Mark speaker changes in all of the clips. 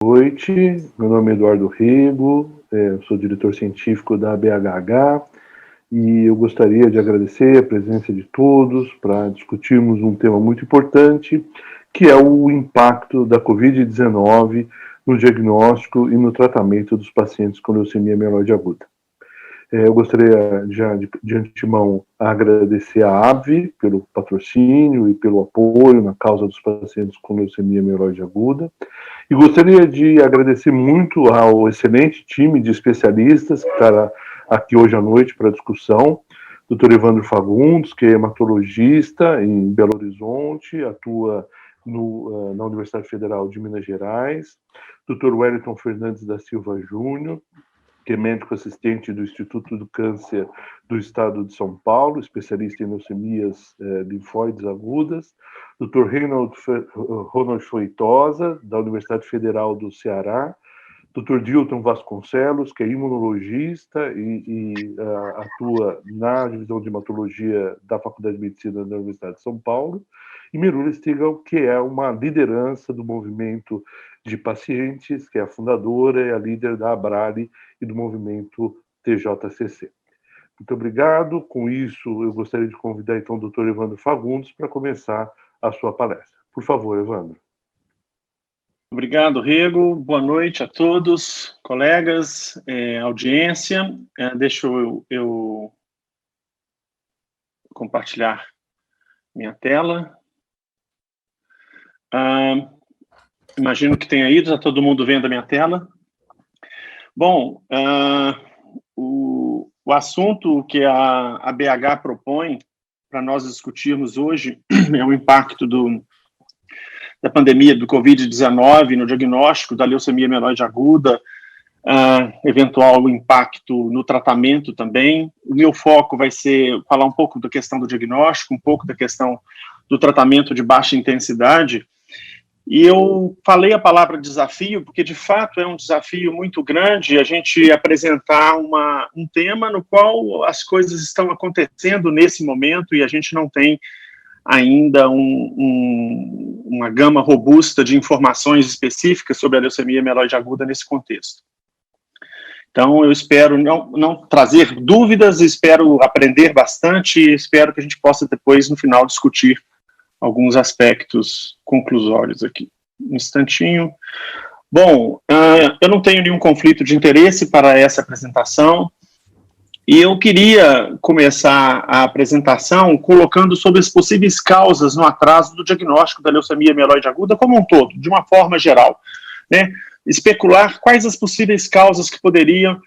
Speaker 1: Boa noite, meu nome é Eduardo Rego, sou diretor científico da BHH e eu gostaria de agradecer a presença de todos para discutirmos um tema muito importante, que é o impacto da Covid-19 no diagnóstico e no tratamento dos pacientes com leucemia mieloide aguda. Eu gostaria já de antemão agradecer à ABVE pelo patrocínio e pelo apoio na causa dos pacientes com leucemia mieloide aguda. E gostaria de agradecer muito ao excelente time de especialistas que está aqui hoje à noite para a discussão. Dr. Evandro Fagundes, que é hematologista em Belo Horizonte, atua na Universidade Federal de Minas Gerais. Dr. Wellington Fernandes da Silva Júnior, que é médico assistente do Instituto do Câncer do Estado de São Paulo, especialista em leucemias linfóides agudas. Dr. Ronald Feitosa, da Universidade Federal do Ceará. Dr. Dilton Vasconcelos, que é imunologista e atua na divisão de hematologia da Faculdade de Medicina da Universidade de São Paulo. E Mirula Stigl, que é uma liderança do movimento de pacientes, que é a fundadora e a líder da Abrale e do movimento TJCC. Muito obrigado. Com isso, eu gostaria de convidar, então, o Dr. Evandro Fagundes para começar a sua palestra. Por favor, Evandro.
Speaker 2: Obrigado, Rego. Boa noite a todos, colegas, audiência. Deixa eu compartilhar minha tela. Imagino que tenha ido, está todo mundo vendo a minha tela. Bom, o assunto que a BH propõe para nós discutirmos hoje é o impacto da pandemia do Covid-19 no diagnóstico da leucemia mieloide aguda, eventual impacto no tratamento também. O meu foco vai ser falar um pouco da questão do diagnóstico, um pouco da questão do tratamento de baixa intensidade. E eu falei a palavra desafio, porque de fato é um desafio muito grande a gente apresentar um tema no qual as coisas estão acontecendo nesse momento e a gente não tem ainda uma gama robusta de informações específicas sobre a leucemia mieloide aguda nesse contexto. Então, eu espero não trazer dúvidas, espero aprender bastante e espero que a gente possa depois, no final, discutir alguns aspectos conclusórios aqui. Um instantinho. Bom, eu não tenho nenhum conflito de interesse para essa apresentação e eu queria começar a apresentação colocando sobre as possíveis causas no atraso do diagnóstico da leucemia mieloide aguda como um todo, de uma forma geral, né? Especular quais as possíveis causas que poderiam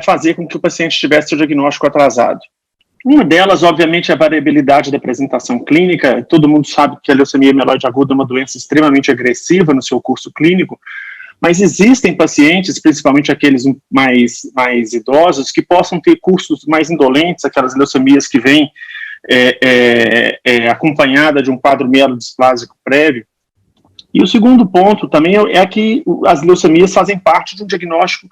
Speaker 2: fazer com que o paciente tivesse seu diagnóstico atrasado. Uma delas, obviamente, é a variabilidade da apresentação clínica. Todo mundo sabe que a leucemia mieloide aguda é uma doença extremamente agressiva no seu curso clínico, mas existem pacientes, principalmente aqueles mais idosos, que possam ter cursos mais indolentes, aquelas leucemias que vêm acompanhada de um quadro mielodisplásico prévio. E o segundo ponto também é que as leucemias fazem parte de um diagnóstico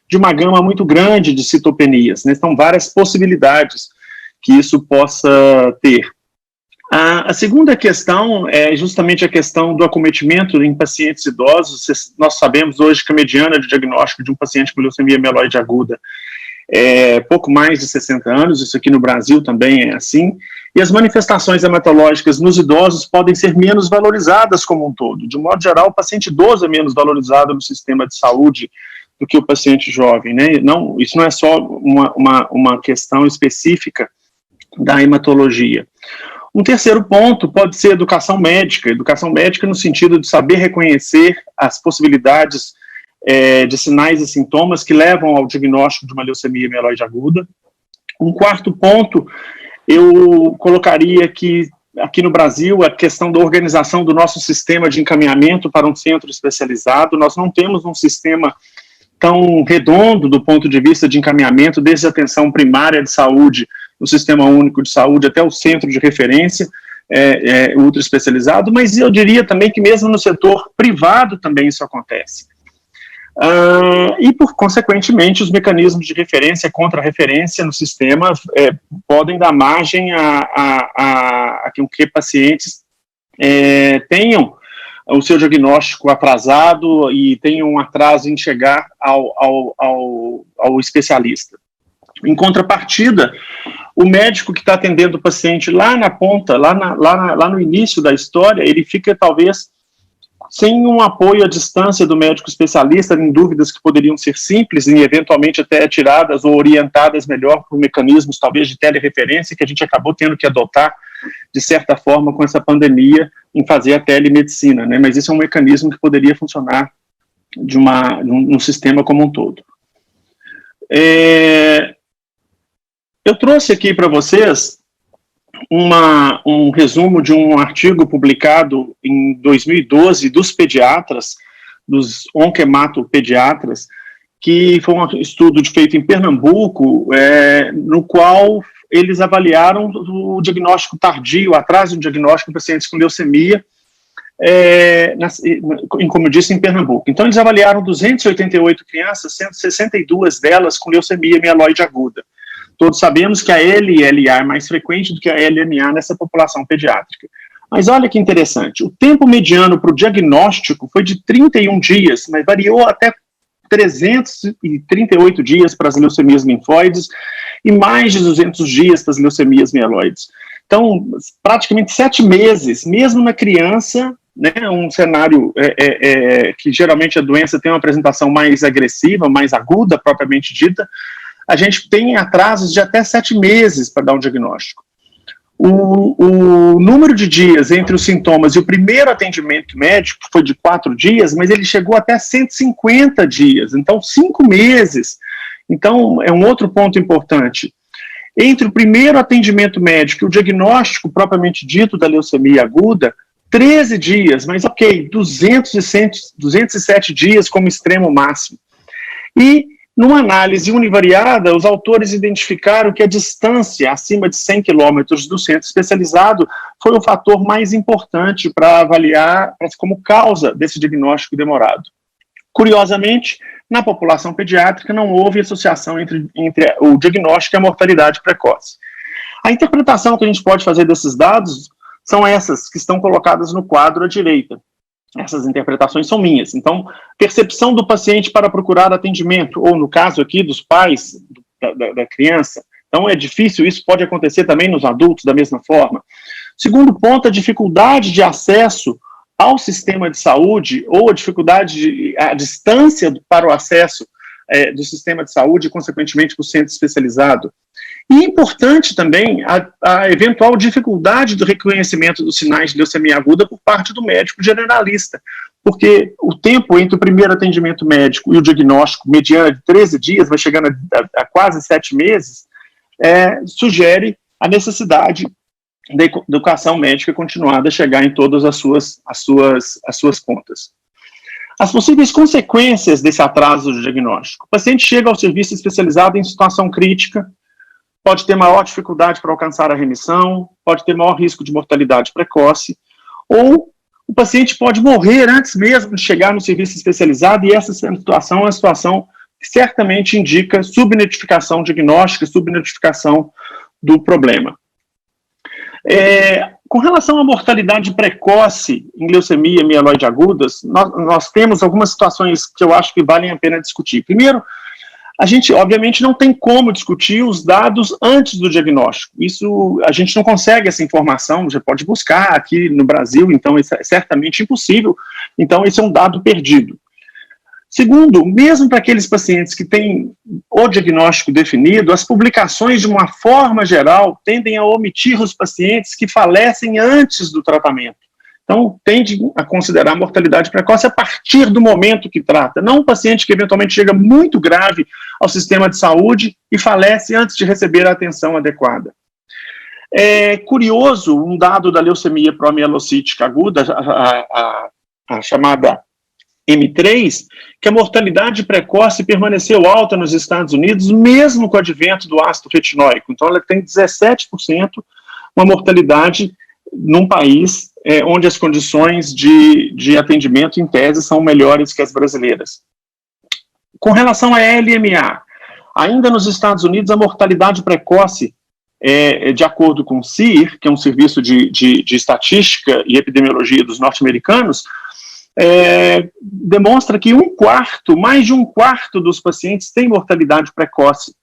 Speaker 2: de uma gama muito grande de citopenias, né? São várias possibilidades que isso possa ter. A segunda questão é justamente a questão do acometimento em pacientes idosos. Nós sabemos hoje que a mediana de diagnóstico de um paciente com leucemia mieloide aguda é pouco mais de 60 anos, isso aqui no Brasil também é assim, e as manifestações hematológicas nos idosos podem ser menos valorizadas como um todo. De um modo geral, o paciente idoso é menos valorizado no sistema de saúde do que o paciente jovem, né? Não, isso não é só uma questão específica da hematologia. Um terceiro ponto pode ser educação médica no sentido de saber reconhecer as possibilidades de sinais e sintomas que levam ao diagnóstico de uma leucemia mieloide aguda. Um quarto ponto, eu colocaria que aqui no Brasil, a questão da organização do nosso sistema de encaminhamento para um centro especializado. Nós não temos um sistema tão redondo do ponto de vista de encaminhamento, desde a atenção primária de saúde, no Sistema Único de Saúde, até o centro de referência ultra especializado, mas eu diria também que mesmo no setor privado também isso acontece. E, consequentemente, os mecanismos de referência e contra-referência no sistema podem dar margem a que pacientes tenham o seu diagnóstico atrasado e tem um atraso em chegar ao especialista. Em contrapartida, o médico que está atendendo o paciente lá na ponta, lá no início da história, ele fica talvez sem um apoio à distância do médico especialista em dúvidas que poderiam ser simples e eventualmente até tiradas ou orientadas melhor por mecanismos talvez de telereferência que a gente acabou tendo que adotar de certa forma com essa pandemia em fazer a telemedicina, né? Mas isso é um mecanismo que poderia funcionar num sistema como um todo. Eu trouxe aqui para vocês um resumo de um artigo publicado em 2012 dos pediatras, dos onquematopediatras, que foi um estudo feito em Pernambuco, no qual eles avaliaram o diagnóstico tardio, atraso no diagnóstico de pacientes com leucemia, como eu disse, em Pernambuco. Então, eles avaliaram 288 crianças, 162 delas com leucemia mieloide aguda. Todos sabemos que a LLA é mais frequente do que a LMA nessa população pediátrica. Mas olha que interessante, o tempo mediano para o diagnóstico foi de 31 dias, mas variou até 338 dias para as leucemias linfóides e mais de 200 dias para as leucemias mieloides. Então, praticamente 7 meses, mesmo na criança, né, um cenário que geralmente a doença tem uma apresentação mais agressiva, mais aguda, propriamente dita, a gente tem atrasos de até 7 meses para dar um diagnóstico. O número de dias entre os sintomas e o primeiro atendimento médico foi de 4 dias, mas ele chegou até 150 dias, então 5 meses. Então, é um outro ponto importante. Entre o primeiro atendimento médico e o diagnóstico propriamente dito da leucemia aguda, 13 dias, mas ok, 207 dias como extremo máximo. E numa análise univariada, os autores identificaram que a distância acima de 100 quilômetros do centro especializado foi o fator mais importante para avaliar como causa desse diagnóstico demorado. Curiosamente, na população pediátrica não houve associação entre o diagnóstico e a mortalidade precoce. A interpretação que a gente pode fazer desses dados são essas que estão colocadas no quadro à direita. Essas interpretações são minhas. Então, percepção do paciente para procurar atendimento, ou no caso aqui dos pais da criança. Então, é difícil, isso pode acontecer também nos adultos da mesma forma. Segundo ponto, a dificuldade de acesso ao sistema de saúde, ou a distância para o acesso do sistema de saúde e, consequentemente, para o centro especializado. E importante também a eventual dificuldade do reconhecimento dos sinais de leucemia aguda por parte do médico generalista, porque o tempo entre o primeiro atendimento médico e o diagnóstico, mediano de 13 dias, vai chegando a quase 7 meses, sugere a necessidade da educação médica continuada chegar em todas as suas pontas. As possíveis consequências desse atraso do diagnóstico. O paciente chega ao serviço especializado em situação crítica, pode ter maior dificuldade para alcançar a remissão, pode ter maior risco de mortalidade precoce, ou o paciente pode morrer antes mesmo de chegar no serviço especializado, e essa situação é uma situação que certamente indica subnotificação diagnóstica, subnotificação do problema. Com relação à mortalidade precoce em leucemia mieloide agudas, nós temos algumas situações que eu acho que valem a pena discutir. Primeiro, a gente, obviamente, não tem como discutir os dados antes do diagnóstico. Isso, a gente não consegue essa informação, já pode buscar aqui no Brasil, então isso é certamente impossível. Então, esse é um dado perdido. Segundo, mesmo para aqueles pacientes que têm o diagnóstico definido, as publicações, de uma forma geral, tendem a omitir os pacientes que falecem antes do tratamento. Então, tende a considerar a mortalidade precoce a partir do momento que trata, não um paciente que eventualmente chega muito grave ao sistema de saúde e falece antes de receber a atenção adequada. É curioso um dado da leucemia promielocítica aguda, a chamada M3, que a mortalidade precoce permaneceu alta nos Estados Unidos, mesmo com o advento do ácido retinóico. Então, ela tem 17%, uma mortalidade num país onde as condições de atendimento, em tese, são melhores que as brasileiras. Com relação à LMA, ainda nos Estados Unidos, a mortalidade precoce, de acordo com o CIR, que é um serviço de estatística e epidemiologia dos norte-americanos, demonstra que mais de um quarto dos pacientes tem mortalidade precoce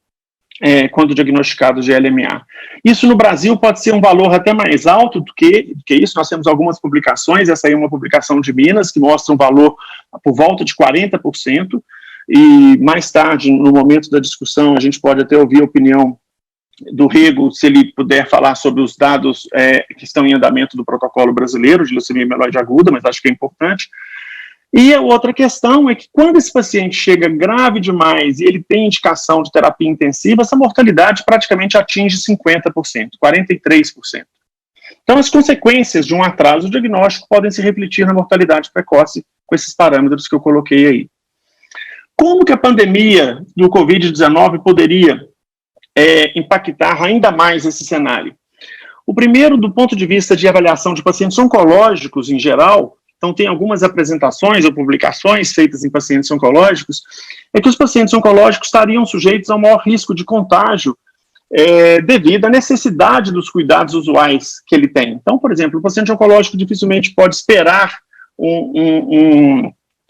Speaker 2: quando diagnosticados de LMA. Isso no Brasil pode ser um valor até mais alto do que isso. Nós temos algumas publicações, essa aí é uma publicação de Minas, que mostra um valor por volta de 40%, e mais tarde, no momento da discussão, a gente pode até ouvir a opinião do Rego, se ele puder falar sobre os dados que estão em andamento do protocolo brasileiro de leucemia mieloide aguda, mas acho que é importante. E a outra questão é que quando esse paciente chega grave demais e ele tem indicação de terapia intensiva, essa mortalidade praticamente atinge 50%, 43%. Então, as consequências de um atraso diagnóstico podem se refletir na mortalidade precoce com esses parâmetros que eu coloquei aí. Como que a pandemia do Covid-19 poderia impactar ainda mais esse cenário? O primeiro, do ponto de vista de avaliação de pacientes oncológicos em geral, então tem algumas apresentações ou publicações feitas em pacientes oncológicos, é que os pacientes oncológicos estariam sujeitos ao maior risco de contágio devido à necessidade dos cuidados usuais que ele tem. Então, por exemplo, o paciente oncológico dificilmente pode esperar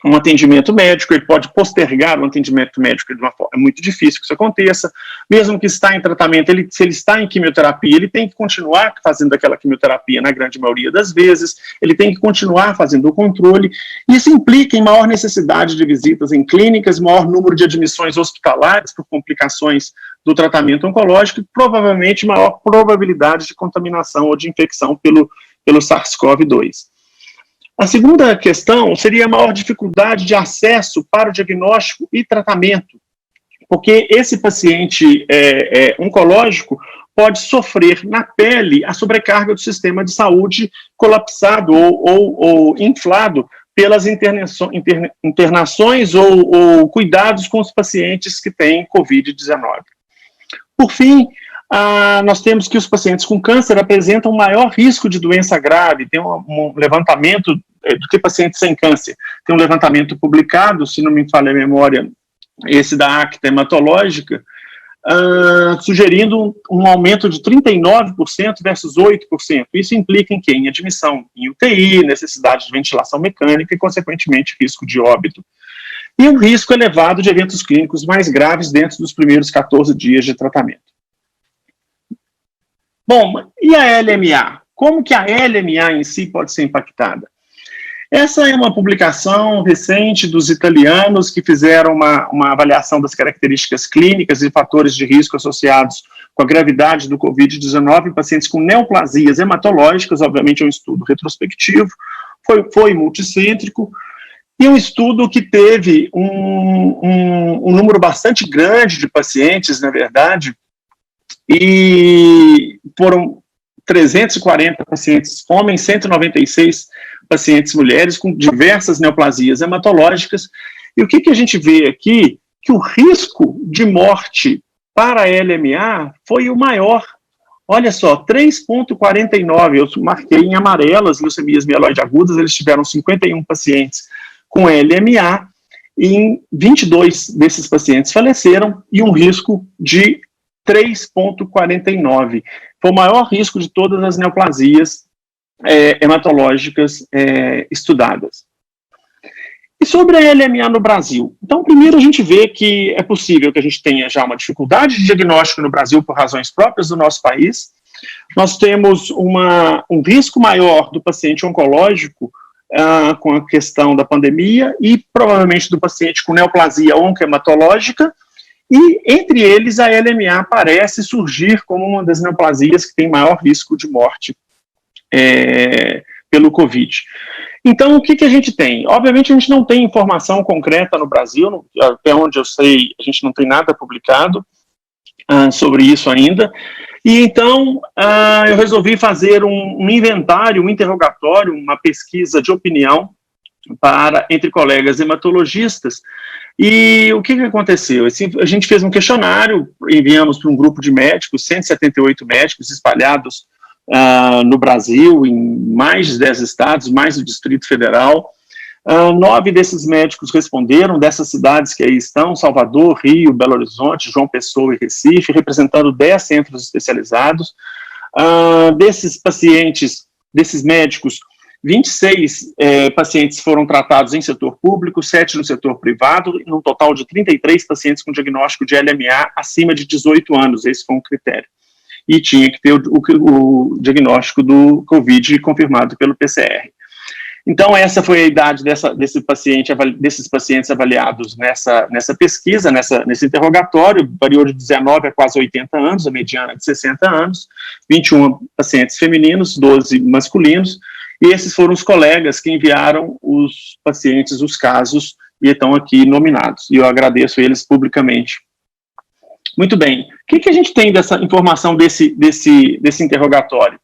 Speaker 2: um atendimento médico, ele pode postergar o atendimento médico de uma forma, é muito difícil que isso aconteça, mesmo que está em tratamento, se ele está em quimioterapia, ele tem que continuar fazendo aquela quimioterapia na grande maioria das vezes, ele tem que continuar fazendo o controle, e isso implica em maior necessidade de visitas em clínicas, maior número de admissões hospitalares por complicações do tratamento oncológico, e provavelmente maior probabilidade de contaminação ou de infecção pelo SARS-CoV-2. A segunda questão seria a maior dificuldade de acesso para o diagnóstico e tratamento, porque esse paciente oncológico pode sofrer na pele a sobrecarga do sistema de saúde colapsado ou inflado pelas internações ou cuidados com os pacientes que têm Covid-19. Por fim, nós temos que os pacientes com câncer apresentam maior risco de doença grave. Tem um levantamento do que pacientes sem câncer. Tem um levantamento publicado, se não me falha a memória, esse da acta hematológica, sugerindo um aumento de 39% versus 8%. Isso implica em quê? Em admissão em UTI, necessidade de ventilação mecânica e, consequentemente, risco de óbito. E um risco elevado de eventos clínicos mais graves dentro dos primeiros 14 dias de tratamento. Bom, e a LMA? Como que a LMA em si pode ser impactada? Essa é uma publicação recente dos italianos que fizeram uma avaliação das características clínicas e fatores de risco associados com a gravidade do Covid-19 em pacientes com neoplasias hematológicas. Obviamente é um estudo retrospectivo, foi multicêntrico, e um estudo que teve um número bastante grande de pacientes, na verdade, e foram 340 pacientes homens, 196 pacientes mulheres com diversas neoplasias hematológicas. E o que a gente vê aqui? Que o risco de morte para a LMA foi o maior. Olha só, 3,49, eu marquei em amarelo as leucemias mieloide agudas, eles tiveram 51 pacientes com LMA, e 22 desses pacientes faleceram, e um risco de 3,49. Foi o maior risco de todas as neoplasias hematológicas estudadas. E sobre a LMA no Brasil? Então, primeiro a gente vê que é possível que a gente tenha já uma dificuldade de diagnóstico no Brasil por razões próprias do nosso país. Nós temos um risco maior do paciente oncológico com a questão da pandemia e provavelmente do paciente com neoplasia oncohematológica, e entre eles a LMA parece surgir como uma das neoplasias que tem maior risco de morte pelo Covid. Então, o que a gente tem? Obviamente, a gente não tem informação concreta no Brasil, até onde eu sei, a gente não tem nada publicado sobre isso ainda, e então eu resolvi fazer um inventário, um interrogatório, uma pesquisa de opinião entre colegas hematologistas. E o que aconteceu? A gente fez um questionário, enviamos para um grupo de médicos, 178 médicos espalhados no Brasil, em mais de 10 estados, mais do Distrito Federal. 9 desses médicos responderam, dessas cidades que aí estão, Salvador, Rio, Belo Horizonte, João Pessoa e Recife, representando 10 centros especializados. Desses pacientes, desses médicos, 26 pacientes foram tratados em setor público, 7 no setor privado, num total de 33 pacientes com diagnóstico de LMA acima de 18 anos, esse foi um critério. E tinha que ter o diagnóstico do COVID confirmado pelo PCR. Então, essa foi a idade desses pacientes avaliados nessa pesquisa, nesse interrogatório, variou de 19 a quase 80 anos, a mediana de 60 anos, 21 pacientes femininos, 12 masculinos, e esses foram os colegas que enviaram os pacientes, os casos, e estão aqui nominados, e eu agradeço eles publicamente. Muito bem, o que a gente tem dessa informação desse interrogatório?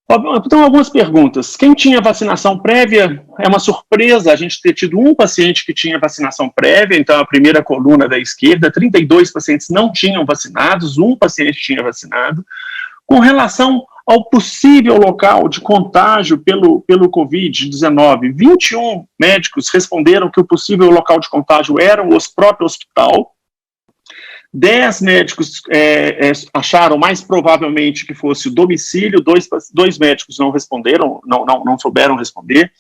Speaker 2: Então, algumas perguntas. Quem tinha vacinação prévia, é uma surpresa a gente ter tido um paciente que tinha vacinação prévia, então a primeira coluna da esquerda, 32 pacientes não tinham vacinados, um paciente tinha vacinado. Com relação ao possível local de contágio pelo Covid-19, 21 médicos responderam que o possível local de contágio era o próprio hospital. 10 médicos acharam mais provavelmente que fosse o domicílio, dois médicos não responderam, não souberam responder.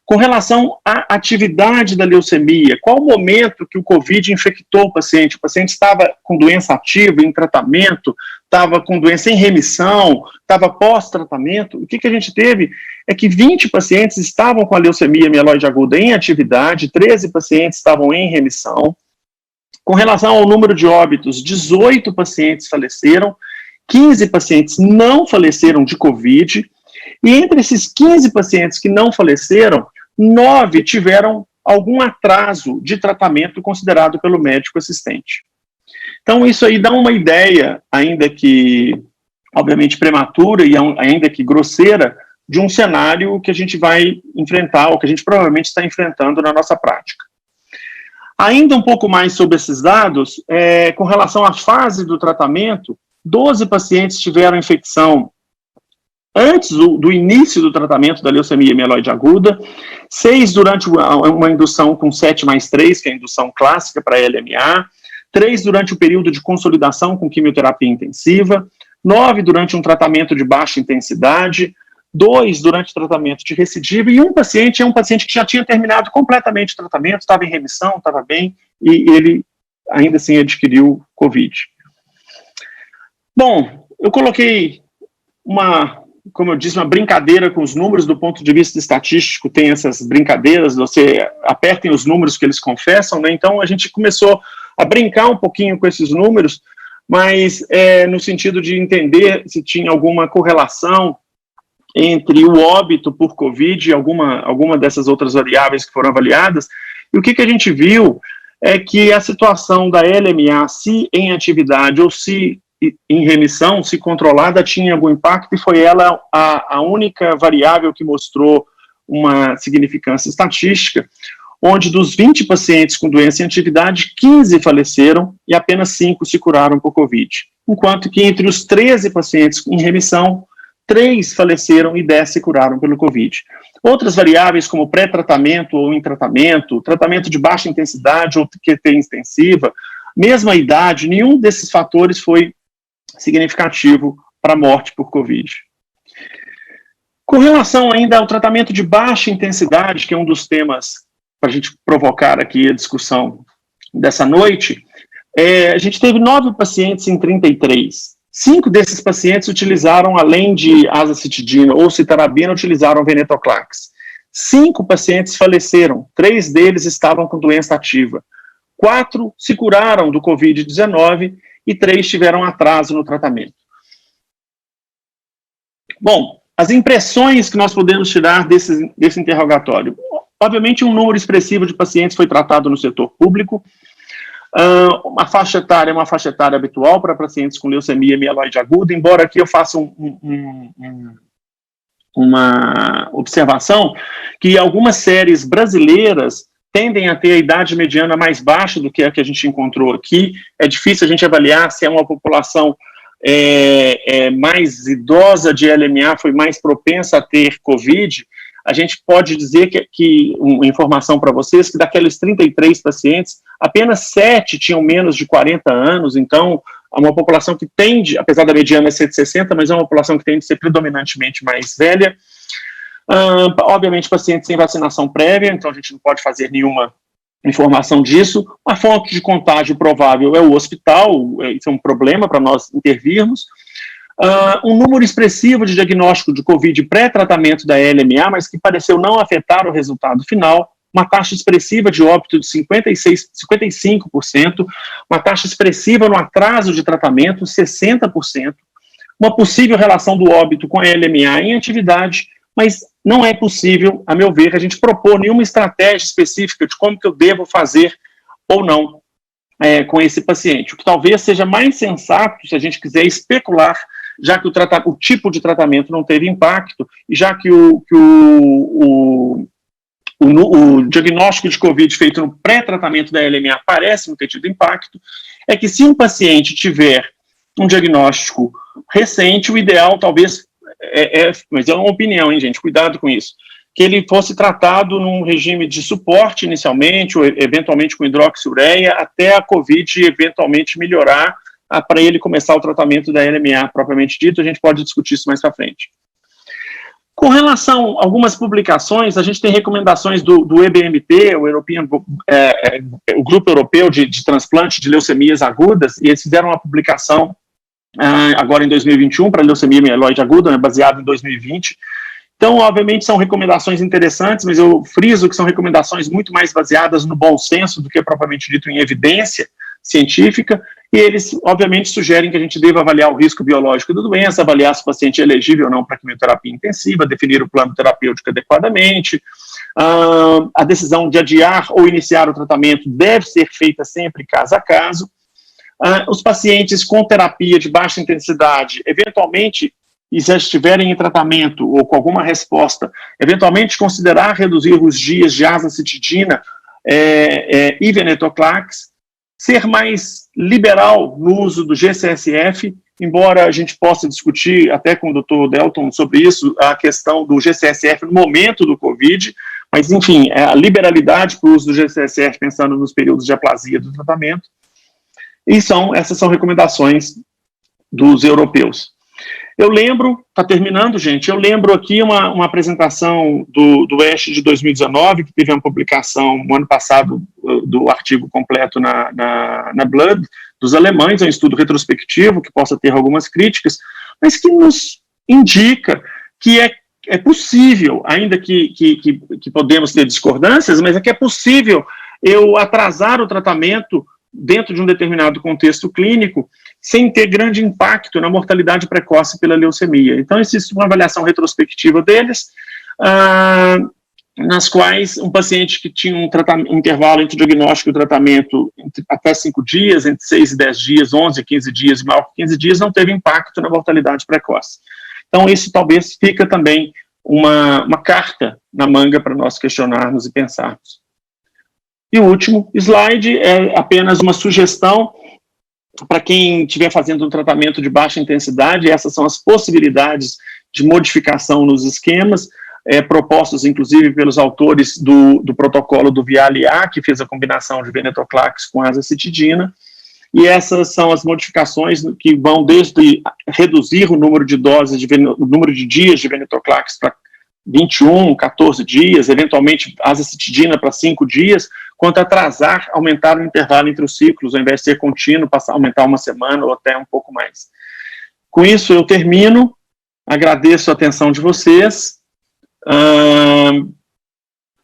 Speaker 2: Com relação à atividade da leucemia, qual o momento que o Covid infectou o paciente? O paciente estava com doença ativa, em tratamento, estava com doença em remissão, estava pós-tratamento. O que a gente teve é que 20 pacientes estavam com a leucemia mieloide aguda em atividade, 13 pacientes estavam em remissão. Com relação ao número de óbitos, 18 pacientes faleceram, 15 pacientes não faleceram de Covid, e entre esses 15 pacientes que não faleceram, 9 tiveram algum atraso de tratamento considerado pelo médico assistente. Então, isso aí dá uma ideia, ainda que, obviamente, prematura e ainda que grosseira, de um cenário que a gente vai enfrentar, ou que a gente provavelmente está enfrentando na nossa prática. Ainda um pouco mais sobre esses dados, com relação à fase do tratamento, 12 pacientes tiveram infecção antes do início do tratamento da leucemia mieloide aguda, 6 durante uma indução com 7+3, que é a indução clássica para LMA, 3 durante o período de consolidação com quimioterapia intensiva, 9 durante um tratamento de baixa intensidade, 2 durante o tratamento de recidiva, e um paciente que já tinha terminado completamente o tratamento, estava em remissão, estava bem, e ele ainda assim adquiriu Covid. Bom, eu coloquei como eu disse, uma brincadeira com os números do ponto de vista estatístico, tem essas brincadeiras, você apertem os números que eles confessam, né? Então a gente começou a brincar um pouquinho com esses números, mas no sentido de entender se tinha alguma correlação entre o óbito por Covid e alguma dessas outras variáveis que foram avaliadas, e o que a gente viu é que a situação da LMA, se em atividade ou se em remissão, se controlada, tinha algum impacto, e foi ela a única variável que mostrou uma significância estatística, onde dos 20 pacientes com doença em atividade, 15 faleceram e apenas 5 se curaram por Covid, enquanto que entre os 13 pacientes em remissão, 3 faleceram e 10 se curaram pelo Covid. Outras variáveis, como pré-tratamento ou em tratamento, tratamento de baixa intensidade ou QT intensiva, mesma idade, nenhum desses fatores foi significativo para a morte por Covid. Com relação ainda ao tratamento de baixa intensidade, que é um dos temas para a gente provocar aqui a discussão dessa noite, a gente teve 9 pacientes em 33. 5 desses pacientes utilizaram, além de azacitidina ou citarabina, utilizaram venetoclax. 5 pacientes faleceram, 3 deles estavam com doença ativa. 4 se curaram do Covid-19 e 3 tiveram atraso no tratamento. Bom, as impressões que nós podemos tirar desse interrogatório. Obviamente, um número expressivo de pacientes foi tratado no setor público. Uma faixa etária é uma faixa etária habitual para pacientes com leucemia mieloide aguda, embora aqui eu faça uma observação que algumas séries brasileiras tendem a ter a idade mediana mais baixa do que a que a gente encontrou aqui. É difícil a gente avaliar se é uma população mais idosa de LMA, foi mais propensa a ter Covid. A gente pode dizer que uma informação para vocês, que daqueles 33 pacientes, apenas 7 tinham menos de 40 anos, então é uma população que tende, apesar da mediana ser de 60, mas é uma população que tende a ser predominantemente mais velha. Obviamente, pacientes sem vacinação prévia, então a gente não pode fazer nenhuma informação disso. A fonte de contágio provável é o hospital, isso é um problema para nós intervirmos. Um número expressivo de diagnóstico de COVID pré-tratamento da LMA, mas que pareceu não afetar o resultado final. Uma taxa expressiva de óbito de 55%, uma taxa expressiva no atraso de tratamento, 60%, uma possível relação do óbito com a LMA em atividade, mas não é possível, a meu ver, a gente propor nenhuma estratégia específica de como que eu devo fazer ou não com esse paciente. O que talvez seja mais sensato, se a gente quiser especular, já que o tipo de tratamento não teve impacto, e já que o diagnóstico de COVID feito no pré-tratamento da LMA parece não ter tido impacto, é que se um paciente tiver um diagnóstico recente, o ideal talvez, mas é uma opinião, hein, gente, cuidado com isso, que ele fosse tratado num regime de suporte inicialmente, ou eventualmente com hidroxiureia, até a COVID eventualmente melhorar, para ele começar o tratamento da LMA propriamente dito. A gente pode discutir isso mais para frente. Com relação a algumas publicações, a gente tem recomendações do EBMT, o Grupo Europeu de Transplante de Leucemias Agudas, e eles fizeram uma publicação agora em 2021 para leucemia mieloide aguda, baseado em 2020. Então, obviamente, são recomendações interessantes, mas eu friso que são recomendações muito mais baseadas no bom senso do que propriamente dito em evidência científica, e eles, obviamente, sugerem que a gente deva avaliar o risco biológico da doença, avaliar se o paciente é elegível ou não para quimioterapia intensiva, definir o plano terapêutico adequadamente. A decisão de adiar ou iniciar o tratamento deve ser feita sempre caso a caso. Os pacientes com terapia de baixa intensidade, eventualmente, e se estiverem em tratamento ou com alguma resposta, eventualmente considerar reduzir os dias de azacitidina e venetoclax, ser mais liberal no uso do G-CSF, embora a gente possa discutir até com o Dr. Delton sobre isso, a questão do G-CSF no momento do COVID, mas, enfim, a liberalidade para o uso do G-CSF pensando nos períodos de aplasia do tratamento. E essas são recomendações dos europeus. Eu lembro, está terminando, gente, eu lembro aqui uma apresentação do ESH de 2019, que teve uma publicação no ano passado do artigo completo na Blood, dos alemães, é um estudo retrospectivo, que possa ter algumas críticas, mas que nos indica que é possível, ainda que podemos ter discordâncias, mas é que é possível eu atrasar o tratamento dentro de um determinado contexto clínico, sem ter grande impacto na mortalidade precoce pela leucemia. Então, existe uma avaliação retrospectiva deles, nas quais um paciente que tinha um intervalo entre o diagnóstico e o tratamento até 5 dias, entre 6 e 10 dias, 11 e 15 dias, maior que 15 dias, não teve impacto na mortalidade precoce. Então, isso talvez fica também uma carta na manga para nós questionarmos e pensarmos. E o último slide é apenas uma sugestão para quem estiver fazendo um tratamento de baixa intensidade. Essas são as possibilidades de modificação nos esquemas, propostos inclusive pelos autores do protocolo do Viale-A, que fez a combinação de venetoclax com azacitidina, e essas são as modificações que vão desde reduzir o número de doses, o número de dias de venetoclax para 21, 14 dias, eventualmente azacitidina para 5 dias, quanto atrasar, aumentar o intervalo entre os ciclos, ao invés de ser contínuo, aumentar uma semana ou até um pouco mais. Com isso, eu termino, agradeço a atenção de vocês,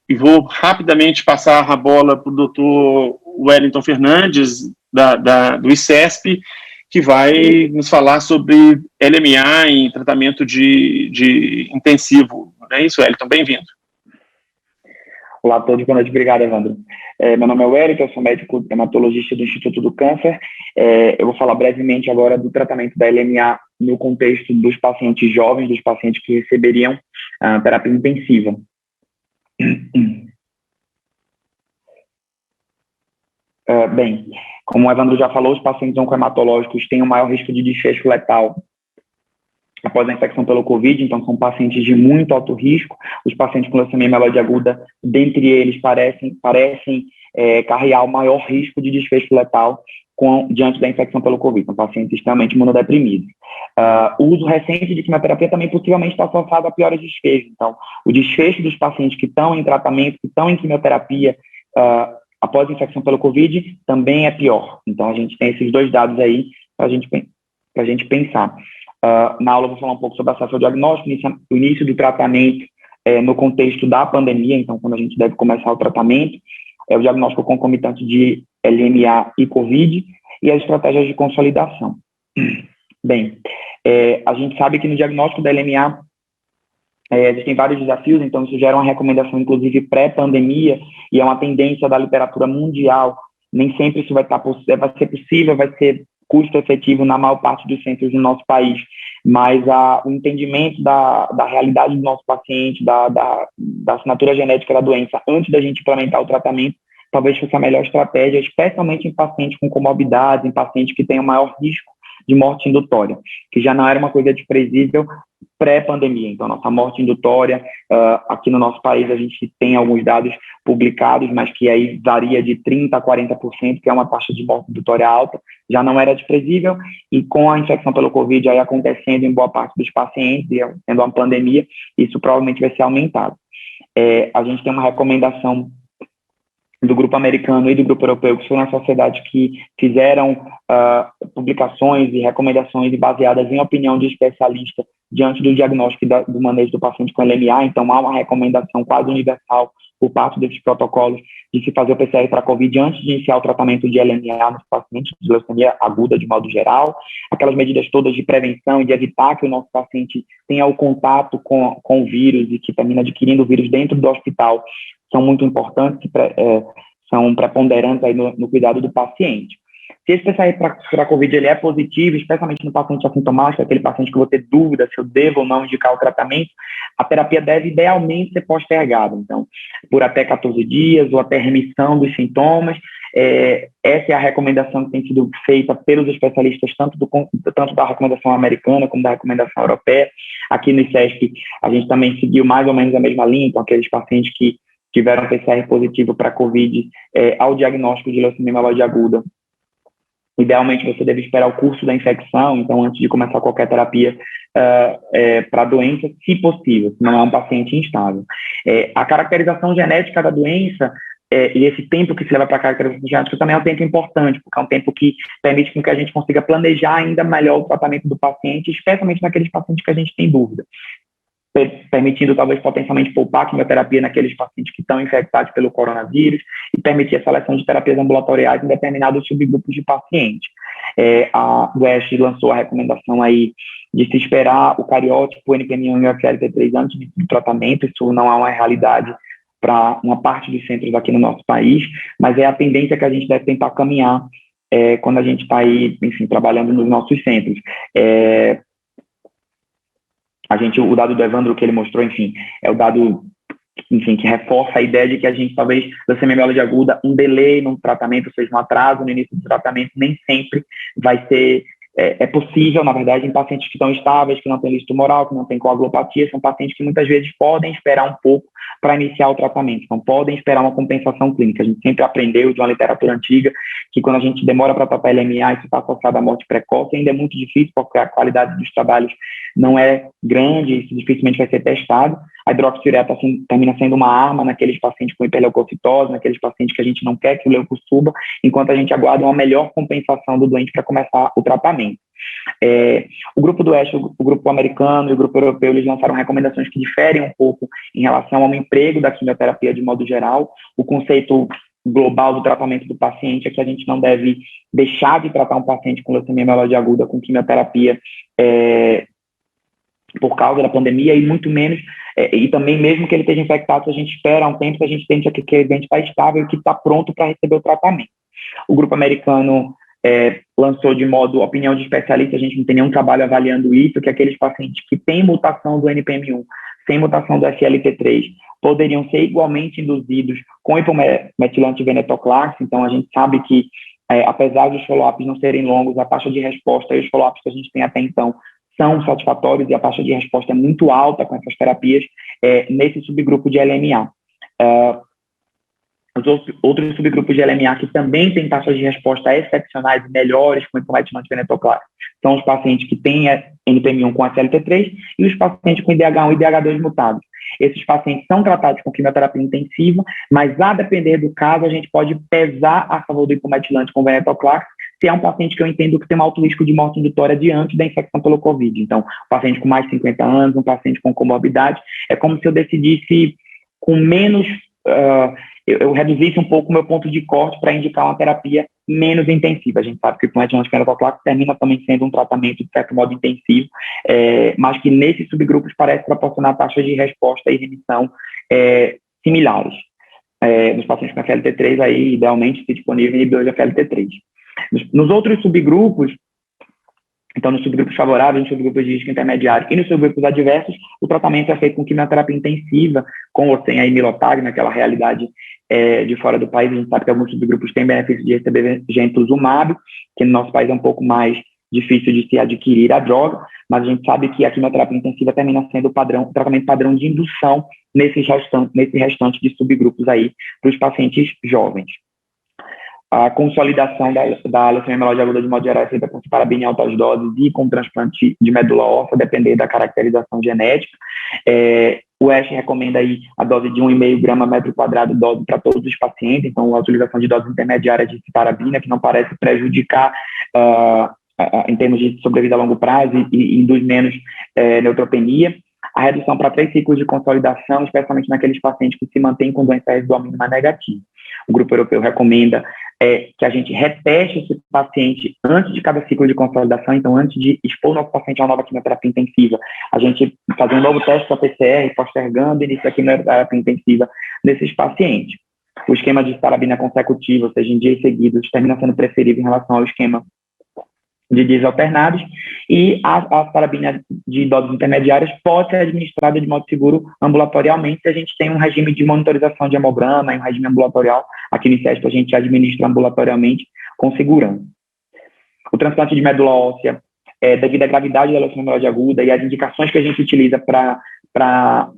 Speaker 2: e vou rapidamente passar a bola para o Dr. Wellington Fernandes, do ICESP, que vai nos falar sobre LMA em tratamento de intensivo. Não é isso, Wellington? Bem-vindo.
Speaker 3: Olá a todos, boa noite. Obrigado, Evandro. Meu nome é Wellington, eu sou médico hematologista do Instituto do Câncer. Eu vou falar brevemente agora do tratamento da LMA no contexto dos pacientes jovens, dos pacientes que receberiam terapia intensiva. Bem, como o Evandro já falou, os pacientes oncohematológicos têm o maior risco de desfecho letal após a infecção pelo COVID, então são pacientes de muito alto risco. Os pacientes com leucemia mieloide aguda, dentre eles, parecem carregar o maior risco de desfecho letal diante da infecção pelo COVID, são pacientes extremamente imunodeprimidos. O uso recente de quimioterapia também possivelmente está associado a piores desfechos. Então, o desfecho dos pacientes que estão em tratamento, que estão em quimioterapia após a infecção pelo Covid, também é pior. Então, a gente tem esses dois dados aí para a gente pensar. Na aula eu vou falar um pouco sobre acesso ao diagnóstico, o início do tratamento no contexto da pandemia, então, quando a gente deve começar o tratamento, o diagnóstico concomitante de LMA e Covid e as estratégias de consolidação. Bem, a gente sabe que no diagnóstico da LMA existem vários desafios, então isso gera uma recomendação, inclusive pré-pandemia, e é uma tendência da literatura mundial. Nem sempre isso vai ser possível, vai ser custo efetivo na maior parte dos centros do nosso país, mas o entendimento da realidade do nosso paciente, da assinatura genética da doença, antes da gente implementar o tratamento, talvez fosse a melhor estratégia, especialmente em pacientes com comorbidades, em pacientes que têm o maior risco de morte indutória, que já não era uma coisa desprezível pré-pandemia. Então, nossa morte indutória, aqui no nosso país, a gente tem alguns dados publicados, mas que aí varia de 30% a 40%, que é uma taxa de morte indutória alta, já não era desprezível, e com a infecção pelo Covid aí acontecendo em boa parte dos pacientes, e sendo uma pandemia, isso provavelmente vai ser aumentado. A gente tem uma recomendação do grupo americano e do grupo europeu, que foram as sociedades que fizeram publicações e recomendações baseadas em opinião de especialista diante do diagnóstico e do manejo do paciente com LMA. Então, há uma recomendação quase universal por parte desses protocolos de se fazer o PCR para COVID antes de iniciar o tratamento de LMA nos pacientes de leucemia aguda de modo geral. Aquelas medidas todas de prevenção e de evitar que o nosso paciente tenha o contato com o vírus e que termine adquirindo o vírus dentro do hospital são muito importantes, são preponderantes aí no cuidado do paciente. Se esse PCR para COVID ele é positivo, especialmente no paciente assintomático, aquele paciente que eu vou ter dúvida se eu devo ou não indicar o tratamento, a terapia deve idealmente ser postergada, então, por até 14 dias ou até remissão dos sintomas. Essa é a recomendação que tem sido feita pelos especialistas, tanto da recomendação americana como da recomendação europeia. Aqui no ICESP, a gente também seguiu mais ou menos a mesma linha, então aqueles pacientes que tiveram PCR positivo para COVID ao diagnóstico de leucemia mieloide aguda. Idealmente, você deve esperar o curso da infecção, então, antes de começar qualquer terapia para a doença, se possível, se não é um paciente instável. A caracterização genética da doença e esse tempo que se leva para a caracterização genética também é um tempo importante, porque é um tempo que permite que a gente consiga planejar ainda melhor o tratamento do paciente, especialmente naqueles pacientes que a gente tem dúvida, permitindo talvez potencialmente poupar a quimioterapia naqueles pacientes que estão infectados pelo coronavírus e permitir a seleção de terapias ambulatoriais em determinados subgrupos de pacientes. A UESH lançou a recomendação aí de se esperar o cariótipo, o NPM1 e o FLT3 antes do tratamento. Isso não é uma realidade para uma parte dos centros aqui no nosso país, mas é a tendência que a gente deve tentar caminhar quando a gente está aí, enfim, trabalhando nos nossos centros. O dado do Evandro que ele mostrou, enfim, é o dado, enfim, que reforça a ideia de que a gente talvez, leucemia mieloide aguda, um delay no tratamento, ou seja, um atraso no início do tratamento, nem sempre vai ser, possível, na verdade, em pacientes que estão estáveis, que não têm lixo tumoral, que não têm coagulopatia, são pacientes que muitas vezes podem esperar um pouco para iniciar o tratamento, então podem esperar uma compensação clínica. A gente sempre aprendeu de uma literatura antiga que quando a gente demora para tratar LMA, isso está associado à morte precoce, ainda é muito difícil porque a qualidade dos trabalhos não é grande, isso dificilmente vai ser testado. A hidroxiureia termina sendo uma arma naqueles pacientes com hiperleucocitose, naqueles pacientes que a gente não quer que o leuco suba, enquanto a gente aguarda uma melhor compensação do doente para começar o tratamento. O grupo do Oeste, o grupo americano e o grupo europeu, eles lançaram recomendações que diferem um pouco em relação ao emprego da quimioterapia de modo geral. O conceito global do tratamento do paciente é que a gente não deve deixar de tratar um paciente com leucemia mieloide aguda com quimioterapia por causa da pandemia, e muito menos, e também mesmo que ele esteja infectado, a gente espera um tempo que a gente tente que o doente está estável e que está pronto para receber o tratamento. O grupo americano lançou de modo opinião de especialista, a gente não tem nenhum trabalho avaliando isso, que aqueles pacientes que têm mutação do NPM1, sem mutação do FLT3, poderiam ser igualmente induzidos com hipometilante venetoclax. Então, a gente sabe que, apesar dos follow-ups não serem longos, a taxa de resposta e os follow-ups que a gente tem até então são satisfatórios e a taxa de resposta é muito alta com essas terapias nesse subgrupo de LMA. Os outros subgrupos de LMA que também têm taxas de resposta excepcionais e melhores com hipometilante venetoclax são os pacientes que têm NPM1 com SLT3 e os pacientes com IDH1 e IDH2 mutados. Esses pacientes são tratados com quimioterapia intensiva, mas a depender do caso, a gente pode pesar a favor do hipometilante com venetoclax se é um paciente que eu entendo que tem um alto risco de morte indutória diante da infecção pelo COVID. Então, um paciente com mais de 50 anos, um paciente com comorbidade, é como se eu decidisse com menos... eu reduzisse um pouco o meu ponto de corte para indicar uma terapia menos intensiva. A gente sabe que o hipometilante venetoclax termina também sendo um tratamento, de certo modo, intensivo, mas que nesses subgrupos parece proporcionar taxas de resposta e remissão similares. Nos pacientes com FLT3, aí, idealmente, se disponível inibidor de FLT3. Nos outros subgrupos, então nos subgrupos favoráveis, nos subgrupos de risco intermediário e nos subgrupos adversos, o tratamento é feito com quimioterapia intensiva, com ou sem a imilotag, naquela realidade de fora do país. A gente sabe que alguns subgrupos têm benefício de receber gentusumab, que no nosso país é um pouco mais difícil de se adquirir a droga, mas a gente sabe que a quimioterapia intensiva termina sendo o tratamento padrão de indução nesse restante de subgrupos aí para os pacientes jovens. A consolidação da leucemia mieloide aguda, de modo geral, é feita com cisparabina em altas doses e com transplante de medula óssea, depender da caracterização genética. O ESH recomenda aí a dose de 1,5 grama metro quadrado dose para todos os pacientes, então a utilização de dose intermediária de cisparabina, que não parece prejudicar em termos de sobrevida a longo prazo e induz menos neutropenia. A redução para 3 ciclos de consolidação, especialmente naqueles pacientes que se mantêm com doença residual mínima negativa. O grupo europeu recomenda que a gente reteste esse paciente antes de cada ciclo de consolidação, então antes de expor o nosso paciente a uma nova quimioterapia intensiva, a gente fazer um novo teste para PCR, postergando o início da quimioterapia intensiva nesses pacientes. O esquema de cisparabina consecutivo, ou seja, em dias seguidos, termina sendo preferível em relação ao esquema de dias alternados, e a cisparabina de doses intermediárias pode ser administrada de modo seguro ambulatorialmente se a gente tem um regime de monitorização de hemograma e um regime ambulatorial. Aqui no ICESP a gente administra ambulatorialmente com segurança. O transplante de medula óssea, devido à gravidade da leucemia mieloide aguda e as indicações que a gente utiliza para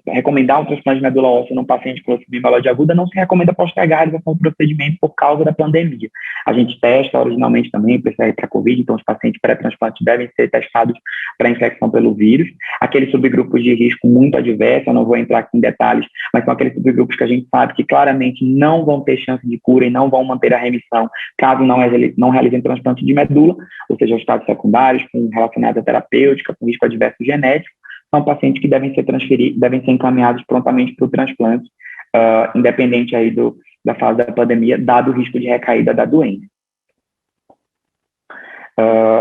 Speaker 3: recomendar o transplante de medula óssea num paciente com leucemia mieloide aguda, não se recomenda postergar a realização do procedimento por causa da pandemia. A gente testa originalmente também PCR para COVID, então os pacientes pré-transplante devem ser testados para infecção pelo vírus. Aqueles subgrupos de risco muito adverso, eu não vou entrar aqui em detalhes, mas são aqueles subgrupos que a gente sabe que claramente não vão ter chance de cura e não vão manter a remissão caso não realizem transplante de medula, ou seja, os estados secundários relacionados à terapêutica, com risco adverso genético, são pacientes que devem ser encaminhados prontamente para o transplante, independente aí da fase da pandemia, dado o risco de recaída da doença.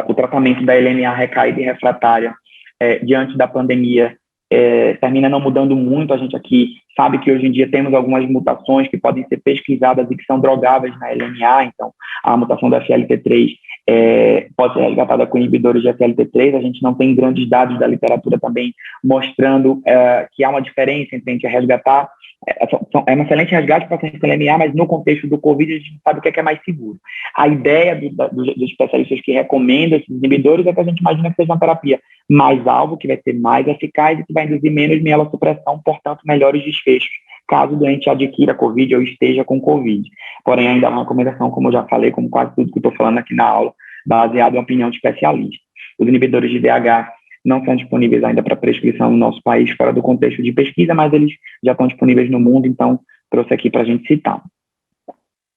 Speaker 3: O tratamento da LMA recaída e refratária diante da pandemia termina não mudando muito. A gente aqui sabe que hoje em dia temos algumas mutações que podem ser pesquisadas e que são drogáveis na LMA, então a mutação da FLT3 pode ser resgatada com inibidores de FLT3. A gente não tem grandes dados da literatura também mostrando que há uma diferença entre a gente resgatar. É um excelente resgate para pacientes com LMA, mas no contexto do COVID a gente sabe o que é mais seguro. A ideia dos especialistas que recomendam esses inibidores é que a gente imagina que seja uma terapia mais alvo, que vai ser mais eficaz e que vai induzir menos mielossupressão, portanto, melhores desfechos, caso o doente adquira COVID ou esteja com COVID. Porém, ainda é uma recomendação, como eu já falei, como quase tudo que eu estou falando aqui na aula, baseado em opinião de especialista. Os inibidores de DH não são disponíveis ainda para prescrição no nosso país, fora do contexto de pesquisa, mas eles já estão disponíveis no mundo, então trouxe aqui para a gente citar.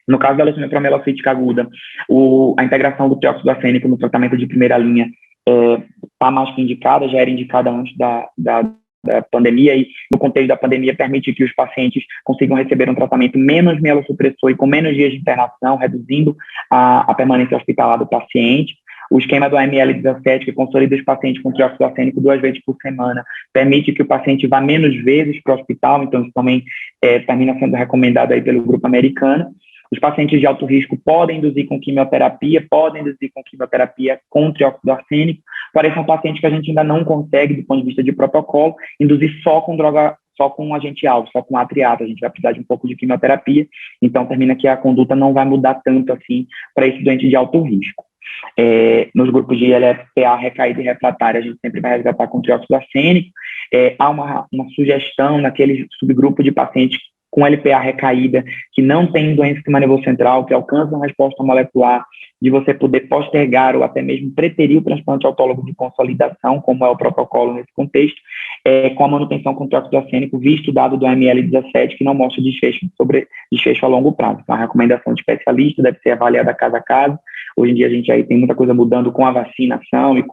Speaker 3: No caso da leucemia mielocítica aguda, a integração do trióxido acênico no tratamento de primeira linha está mais que indicada, já era indicada antes da pandemia, e no contexto da pandemia permite que os pacientes consigam receber um tratamento menos mielossupressor e com menos dias de internação, reduzindo a permanência hospitalar do paciente. O esquema do AML-17, que consolida os pacientes com trióxido acênico 2 vezes por semana, permite que o paciente vá menos vezes para o hospital, então isso também termina sendo recomendado aí pelo grupo americano. Os pacientes de alto risco podem induzir com quimioterapia com trióxido acênico, porém são pacientes que a gente ainda não consegue, do ponto de vista de protocolo, induzir só com um agente-alvo, só com atriato. A gente vai precisar de um pouco de quimioterapia, então termina que a conduta não vai mudar tanto assim para esse doente de alto risco. Nos grupos de LFPA recaída e refratária, a gente sempre vai resgatar com trióxido acênico. Há uma sugestão naquele subgrupo de pacientes com LPA recaída, que não tem doença do sistema nervoso central, que alcançam resposta molecular, de você poder postergar ou até mesmo preterir o transplante autólogo de consolidação, como é o protocolo nesse contexto, com a manutenção com tóxido acênico, visto o dado do ML17, que não mostra desfecho a longo prazo. Então, a recomendação de especialista deve ser avaliada caso a caso. Hoje em dia, a gente aí tem muita coisa mudando com a vacinação e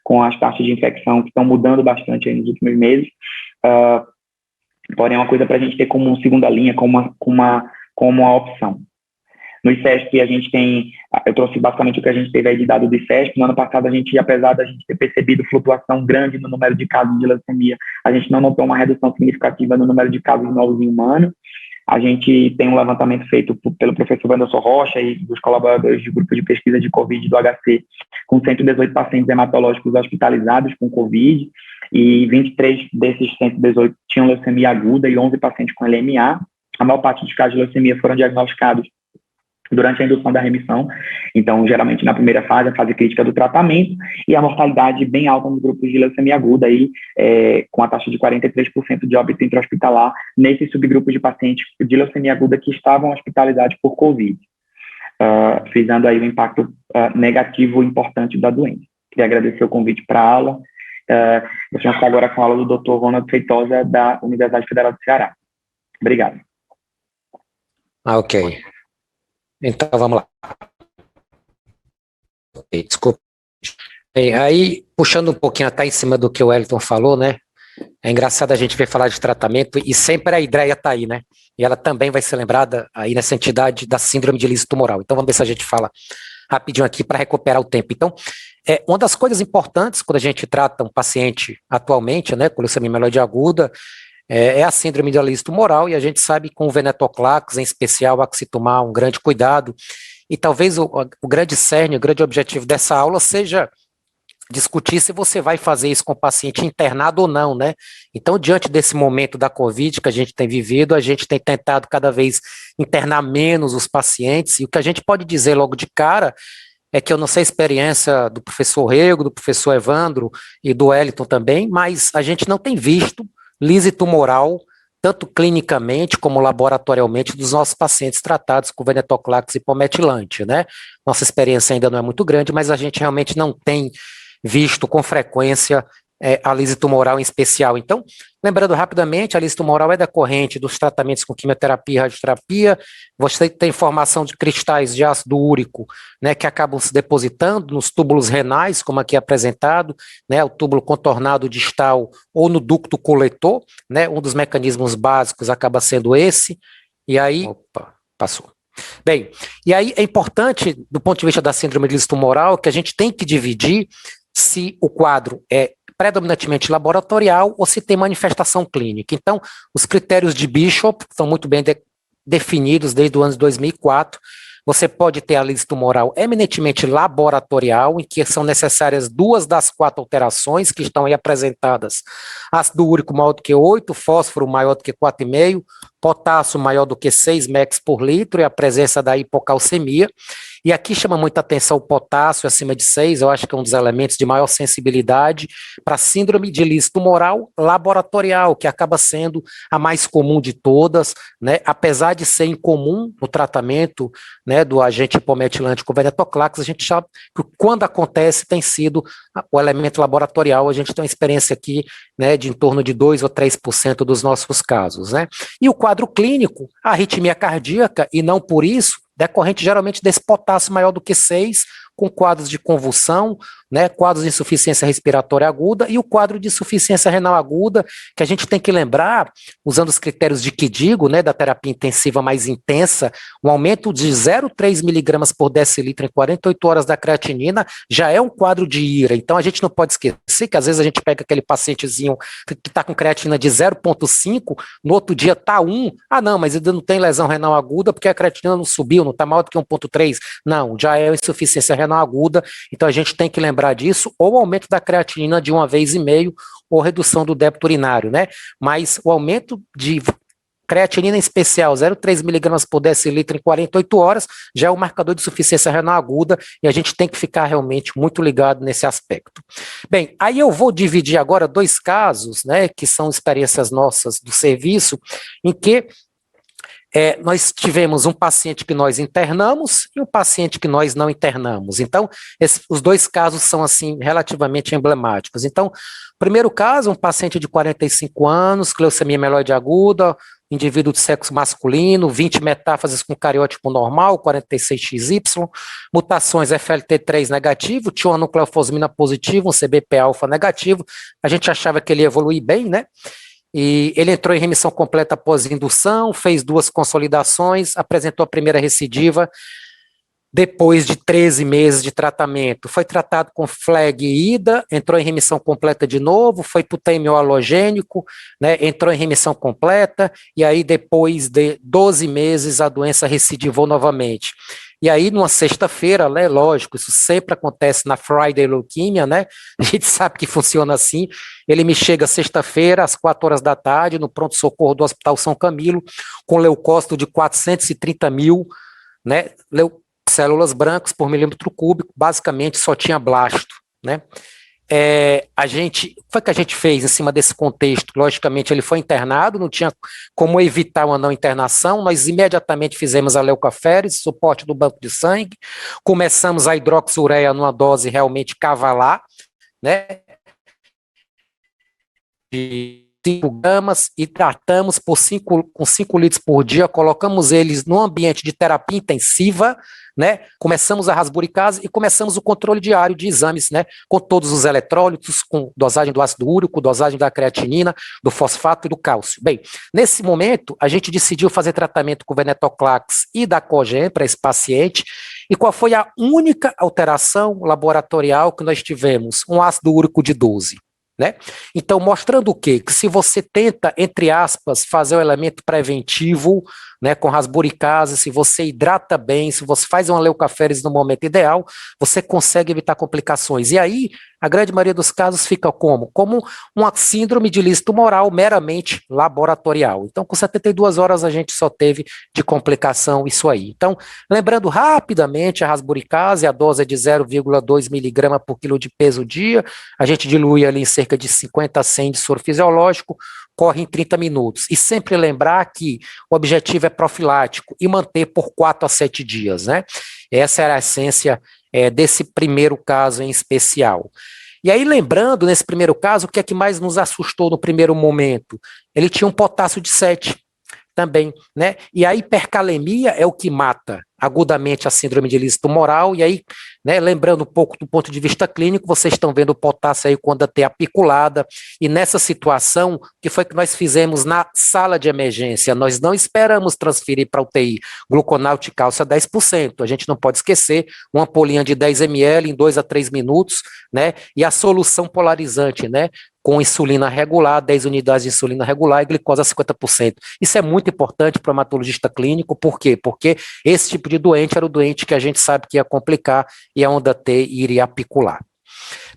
Speaker 3: com as taxas de infecção que estão mudando bastante aí nos últimos meses. Porém, é uma coisa para a gente ter como segunda linha, como uma opção. No ICESP, a gente tem, eu trouxe basicamente o que a gente teve aí de dado do ICESP. No ano passado, apesar da gente ter percebido flutuação grande no número de casos de leucemia, a gente não notou uma redução significativa no número de casos novos em humano. A gente tem um levantamento feito pelo professor Wanderson Rocha e dos colaboradores do grupo de pesquisa de Covid do HC, com 118 pacientes hematológicos hospitalizados com Covid, e 23 desses 118 tinham leucemia aguda e 11 pacientes com LMA. A maior parte dos casos de leucemia foram diagnosticados durante a indução da remissão, então, geralmente na primeira fase, a fase crítica do tratamento, e a mortalidade bem alta nos grupos de leucemia aguda, aí, com a taxa de 43% de óbito intra-hospitalar, nesses subgrupos de pacientes de leucemia aguda que estavam hospitalizados por Covid, frisando aí o impacto negativo importante da doença. Queria agradecer o convite para a aula. Vou começar agora com a aula do Dr. Ronald Feitosa, da Universidade Federal do Ceará. Obrigado.
Speaker 4: Ok. Então, vamos lá. Okay, desculpa. Bem, aí, puxando um pouquinho até em cima do que o Wellington falou, né? É engraçado a gente ver falar de tratamento e sempre a ideia está aí, né? E ela também vai ser lembrada aí nessa entidade da síndrome de lícito tumoral. Então, vamos ver se a gente fala rapidinho aqui para recuperar o tempo. Então, uma das coisas importantes quando a gente trata um paciente atualmente, né, com leucemia mieloide aguda, é a síndrome de lícito tumoral, e a gente sabe que com o venetoclax, em especial, há que se tomar um grande cuidado, e talvez o grande cerne, o grande objetivo dessa aula seja discutir se você vai fazer isso com o paciente internado ou não, né? Então, diante desse momento da Covid que a gente tem vivido, a gente tem tentado cada vez internar menos os pacientes, e o que a gente pode dizer logo de cara é que eu não sei a experiência do professor Rego, do professor Evandro e do Wellington também, mas a gente não tem visto lise tumoral, tanto clinicamente como laboratorialmente, dos nossos pacientes tratados com venetoclax e pometilante, né? Nossa experiência ainda não é muito grande, mas a gente realmente não tem visto com frequência a lise tumoral em especial. Então, lembrando rapidamente, a lise tumoral é decorrente dos tratamentos com quimioterapia e radioterapia. Você tem formação de cristais de ácido úrico, né, que acabam se depositando nos túbulos renais, como aqui apresentado, né, o túbulo contornado distal ou no ducto coletor, né, um dos mecanismos básicos acaba sendo esse, e aí, passou. Bem, e aí é importante, do ponto de vista da síndrome de lise tumoral, que a gente tem que dividir se o quadro é predominantemente laboratorial ou se tem manifestação clínica. Então, os critérios de Bishop estão muito bem definidos desde o ano de 2004. Você pode ter a lise tumoral eminentemente laboratorial, em que são necessárias 2 das 4 alterações que estão aí apresentadas. Ácido úrico maior do que 8, fósforo maior do que 4,5, potássio maior do que 6 mEq por litro e a presença da hipocalcemia. E aqui chama muita atenção o potássio acima de 6, eu acho que é um dos elementos de maior sensibilidade para síndrome de lise tumoral laboratorial, que acaba sendo a mais comum de todas, né? Apesar de ser incomum no tratamento, né, do agente hipometilante com venetoclax, a gente sabe que quando acontece tem sido o elemento laboratorial. A gente tem uma experiência aqui, né, de em torno de 2 ou 3% dos nossos casos, né? E o quadro clínico, a arritmia cardíaca, e não por isso, decorrente geralmente desse potássio maior do que 6, com quadros de convulsão, né, quadros de insuficiência respiratória aguda e o quadro de insuficiência renal aguda, que a gente tem que lembrar, usando os critérios de KDIGO, né, da terapia intensiva mais intensa, um aumento de 0,3 miligramas por decilitro em 48 horas da creatinina já é um quadro de IRA. Então a gente não pode esquecer que às vezes a gente pega aquele pacientezinho que está com creatina de 0,5, no outro dia está 1, não, mas ainda não tem lesão renal aguda porque a creatinina não subiu, não está maior do que 1,3, não, já é insuficiência renal aguda. Então a gente tem que lembrar disso, ou aumento da creatinina de 1,5 vezes, ou redução do débito urinário, né? Mas o aumento de creatinina em especial, 0,3 miligramas por decilitro em 48 horas, já é um marcador de insuficiência renal aguda, e a gente tem que ficar realmente muito ligado nesse aspecto. Bem, aí eu vou dividir agora 2 casos, né, que são experiências nossas do serviço, em que nós tivemos um paciente que nós internamos e um paciente que nós não internamos. Então, os dois casos são, assim, relativamente emblemáticos. Então, primeiro caso, um paciente de 45 anos, leucemia mieloide aguda, indivíduo de sexo masculino, 20 metáfases com cariótipo normal, 46XY, mutações FLT3 negativo, tinha uma nucleofosmina positiva, um CBP alfa negativo, a gente achava que ele ia evoluir bem, né? E ele entrou em remissão completa após indução, fez 2 consolidações, apresentou a primeira recidiva depois de 13 meses de tratamento. Foi tratado com FLAG e IDA, entrou em remissão completa de novo, foi para o TMO halogênico, né, entrou em remissão completa, e aí depois de 12 meses a doença recidivou novamente. E aí, numa sexta-feira, né, lógico, isso sempre acontece na Friday Leukemia, né, a gente sabe que funciona assim, ele me chega sexta-feira, às 4 horas da tarde, no pronto-socorro do Hospital São Camilo, com leucócito de 430 mil, né, células brancas por milímetro cúbico, basicamente só tinha blasto, né. O que foi que a gente fez em cima desse contexto? Logicamente, ele foi internado, não tinha como evitar uma não internação, nós imediatamente fizemos a leucoférese, suporte do banco de sangue, começamos a hidroxiureia numa dose realmente cavalar, né, de 5 gramas, e tratamos com 5 litros por dia, colocamos eles no ambiente de terapia intensiva, né, começamos a rasburicase e começamos o controle diário de exames, né, com todos os eletrólitos, com dosagem do ácido úrico, dosagem da creatinina, do fosfato e do cálcio. Bem, nesse momento, a gente decidiu fazer tratamento com venetoclax e da Cogen para esse paciente, e qual foi a única alteração laboratorial que nós tivemos? Um ácido úrico de 12. Né? Então, mostrando o quê? Que se você tenta, entre aspas, fazer o elemento preventivo, né, com rasburicase, se você hidrata bem, se você faz uma leucoférese no momento ideal, você consegue evitar complicações. E aí, a grande maioria dos casos fica como? Como uma síndrome de lise tumoral meramente laboratorial. Então, com 72 horas a gente só teve de complicação isso aí. Então, lembrando rapidamente, a rasburicase, a dose é de 0,2 miligrama por quilo de peso dia, a gente dilui ali em cerca de 50 a 100 de soro fisiológico, corre em 30 minutos. E sempre lembrar que o objetivo é profilático e manter por 4 a 7 dias, né? Essa era a essência desse primeiro caso em especial. E aí, lembrando, nesse primeiro caso, o que é que mais nos assustou no primeiro momento? Ele tinha um potássio de 7 também, né? E a hipercalemia é o que mata agudamente a síndrome de lise tumoral, e aí, né, lembrando um pouco do ponto de vista clínico, vocês estão vendo o potássio aí quando a T apiculada, e nessa situação, o que foi que nós fizemos na sala de emergência? Nós não esperamos transferir para a UTI gluconaut e cálcio a 10%, a gente não pode esquecer, uma ampolinha de 10 ml em 2 a 3 minutos, né, e a solução polarizante, né, com insulina regular, 10 unidades de insulina regular e glicose a 50%. Isso é muito importante para o hematologista clínico, por quê? Porque esse tipo de doente era o doente que a gente sabe que ia complicar e a onda T iria apicular.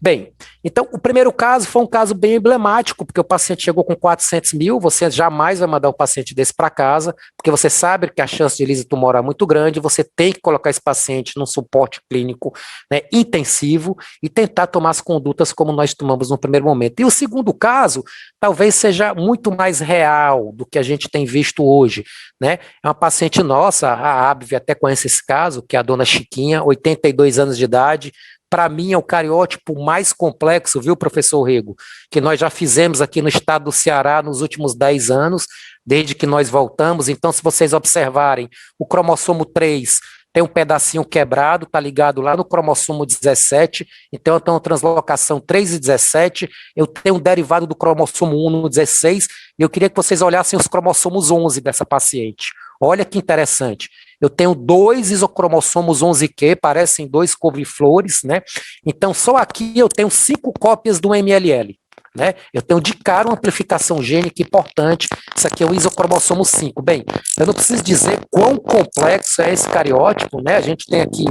Speaker 4: Bem, então o primeiro caso foi um caso bem emblemático, porque o paciente chegou com 400 mil, você jamais vai mandar um paciente desse para casa, porque você sabe que a chance de lise tumoral é muito grande, você tem que colocar esse paciente num suporte clínico, né, intensivo e tentar tomar as condutas como nós tomamos no primeiro momento. E o segundo caso, talvez seja muito mais real do que a gente tem visto hoje, né? É uma paciente nossa, a ABV até conhece esse caso, que é a dona Chiquinha, 82 anos de idade. Para mim é o cariótipo mais complexo, viu, professor Rego, que nós já fizemos aqui no estado do Ceará nos últimos 10 anos, desde que nós voltamos. Então, se vocês observarem, o cromossomo 3 tem um pedacinho quebrado, está ligado lá no cromossomo 17, então eu tenho uma translocação 3 e 17, eu tenho um derivado do cromossomo 1 no 16, e eu queria que vocês olhassem os cromossomos 11 dessa paciente. Olha que interessante. Eu tenho 2 isocromossomos 11q, parecem 2 couve-flores, né? Então, só aqui eu tenho 5 cópias do MLL, né? Eu tenho de cara uma amplificação gênica importante. Isso aqui é o isocromossomo 5. Bem, eu não preciso dizer quão complexo é esse cariótipo, né? A gente tem aqui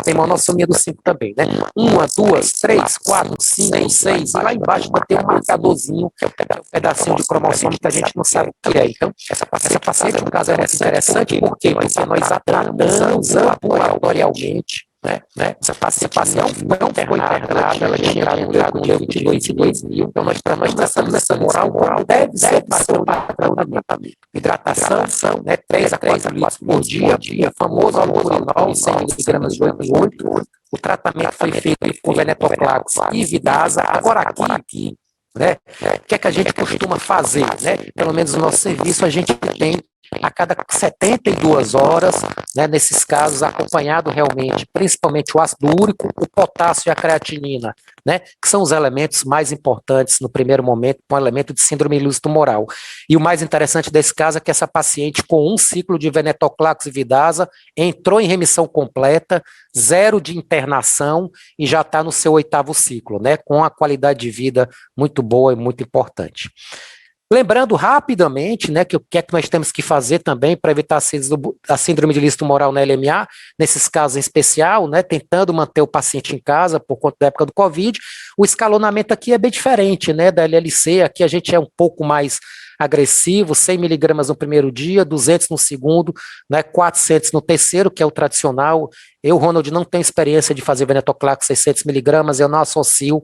Speaker 4: tem monossomia do 5 também, né? 1, 2, 3, 4, 5, 6, e lá embaixo vai ter um marcadorzinho, que é um pedacinho de cromossomo que a gente não sabe o que é. Então, essa paciente, no caso, é muito interessante, por quê? Porque nós a tratamos ambulatorialmente, Essa paciente não foi internada, ela tinha um leucotiroide de 2000, então nós tratamos essa moral deve ser padrão de tratamento. Hidratação, 3 a 4 litros por dia, famoso albuminol, 100 mg de 8. O tratamento foi feito com venetoclax e Vidasa. Agora aqui, o que é que a gente costuma fazer, Pelo menos no nosso serviço a gente tem a cada 72 horas, nesses casos, acompanhado realmente, principalmente o ácido úrico, o potássio e a creatinina, que são os elementos mais importantes no primeiro momento, com um elemento de síndrome ilícito-tumoral. E o mais interessante desse caso é que essa paciente, com um ciclo de venetoclax e Vidasa, entrou em remissão completa, 0 de internação e já está no seu 8º ciclo, com a qualidade de vida muito boa e muito importante. Lembrando rapidamente, que o que é que nós temos que fazer também para evitar a síndrome de ilícito-tumoral na LMA, nesses casos em especial, tentando manter o paciente em casa por conta da época do Covid. O escalonamento aqui é bem diferente, da LLC, aqui a gente é um pouco mais agressivo, 100 miligramas no primeiro dia, 200 no segundo, 400 no terceiro, que é o tradicional. Eu, Ronald, não tenho experiência de fazer venetoclax 600 miligramas, eu não associo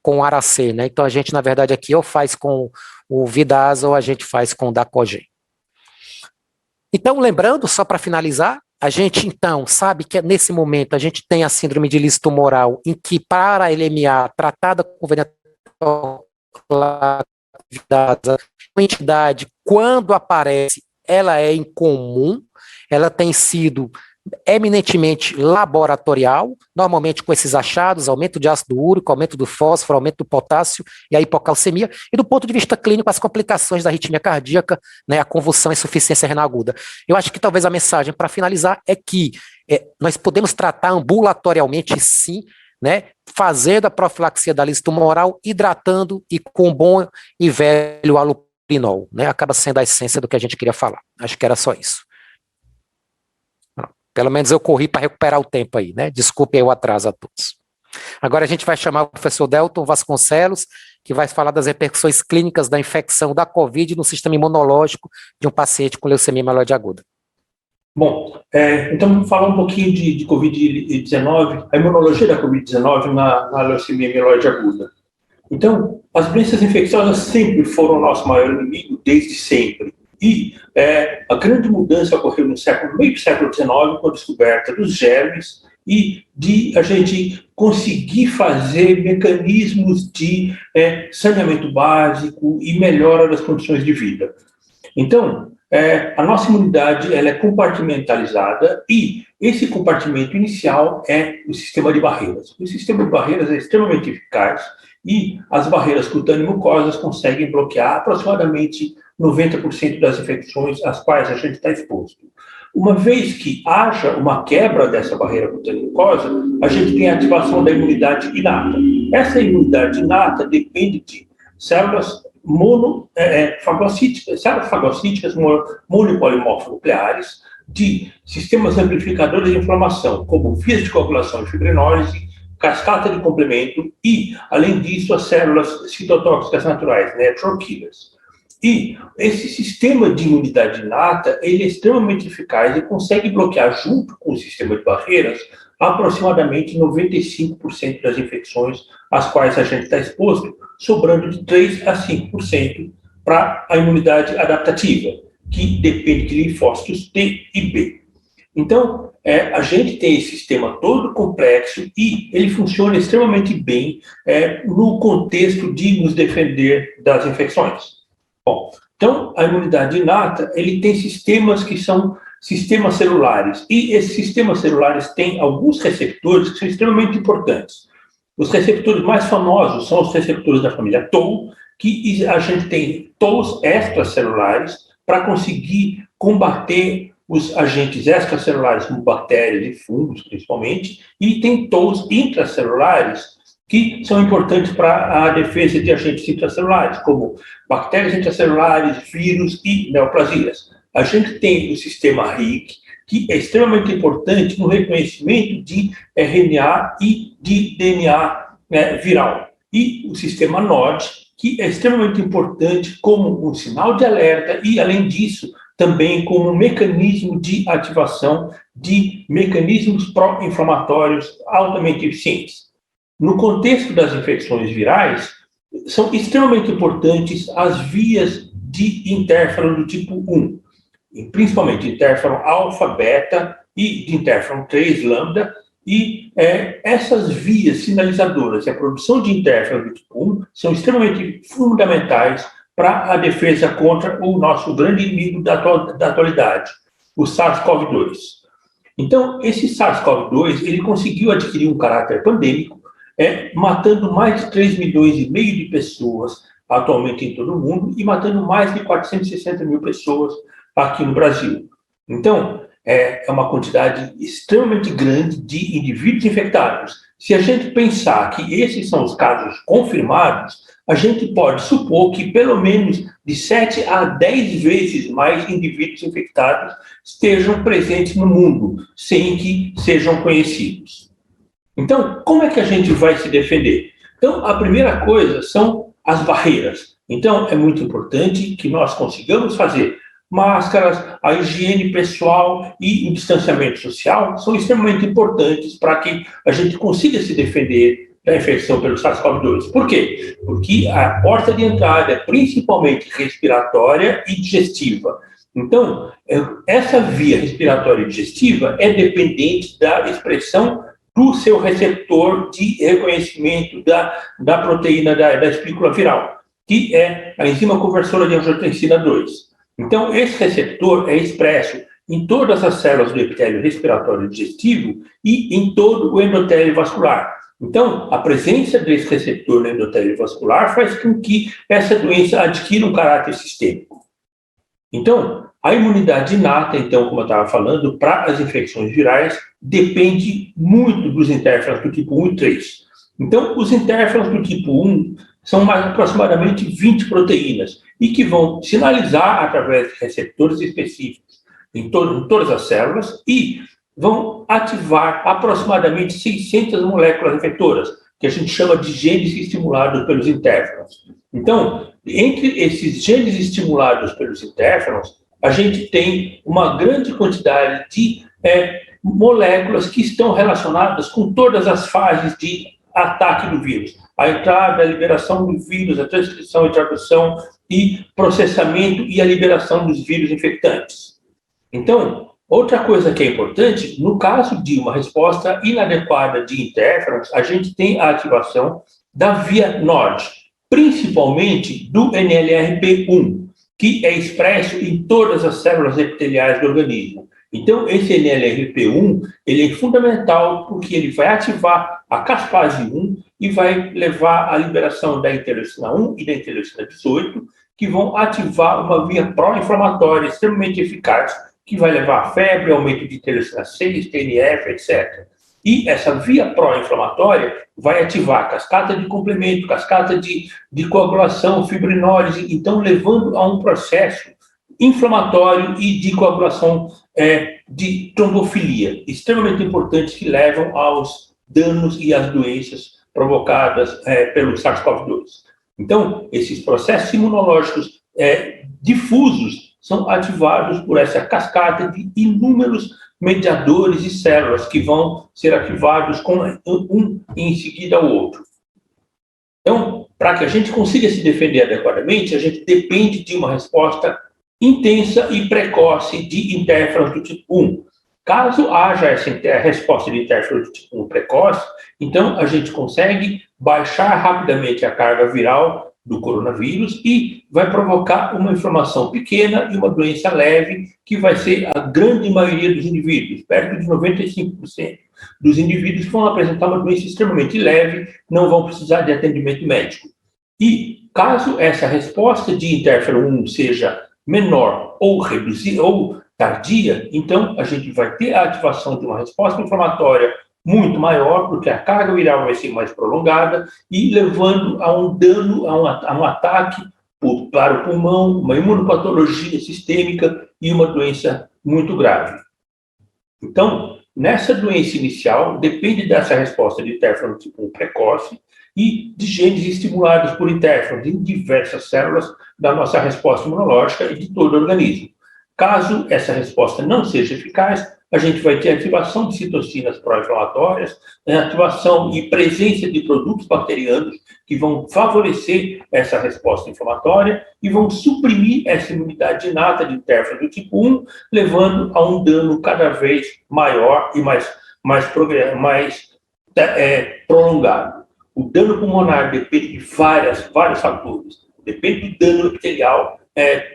Speaker 4: com o Aracê, Então a gente, na verdade, aqui ou faz com o Vidasa ou a gente faz com o Dacogen. Então, lembrando, só para finalizar, a gente, então, sabe que nesse momento a gente tem a síndrome de ilícito-tumoral em que, para a LMA, tratada com venetoclax, Vidasa, uma entidade, quando aparece, ela é incomum, ela tem sido eminentemente laboratorial, normalmente com esses achados, aumento de ácido úrico, aumento do fósforo, aumento do potássio e a hipocalcemia, e do ponto de vista clínico, as complicações da arritmia cardíaca, a convulsão e insuficiência renal aguda. Eu acho que talvez a mensagem para finalizar é que nós podemos tratar ambulatorialmente sim, fazendo a profilaxia da ilícito-tumoral, hidratando e com bom e velho allopurinol, acaba sendo a essência do que a gente queria falar. Acho que era só isso. Pelo menos eu corri para recuperar o tempo aí, Desculpe aí o atraso a todos. Agora a gente vai chamar o professor Delton Vasconcelos, que vai falar das repercussões clínicas da infecção da COVID no sistema imunológico de um paciente com leucemia mieloide aguda.
Speaker 5: Bom, então vamos falar um pouquinho de Covid-19, a imunologia da Covid-19 na leucemia mieloide aguda. Então, as doenças infecciosas sempre foram o nosso maior inimigo, desde sempre. E a grande mudança ocorreu no meio do século XIX, com a descoberta dos germes e de a gente conseguir fazer mecanismos de saneamento básico e melhora das condições de vida. Então, a nossa imunidade ela é compartimentalizada e esse compartimento inicial é o sistema de barreiras. O sistema de barreiras é extremamente eficaz e as barreiras cutâneo-mucosas conseguem bloquear aproximadamente 90% das infecções às quais a gente está exposto. Uma vez que haja uma quebra dessa barreira cutâneo-mucosa, a gente tem a ativação da imunidade inata. Essa imunidade inata depende de células fagocíticas monopolimorfo-nucleares, de sistemas amplificadores de inflamação, como vias de coagulação e fibrinólise, cascata de complemento e, além disso, as células citotóxicas naturais, natural killers. E esse sistema de imunidade inata, ele é extremamente eficaz e consegue bloquear, junto com o sistema de barreiras, aproximadamente 95% das infecções às quais a gente está exposto, sobrando de 3 a 5% para a imunidade adaptativa, que depende de linfócitos T e B. Então, a gente tem esse sistema todo complexo e ele funciona extremamente bem no contexto de nos defender das infecções. Bom, então, a imunidade inata, ele tem sistemas que são sistemas celulares, e esses sistemas celulares têm alguns receptores que são extremamente importantes. Os receptores mais famosos são os receptores da família TOL, que a gente tem TOLs extracelulares para conseguir combater os agentes extracelulares, como bactérias e fungos, principalmente, e tem TOLs intracelulares, que são importantes para a defesa de agentes intracelulares, como bactérias intracelulares, vírus e neoplasias. A gente tem o sistema RIG, que é extremamente importante no reconhecimento de RNA e de DNA viral. E o sistema NOD, que é extremamente importante como um sinal de alerta e, além disso, também como um mecanismo de ativação de mecanismos pró-inflamatórios altamente eficientes. No contexto das infecções virais, são extremamente importantes as vias de interferon do tipo 1, principalmente interferon alfa, beta e de interferon 3, lambda, e essas vias sinalizadoras e a produção de interferon do tipo 1 são extremamente fundamentais para a defesa contra o nosso grande inimigo da atualidade, o SARS-CoV-2. Então, esse SARS-CoV-2, ele conseguiu adquirir um caráter pandêmico, matando mais de 3,5 milhões de pessoas atualmente em todo o mundo e matando mais de 460 mil pessoas aqui no Brasil. Então, é uma quantidade extremamente grande de indivíduos infectados. Se a gente pensar que esses são os casos confirmados, a gente pode supor que pelo menos de 7 a 10 vezes mais indivíduos infectados estejam presentes no mundo, sem que sejam conhecidos. Então, como é que a gente vai se defender? Então, a primeira coisa são as barreiras. Então, é muito importante que nós consigamos fazer máscaras, a higiene pessoal e o distanciamento social são extremamente importantes para que a gente consiga se defender da infecção pelo SARS-CoV-2. Por quê? Porque a porta de entrada é principalmente respiratória e digestiva. Então, essa via respiratória e digestiva é dependente da expressão do seu receptor de reconhecimento da proteína da espícula viral, que é a enzima conversora de angiotensina 2. Então, esse receptor é expresso em todas as células do epitélio respiratório e digestivo e em todo o endotélio vascular. Então, a presença desse receptor no endotélio vascular faz com que essa doença adquira um caráter sistêmico. Então, a imunidade inata, então, como eu estava falando, para as infecções virais, depende muito dos interferons do tipo 1 e 3. Então, os interferons do tipo 1 são aproximadamente 20 proteínas e que vão sinalizar através de receptores específicos em todas as células e vão ativar aproximadamente 600 moléculas efetoras, que a gente chama de genes estimulados pelos interferons. Então, entre esses genes estimulados pelos interferons, a gente tem uma grande quantidade de moléculas que estão relacionadas com todas as fases de ataque do vírus. A entrada, a liberação do vírus, a transcrição e tradução e processamento e a liberação dos vírus infectantes. Então, outra coisa que é importante, no caso de uma resposta inadequada de interferons, a gente tem a ativação da via NOD, principalmente do NLRP1, que é expresso em todas as células epiteliais do organismo. Então, esse NLRP1, ele é fundamental porque ele vai ativar a caspase 1 e vai levar à liberação da interleucina 1 e da interleucina 18, que vão ativar uma via pró-inflamatória extremamente eficaz, que vai levar a febre, aumento de interleucina 6, TNF, etc. E essa via pró-inflamatória vai ativar a cascata de complemento, cascata de coagulação, fibrinólise, então levando a um processo inflamatório e de coagulação de trombofilia, extremamente importantes que levam aos danos e às doenças provocadas pelo SARS-CoV-2. Então, esses processos imunológicos difusos são ativados por essa cascata de inúmeros mediadores e células que vão ser ativados com um em seguida ao outro. Então, para que a gente consiga se defender adequadamente, a gente depende de uma resposta intensa e precoce de interferons do tipo 1. Caso haja essa resposta de interferons do tipo 1 precoce, então a gente consegue baixar rapidamente a carga viral do coronavírus e vai provocar uma inflamação pequena e uma doença leve, que vai ser a grande maioria dos indivíduos, perto de 95% dos indivíduos que vão apresentar uma doença extremamente leve, não vão precisar de atendimento médico. E caso essa resposta de interferon 1 seja menor ou reduzida ou tardia, então a gente vai ter a ativação de uma resposta inflamatória muito maior, porque a carga viral vai ser mais prolongada e levando a um dano, a um ataque para o pulmão, uma imunopatologia sistêmica e uma doença muito grave. Então, nessa doença inicial, depende dessa resposta de interferon tipo 1 precoce e de genes estimulados por interferons em diversas células da nossa resposta imunológica e de todo o organismo. Caso essa resposta não seja eficaz, a gente vai ter ativação de citocinas pró-inflamatórias, ativação e presença de produtos bacterianos que vão favorecer essa resposta inflamatória e vão suprimir essa imunidade inata de interferon do tipo 1, levando a um dano cada vez maior e mais prolongado. O dano pulmonar depende de vários fatores. Depende do dano epitelial,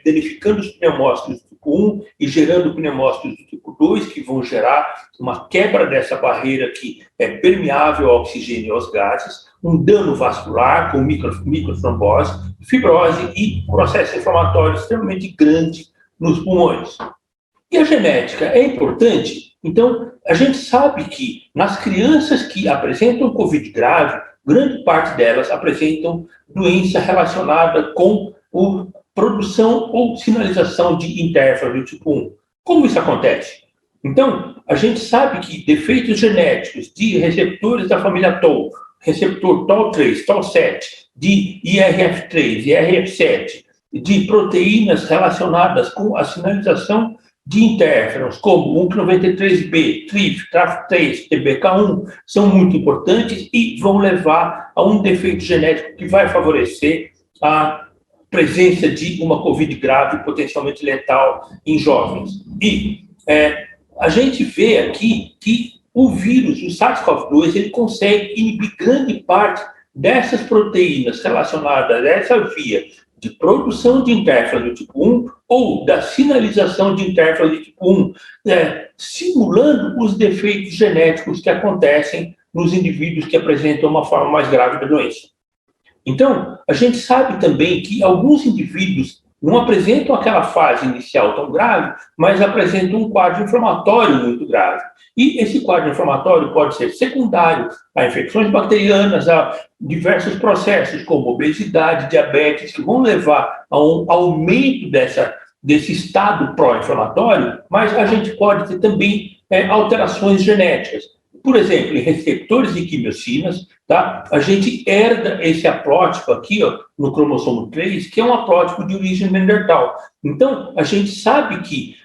Speaker 5: danificando os pneumócitos do tipo 1 e gerando pneumócitos do tipo 2, que vão gerar uma quebra dessa barreira que é permeável ao oxigênio e aos gases, um dano vascular com microtrombose, fibrose e processo inflamatório extremamente grande nos pulmões. E a genética é importante? Então, a gente sabe que nas crianças que apresentam Covid grave, grande parte delas apresentam doença relacionada com a produção ou sinalização de interferon do tipo 1. Como isso acontece? Então, a gente sabe que defeitos genéticos de receptores da família TOL, receptor TOL3, TOL7, de IRF3, IRF7, de proteínas relacionadas com a sinalização de interferons, como UNC93B, TRIF, TRAF3, TBK1, são muito importantes e vão levar a um defeito genético que vai favorecer a presença de uma Covid grave, potencialmente letal em jovens. E a gente vê aqui que o vírus, o SARS-CoV-2, ele consegue inibir grande parte dessas proteínas relacionadas a essa via de produção de interferon do tipo 1 ou da sinalização de interferon do tipo 1, simulando os defeitos genéticos que acontecem nos indivíduos que apresentam uma forma mais grave da doença. Então, a gente sabe também que alguns indivíduos não apresentam aquela fase inicial tão grave, mas apresentam um quadro inflamatório muito grave. E esse quadro inflamatório pode ser secundário a infecções bacterianas, a diversos processos, como obesidade, diabetes, que vão levar a um aumento desse estado pró-inflamatório, mas a gente pode ter também alterações genéticas. Por exemplo, em receptores de quimiocinas, tá? A gente herda esse haplótipo aqui, no cromossomo 3, que é um haplótipo de origem neandertal. Então, a gente sabe que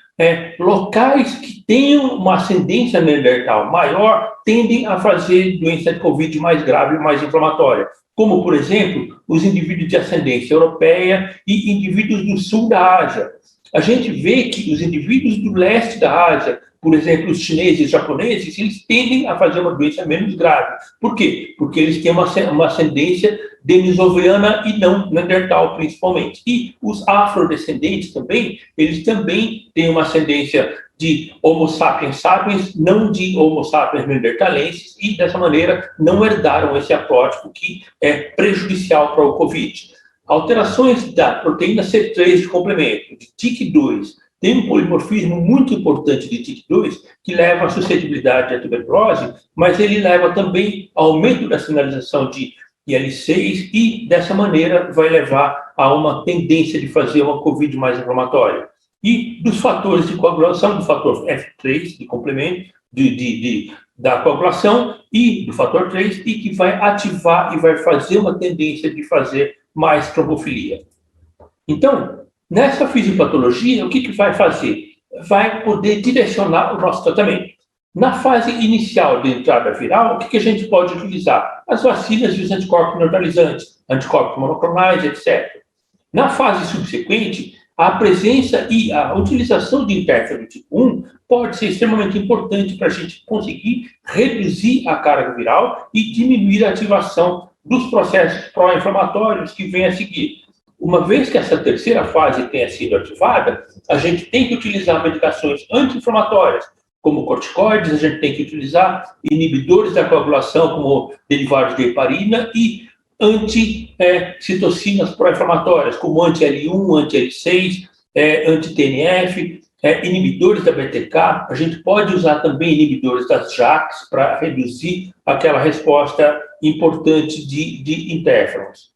Speaker 5: locais que tenham uma ascendência neandertal maior tendem a fazer doença de Covid mais grave e mais inflamatória, como, por exemplo, os indivíduos de ascendência europeia e indivíduos do sul da Ásia. A gente vê que os indivíduos do leste da Ásia, por exemplo, os chineses e os japoneses, eles tendem a fazer uma doença menos grave. Por quê? Porque eles têm uma ascendência denisovana e não neandertal, principalmente. E os afrodescendentes também, eles também têm uma ascendência de Homo sapiens sapiens, não de Homo sapiens neanderthalenses, e dessa maneira não herdaram esse haplótipo que é prejudicial para o Covid. Alterações da proteína C3 de complemento, de TIC2, tem um polimorfismo muito importante de TIC2 que leva à suscetibilidade à tuberculose, mas ele leva também ao aumento da sinalização de IL-6 e, dessa maneira, vai levar a uma tendência de fazer uma Covid mais inflamatória. E dos fatores de coagulação, do fator F3 de complemento, da coagulação e do fator 3, e que vai ativar e vai fazer uma tendência de fazer mais trombofilia. Então, nessa fisiopatologia, o que vai fazer? Vai poder direcionar o nosso tratamento. Na fase inicial de entrada viral, o que a gente pode utilizar? As vacinas e os anticorpos neutralizantes, anticorpos monoclonais, etc. Na fase subsequente, a presença e a utilização de interferon tipo 1 pode ser extremamente importante para a gente conseguir reduzir a carga viral e diminuir a ativação dos processos pró-inflamatórios que vêm a seguir. Uma vez que essa terceira fase tenha sido ativada, a gente tem que utilizar medicações anti-inflamatórias, como corticoides, a gente tem que utilizar inibidores da coagulação, como derivados de heparina, e anti-citocinas pró-inflamatórias, como anti-L1, anti-L6, anti-TNF, inibidores da BTK. A gente pode usar também inibidores das JAKs para reduzir aquela resposta importante de interferons.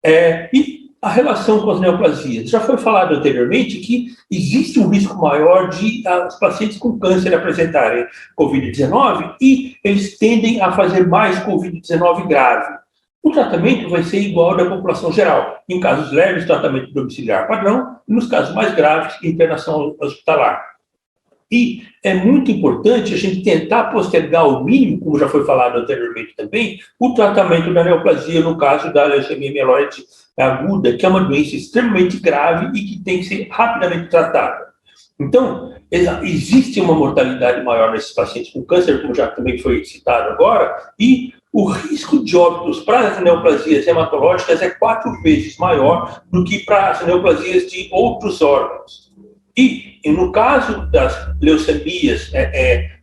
Speaker 5: E a relação com as neoplasias. Já foi falado anteriormente que existe um risco maior de os pacientes com câncer apresentarem Covid-19 e eles tendem a fazer mais Covid-19 grave. o tratamento vai ser igual ao da população geral. Em casos leves, tratamento domiciliar padrão, e nos casos mais graves, internação hospitalar. E é muito importante a gente tentar postergar ao mínimo, como já foi falado anteriormente também, o tratamento da neoplasia, no caso da leucemia mieloide aguda, que é uma doença extremamente grave e que tem que ser rapidamente tratada. Então, existe uma mortalidade maior nesses pacientes com câncer, como já também foi citado agora, e o risco de óbitos para as neoplasias hematológicas é 4 vezes maior do que para as neoplasias de outros órgãos. E no caso das leucemias,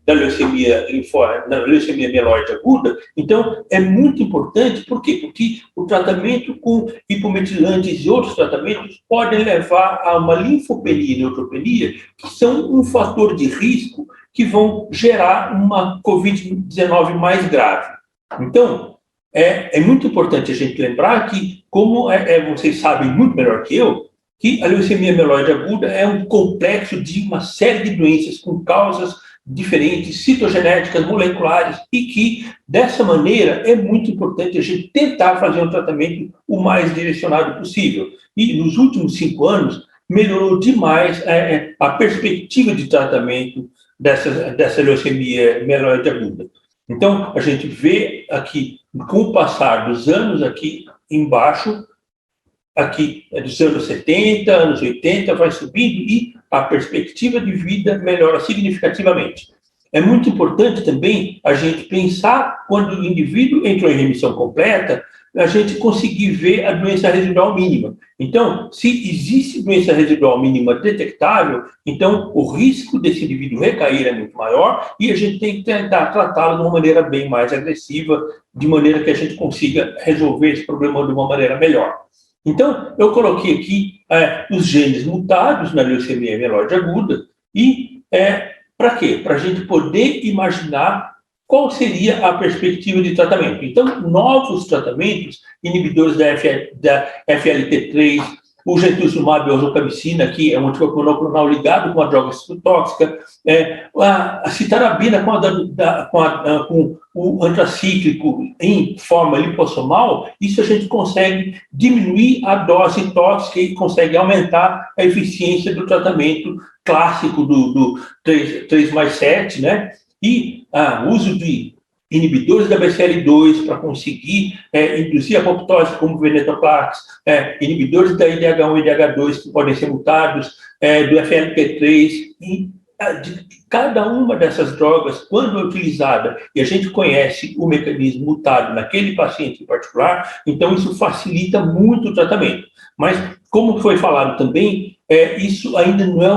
Speaker 5: da leucemia mieloide aguda, então é muito importante, por quê? Porque o tratamento com hipometilantes e outros tratamentos podem levar a uma linfopenia e neutropenia, que são um fator de risco que vão gerar uma COVID-19 mais grave. Então, é muito importante a gente lembrar que, como vocês sabem muito melhor que eu, que a leucemia mieloide aguda é um complexo de uma série de doenças com causas diferentes, citogenéticas, moleculares, e que, dessa maneira, é muito importante a gente tentar fazer um tratamento o mais direcionado possível. E, nos últimos 5 anos, melhorou demais a perspectiva de tratamento dessa leucemia mieloide aguda. Então, a gente vê aqui, com o passar dos anos, aqui embaixo, aqui é dos anos 70, anos 80, vai subindo e a perspectiva de vida melhora significativamente. É muito importante também a gente pensar, quando o indivíduo entrou em remissão completa, a gente conseguir ver a doença residual mínima. Então, se existe doença residual mínima detectável, então o risco desse indivíduo recair é muito maior e a gente tem que tentar tratá-lo de uma maneira bem mais agressiva, de maneira que a gente consiga resolver esse problema de uma maneira melhor. Então, eu coloquei aqui os genes mutados na leucemia mieloide aguda e para quê? Para a gente poder imaginar qual seria a perspectiva de tratamento. Então, novos tratamentos, inibidores da FLT3, o gentusumab e a ozocamicina, que é um anticorpo monoclonal ligado com a droga citotóxica, a citarabina com o antracíclico em forma lipossomal, isso a gente consegue diminuir a dose tóxica e consegue aumentar a eficiência do tratamento clássico do 3+7, né? E o uso de inibidores da BCL2 para conseguir induzir a apoptose, como venetoclax, inibidores da IDH1 e IDH2 que podem ser mutados, do FLP3, e de cada uma dessas drogas, quando utilizada, e a gente conhece o mecanismo mutado naquele paciente em particular, então isso facilita muito o tratamento. Mas, como foi falado também, isso ainda não é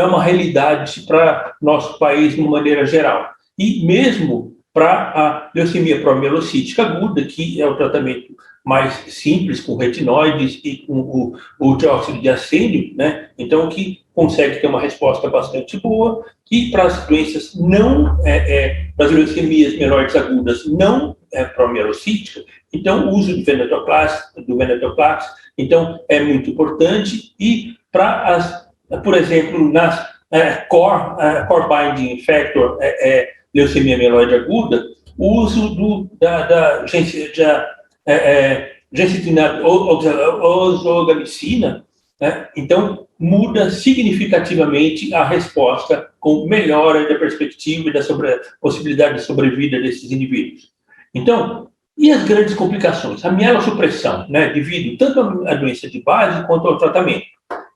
Speaker 5: uma realidade para nosso país de uma maneira geral. E mesmo para a leucemia promielocítica aguda, que é o tratamento mais simples, com retinoides e com o dióxido de arsênio, né? Então, que consegue ter uma resposta bastante boa, e para as doenças para as leucemias mieloides agudas não promielocítica, então o uso do venetoclax, então é muito importante, e para por exemplo, nas core binding factor, leucemia mieloide aguda, o uso da gencitina ozogamicina, então muda significativamente a resposta, com melhora da perspectiva e da possibilidade de sobrevida desses indivíduos. Então, e as grandes complicações? A mielossupressão, né, devido tanto à doença de base quanto ao tratamento.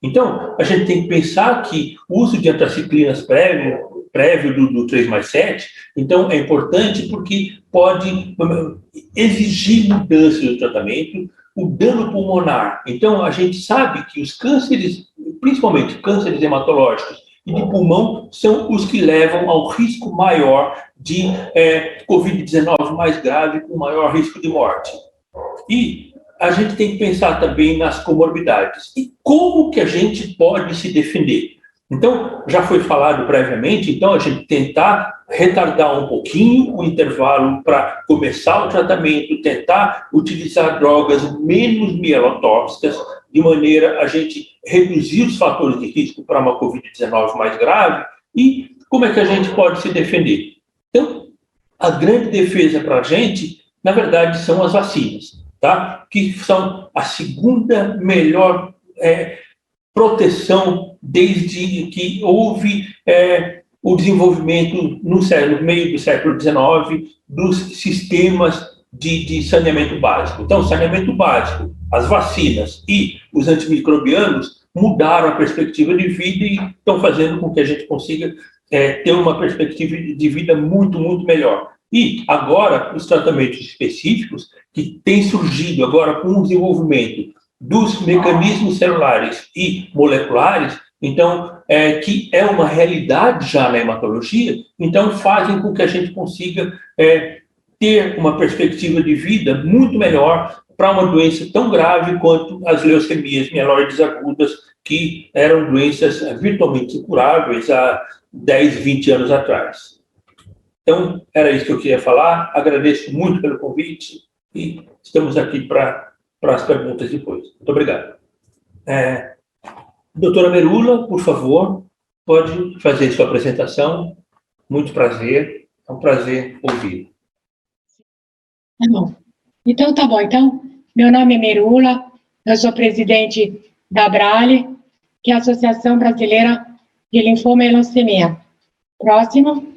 Speaker 5: Então, a gente tem que pensar que o uso de antraciclinas prévio do 3+7, então é importante porque pode exigir mudança do tratamento, o dano pulmonar. Então, a gente sabe que os cânceres, principalmente cânceres hematológicos e de pulmão, são os que levam ao risco maior de COVID-19 mais grave, com maior risco de morte. E a gente tem que pensar também nas comorbidades. E como que a gente pode se defender? Então, já foi falado previamente, então a gente tentar retardar um pouquinho o intervalo para começar o tratamento, tentar utilizar drogas menos mielotóxicas, de maneira a gente reduzir os fatores de risco para uma COVID-19 mais grave. E como é que a gente pode se defender? Então, a grande defesa para a gente na verdade, são as vacinas, tá? Que são a segunda melhor proteção desde que houve o desenvolvimento no meio do século XIX dos sistemas de saneamento básico. Então, saneamento básico, as vacinas e os antimicrobianos mudaram a perspectiva de vida e estão fazendo com que a gente consiga ter uma perspectiva de vida muito, muito melhor. E agora, os tratamentos específicos que têm surgido agora com o desenvolvimento dos mecanismos celulares e moleculares, então, que é uma realidade já na hematologia, então fazem com que a gente consiga ter uma perspectiva de vida muito melhor para uma doença tão grave quanto as leucemias mieloides agudas, que eram doenças virtualmente incuráveis há 10, 20 anos atrás. Então, era isso que eu queria falar. Agradeço muito pelo convite e estamos aqui para as perguntas depois. Muito obrigado. Doutora Merulla, por favor, pode fazer sua apresentação. Muito prazer, é um prazer ouvir.
Speaker 6: Tá bom. Então, tá bom. Então, meu nome é Merulla, eu sou presidente da ABRALE, que é a Associação Brasileira de Linfoma e Leucemia. Próximo.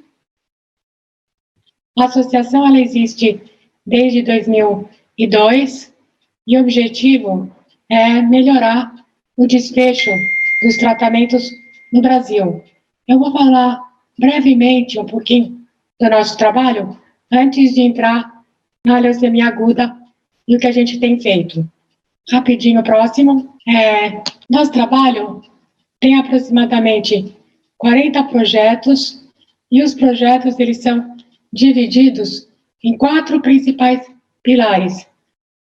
Speaker 6: A associação ela existe desde 2002 e o objetivo é melhorar o desfecho dos tratamentos no Brasil. Eu vou falar brevemente um pouquinho do nosso trabalho antes de entrar na leucemia aguda e o que a gente tem feito. Rapidinho, próximo. Nosso trabalho tem aproximadamente 40 projetos e os projetos eles são divididos em 4 principais pilares.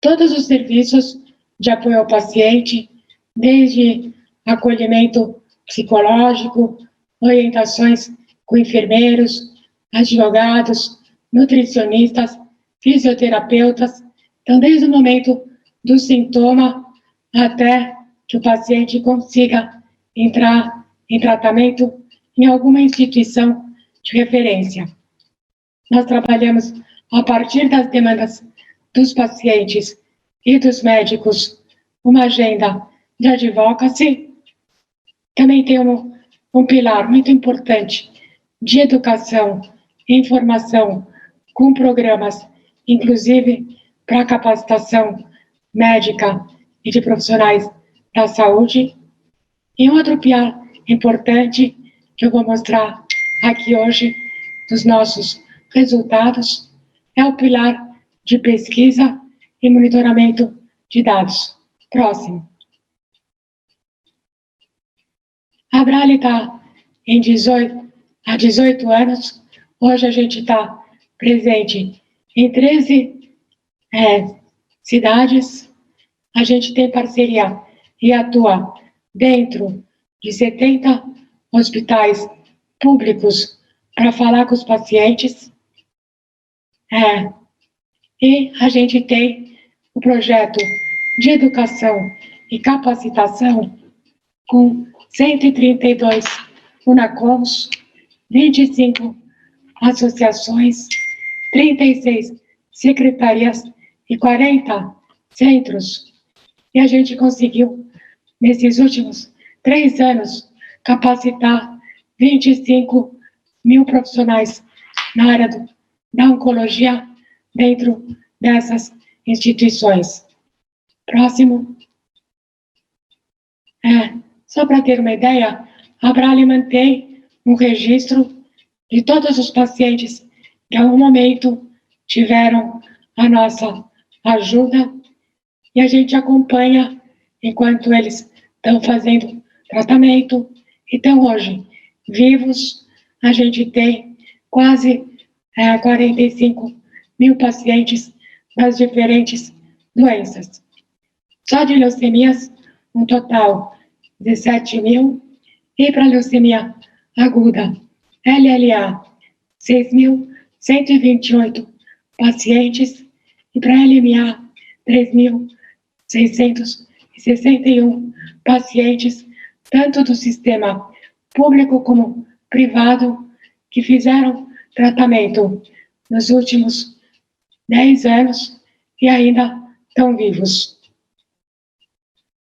Speaker 6: Todos os serviços de apoio ao paciente, desde acolhimento psicológico, orientações com enfermeiros, advogados, nutricionistas, fisioterapeutas. Então, desde o momento do sintoma até que o paciente consiga entrar em tratamento em alguma instituição de referência. Nós trabalhamos a partir das demandas dos pacientes e dos médicos, uma agenda de advocacy. Também tem um pilar muito importante de educação e informação, com programas, inclusive para capacitação médica e de profissionais da saúde. E outro pilar importante que eu vou mostrar aqui hoje dos nossos resultados é o pilar de pesquisa e monitoramento de dados. Próximo. A ABRALE está há 18 anos. Hoje a gente está presente em 13 cidades. A gente tem parceria e atua dentro de 70 hospitais públicos para falar com os pacientes. E a gente tem o projeto de educação e capacitação com 132 UNACOMs, 25 associações, 36 secretarias e 40 centros. E a gente conseguiu, nesses últimos 3 anos, capacitar 25 mil profissionais na área da oncologia dentro dessas instituições. Próximo. Só para ter uma ideia, a ABRALE mantém um registro de todos os pacientes que, em algum momento, tiveram a nossa ajuda e a gente acompanha enquanto eles estão fazendo tratamento. Então, hoje, vivos, a gente tem quase 45 mil pacientes das diferentes doenças. Só de leucemias, um total 17 mil, e para leucemia aguda, LLA, 6.128 pacientes, e para LMA, 3.661 pacientes, tanto do sistema público como privado, que fizeram tratamento nos últimos 10 anos e ainda estão vivos.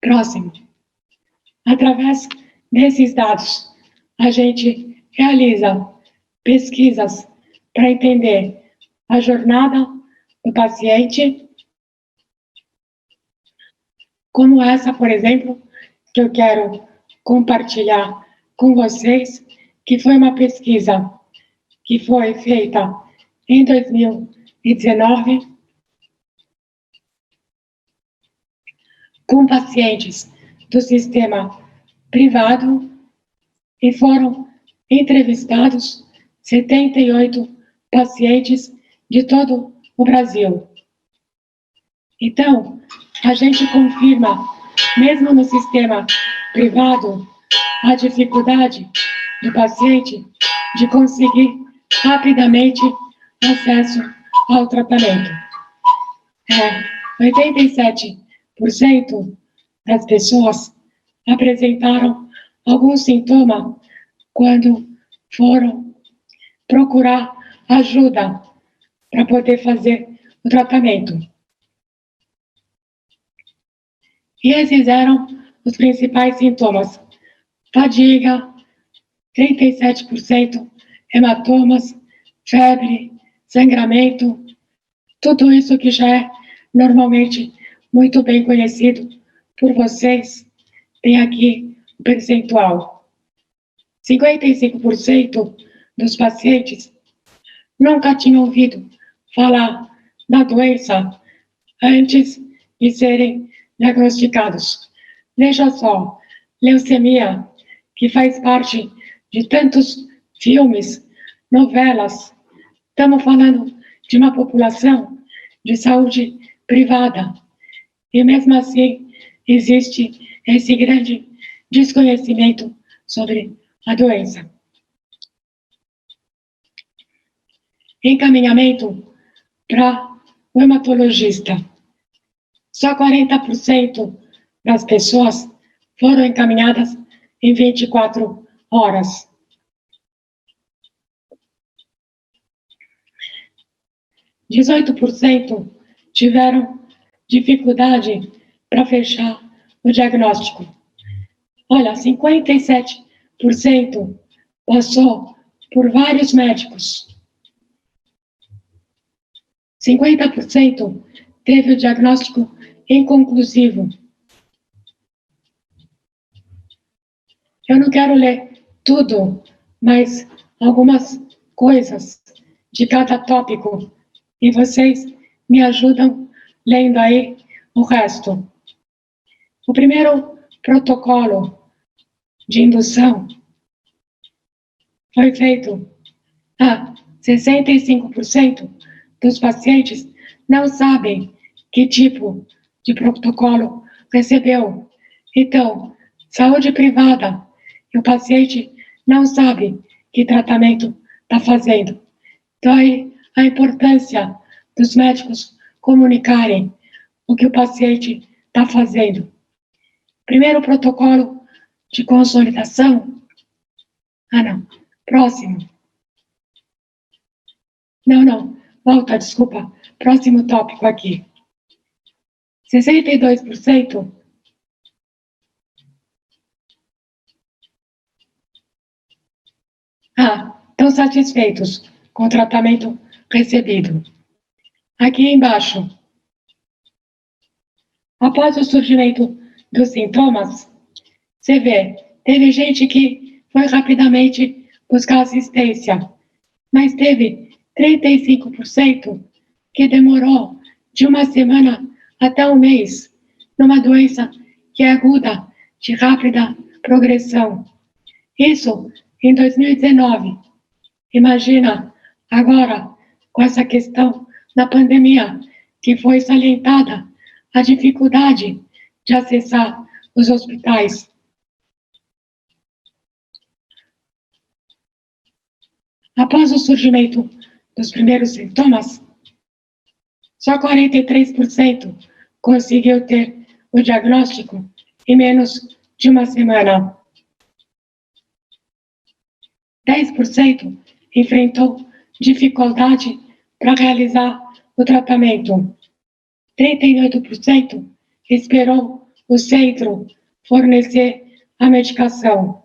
Speaker 6: Próximo. Através desses dados, a gente realiza pesquisas para entender a jornada do paciente, como essa, por exemplo, que eu quero compartilhar com vocês, que foi uma pesquisa que foi feita em 2019 com pacientes do sistema privado e foram entrevistados 78 pacientes de todo o Brasil. Então, a gente confirma, mesmo no sistema privado, a dificuldade do paciente de conseguir rapidamente acesso ao tratamento. 87% das pessoas apresentaram algum sintoma quando foram procurar ajuda para poder fazer o tratamento. E esses eram os principais sintomas: fadiga, 37% hematomas, febre, sangramento, tudo isso que já é normalmente muito bem conhecido por vocês. Tem aqui o percentual. 55% dos pacientes nunca tinham ouvido falar da doença antes de serem diagnosticados. Veja só, leucemia, que faz parte de tantos filmes, novelas. Estamos falando de uma população de saúde privada. E mesmo assim, existe esse grande desconhecimento sobre a doença. Encaminhamento para o hematologista. Só 40% das pessoas foram encaminhadas em 24 horas. 18% tiveram dificuldade para fechar o diagnóstico. Olha, 57% passou por vários médicos. 50% teve o diagnóstico inconclusivo. Eu não quero ler tudo, mas algumas coisas de cada tópico, e vocês me ajudam lendo aí o resto. O primeiro protocolo de indução foi feito. 65% dos pacientes não sabem que tipo de protocolo recebeu. Então, saúde privada, e o paciente não sabe que tratamento está fazendo. Então, aí, a importância dos médicos comunicarem o que o paciente está fazendo. Primeiro protocolo de consolidação. Próximo. Volta, desculpa. Próximo tópico aqui. 62% estão satisfeitos com o tratamento recebido. Aqui embaixo, após o surgimento dos sintomas, você vê, teve gente que foi rapidamente buscar assistência, mas teve 35% que demorou de uma semana até um mês, numa doença que é aguda, de rápida progressão. Isso em 2019. Imagina agora, com essa questão da pandemia, que foi salientada a dificuldade de acessar os hospitais. Após o surgimento dos primeiros sintomas, só 43% conseguiu ter o diagnóstico em menos de uma semana. 10% enfrentou dificuldade para realizar o tratamento. 38% esperou o centro fornecer a medicação.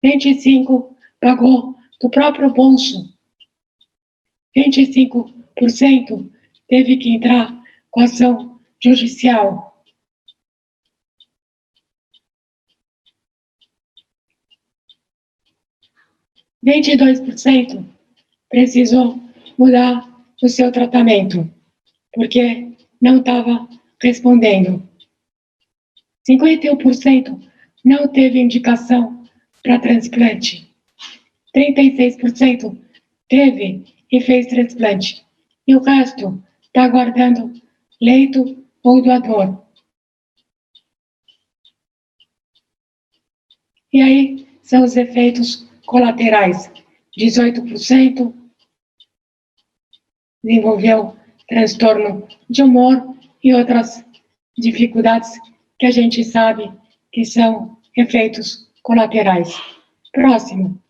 Speaker 6: 25% pagou do próprio bolso. 25% teve que entrar com ação judicial. – 22% precisou mudar o seu tratamento, porque não estava respondendo. 51% não teve indicação para transplante. 36% teve e fez transplante. E o resto está aguardando leito ou doador. E aí são os efeitos colaterais. 18% desenvolveu transtorno de humor e outras dificuldades que a gente sabe que são efeitos colaterais. Próximo.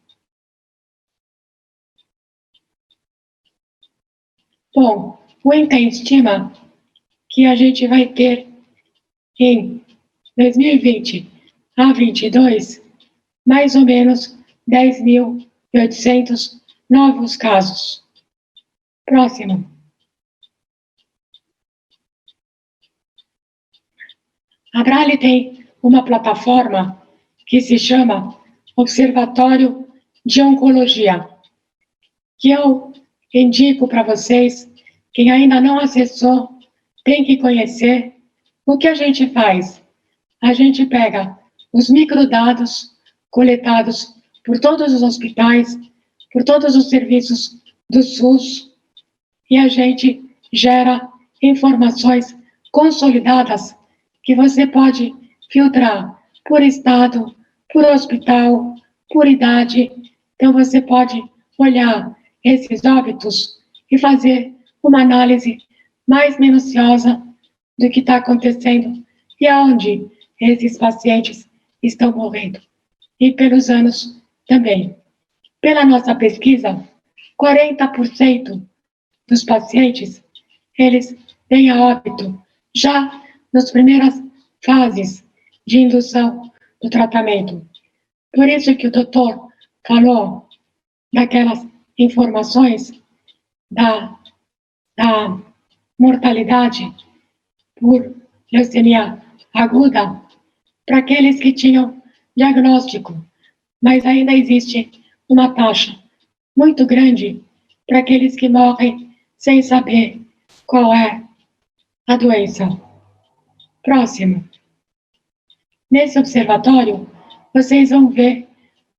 Speaker 6: Bom, o INCA estima que a gente vai ter em 2020 a 2022 mais ou menos 10.800 novos casos. Próximo. A Brale tem uma plataforma que se chama Observatório de Oncologia, que eu indico para vocês, quem ainda não acessou, tem que conhecer. O que a gente faz? A gente pega os microdados coletados por todos os hospitais, por todos os serviços do SUS, e a gente gera informações consolidadas que você pode filtrar por estado, por hospital, por idade. Então, você pode olhar esses óbitos e fazer uma análise mais minuciosa do que está acontecendo e aonde esses pacientes estão morrendo. E pelos anos também. Pela nossa pesquisa, 40% dos pacientes, eles têm a óbito já nas primeiras fases de indução do tratamento. Por isso que o doutor falou daquelas informações da mortalidade por leucemia aguda para aqueles que tinham diagnóstico, mas ainda existe uma taxa muito grande para aqueles que morrem sem saber qual é a doença. Próximo. Nesse observatório, vocês vão ver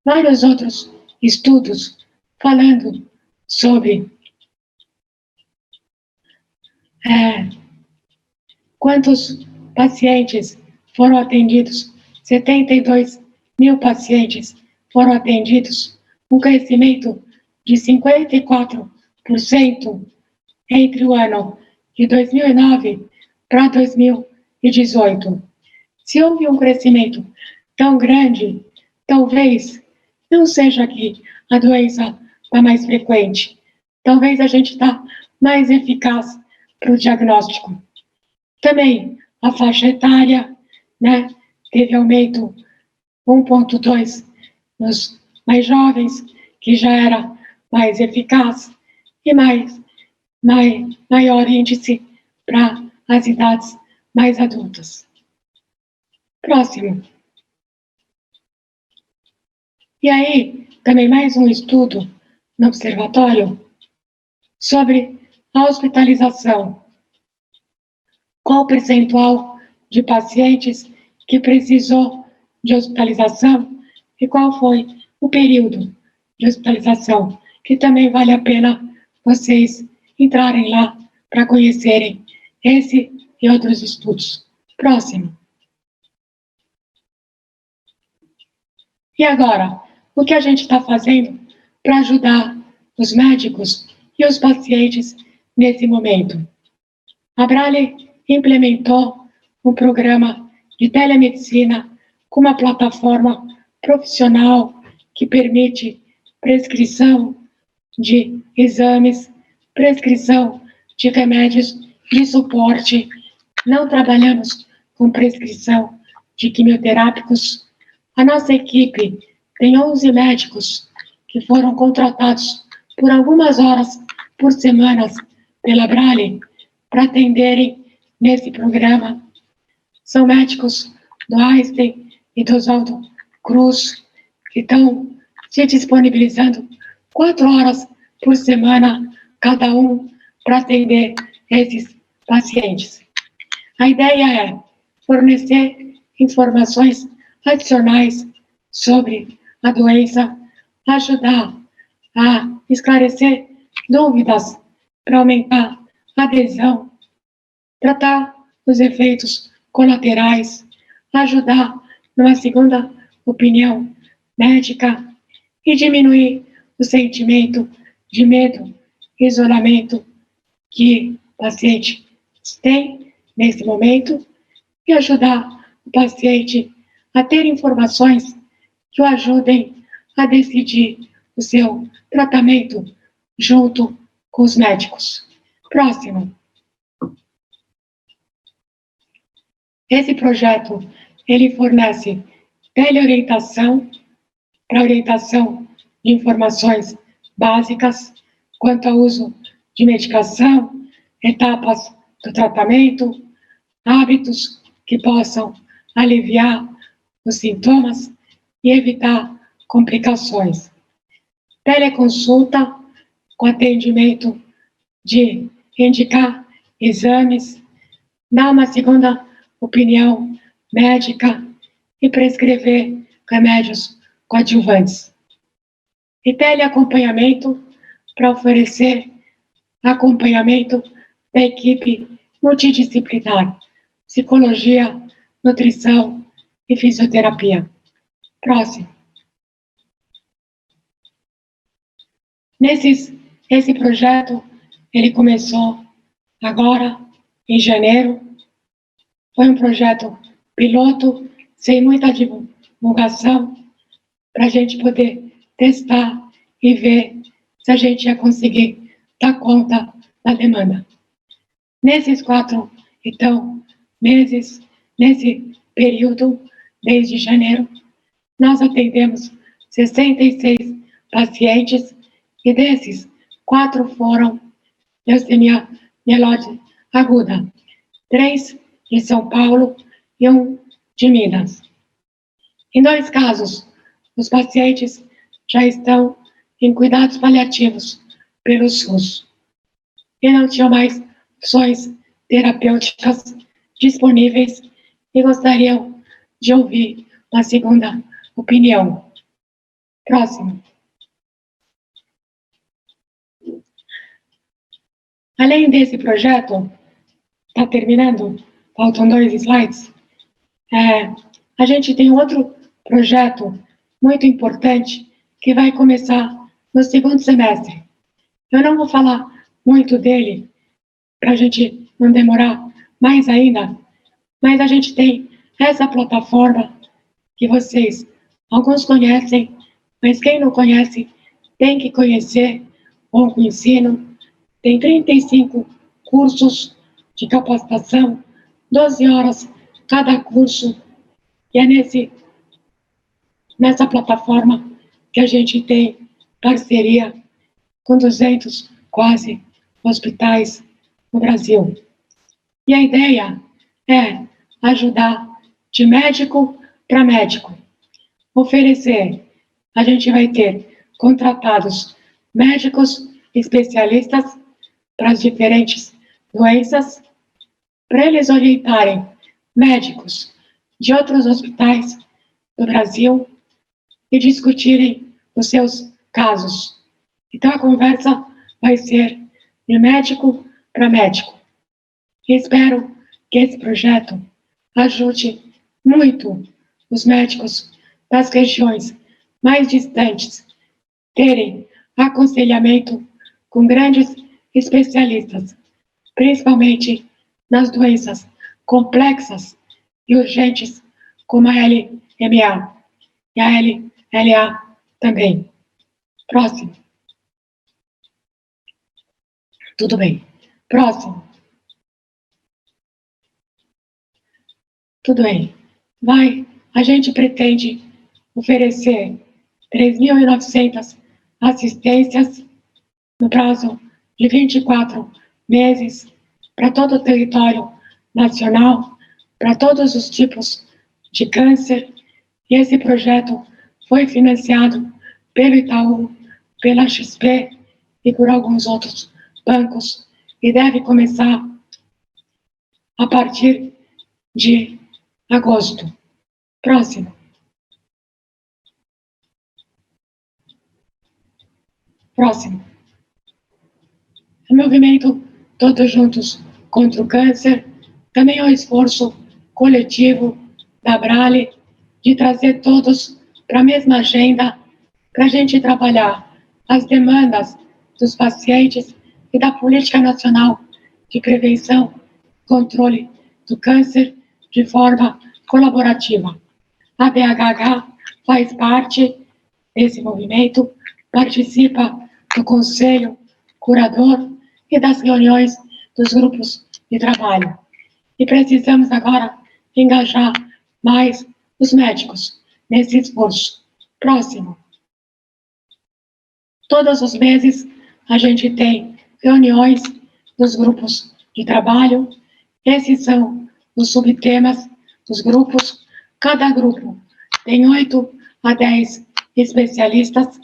Speaker 6: vários outros estudos falando sobre quantos pacientes foram atendidos. 72 mil pacientes foram atendidos, um crescimento de 54% entre o ano de 2009 para 2018. Se houve um crescimento tão grande, talvez não seja que a doença está mais frequente. Talvez a gente está mais eficaz para o diagnóstico. Também a faixa etária, né, teve aumento 1,2 nos mais jovens, que já era mais eficaz, e maior índice para as idades mais adultas. Próximo. E aí, também mais um estudo no observatório sobre a hospitalização. Qual o percentual de pacientes que precisou de hospitalização e qual foi o período de hospitalização, que também vale a pena vocês entrarem lá para conhecerem esse e outros estudos. Próximo. E agora, o que a gente está fazendo para ajudar os médicos e os pacientes nesse momento? A Brale implementou um programa de telemedicina com uma plataforma profissional que permite prescrição de exames, prescrição de remédios de suporte. Não trabalhamos com prescrição de quimioterápicos. A nossa equipe tem 11 médicos que foram contratados por algumas horas por semana pela Brale para atenderem nesse programa. São médicos do Einstein e do Oswaldo Cruz, que estão se disponibilizando 4 horas por semana, cada um, para atender esses pacientes. A ideia é fornecer informações adicionais sobre a doença, ajudar a esclarecer dúvidas para aumentar a adesão, tratar os efeitos colaterais, ajudar numa segunda opinião médica e diminuir o sentimento de medo, isolamento que o paciente tem nesse momento e ajudar o paciente a ter informações que o ajudem a decidir o seu tratamento junto com os médicos. Próximo. Esse projeto, ele fornece teleorientação para orientação de informações básicas quanto ao uso de medicação, etapas do tratamento, hábitos que possam aliviar os sintomas e evitar complicações. Teleconsulta com atendimento de indicar exames, dar uma segunda opinião médica e prescrever remédios coadjuvantes. E teleacompanhamento para oferecer acompanhamento da equipe multidisciplinar, psicologia, nutrição e fisioterapia. Próximo. Esse projeto, ele começou agora, em janeiro. Foi um projeto piloto, sem muita divulgação, para a gente poder testar e ver se a gente ia conseguir dar conta da demanda. Nesses 4, então, meses, nesse período, desde janeiro, nós atendemos 66 pacientes e desses, 4 foram leucemia mieloide aguda, 3 de São Paulo e 1 de Minas. Em 2 casos, os pacientes já estão em cuidados paliativos pelo SUS e não tinham mais opções terapêuticas disponíveis e gostariam de ouvir uma segunda opinião. Próximo. Além desse projeto, está terminando, faltam 2 slides, a gente tem outro projeto muito importante que vai começar no 2º semestre. Eu não vou falar muito dele, para a gente não demorar mais ainda, mas a gente tem essa plataforma que vocês, alguns conhecem, mas quem não conhece tem que conhecer o ensino. Tem 35 cursos de capacitação, 12 horas cada curso, e é nessa plataforma que a gente tem parceria com 200 quase hospitais no Brasil. E a ideia é ajudar de médico para médico, oferecer. A gente vai ter contratados médicos especialistas para as diferentes doenças, para eles orientarem médicos de outros hospitais do Brasil e discutirem os seus casos. Então, a conversa vai ser de médico para médico. E espero que esse projeto ajude muito os médicos das regiões mais distantes terem aconselhamento com grandes especialistas, principalmente nas doenças complexas e urgentes, como a LMA e a LLA também. Próximo. Tudo bem. Próximo. Tudo bem. A gente pretende oferecer 3.900 assistências no prazo de 24 meses para todo o território nacional, para todos os tipos de câncer. E esse projeto foi financiado pelo Itaú, pela XP e por alguns outros bancos e deve começar a partir de agosto. Próximo. Próximo. O movimento Todos Juntos contra o Câncer também é um esforço coletivo da Abrale de trazer todos para a mesma agenda, para a gente trabalhar as demandas dos pacientes e da Política Nacional de Prevenção e Controle do Câncer de forma colaborativa. A BHH faz parte desse movimento, participa do Conselho Curador e das reuniões dos grupos de trabalho. E precisamos agora engajar mais os médicos nesse esforço. Próximo. Todos os meses a gente tem reuniões dos grupos de trabalho. Esses são os subtemas dos grupos. Cada grupo tem 8 a 10 especialistas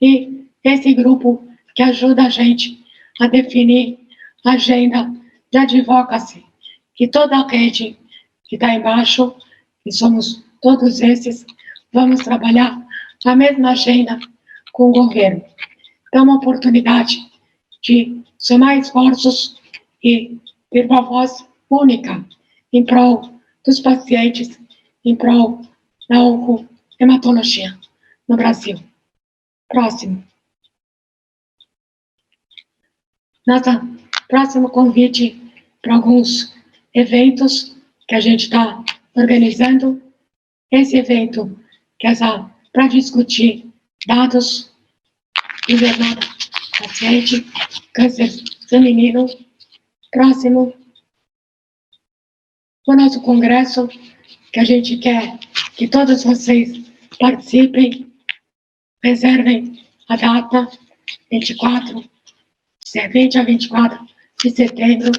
Speaker 6: e esse grupo que ajuda a gente a definir a agenda de advocacy, que toda a rede que está embaixo, que somos todos esses, vamos trabalhar a mesma agenda com o governo. É uma oportunidade de somar esforços e ter uma voz única em prol dos pacientes, em prol da oncohematologia no Brasil. Próximo. Nosso próximo convite para alguns eventos que a gente está organizando. Esse evento que é para discutir dados de jornada paciente, câncer feminino. Próximo. O nosso congresso, que a gente quer que todos vocês participem, reservem a data, 20 a 24 de setembro,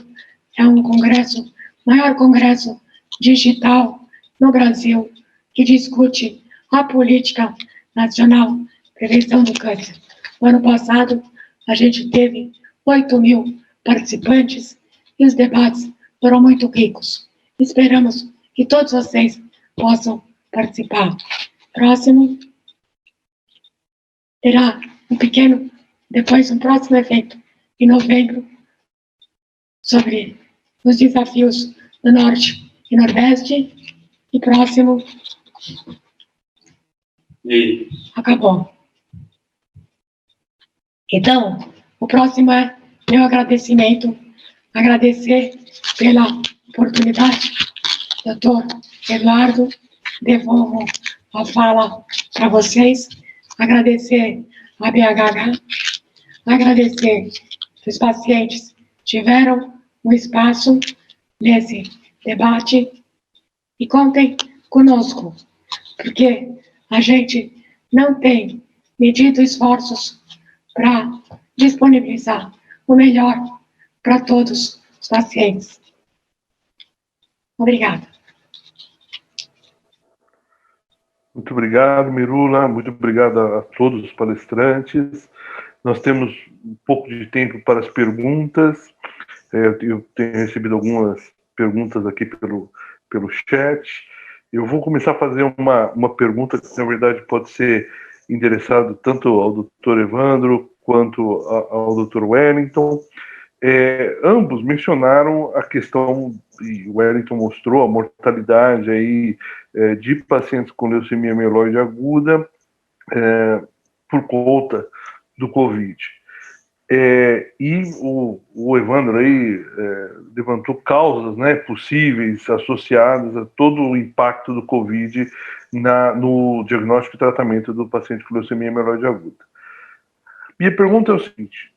Speaker 6: é um congresso, maior congresso digital no Brasil, que discute a política nacional de prevenção do câncer. No ano passado, a gente teve 8.000 participantes e os debates foram muito ricos. Esperamos que todos vocês possam participar. Próximo. Terá depois um próximo evento em novembro sobre os desafios do Norte e Nordeste. E próximo. Acabou. Então, o próximo é meu agradecimento. Agradecer pela oportunidade, doutor Eduardo. Devolvo a fala para vocês. Agradecer a BHH. Agradecer que os pacientes tiveram um espaço nesse debate e contem conosco, porque a gente não tem medido esforços para disponibilizar o melhor para todos os pacientes. Obrigada.
Speaker 1: Muito obrigado, Mirula. Muito obrigado a todos os palestrantes. Nós temos um pouco de tempo para as perguntas. Eu tenho recebido algumas perguntas aqui pelo chat. Eu vou começar a fazer uma pergunta que, na verdade, pode ser endereçada tanto ao Dr. Evandro quanto ao Dr. Wellington. Ambos mencionaram a questão, e o Wellington mostrou, a mortalidade aí, de pacientes com leucemia mieloide aguda por conta do Covid. E o Evandro aí levantou causas, né, possíveis associadas a todo o impacto do Covid no diagnóstico e tratamento do paciente com leucemia mieloide aguda. Minha pergunta é o seguinte: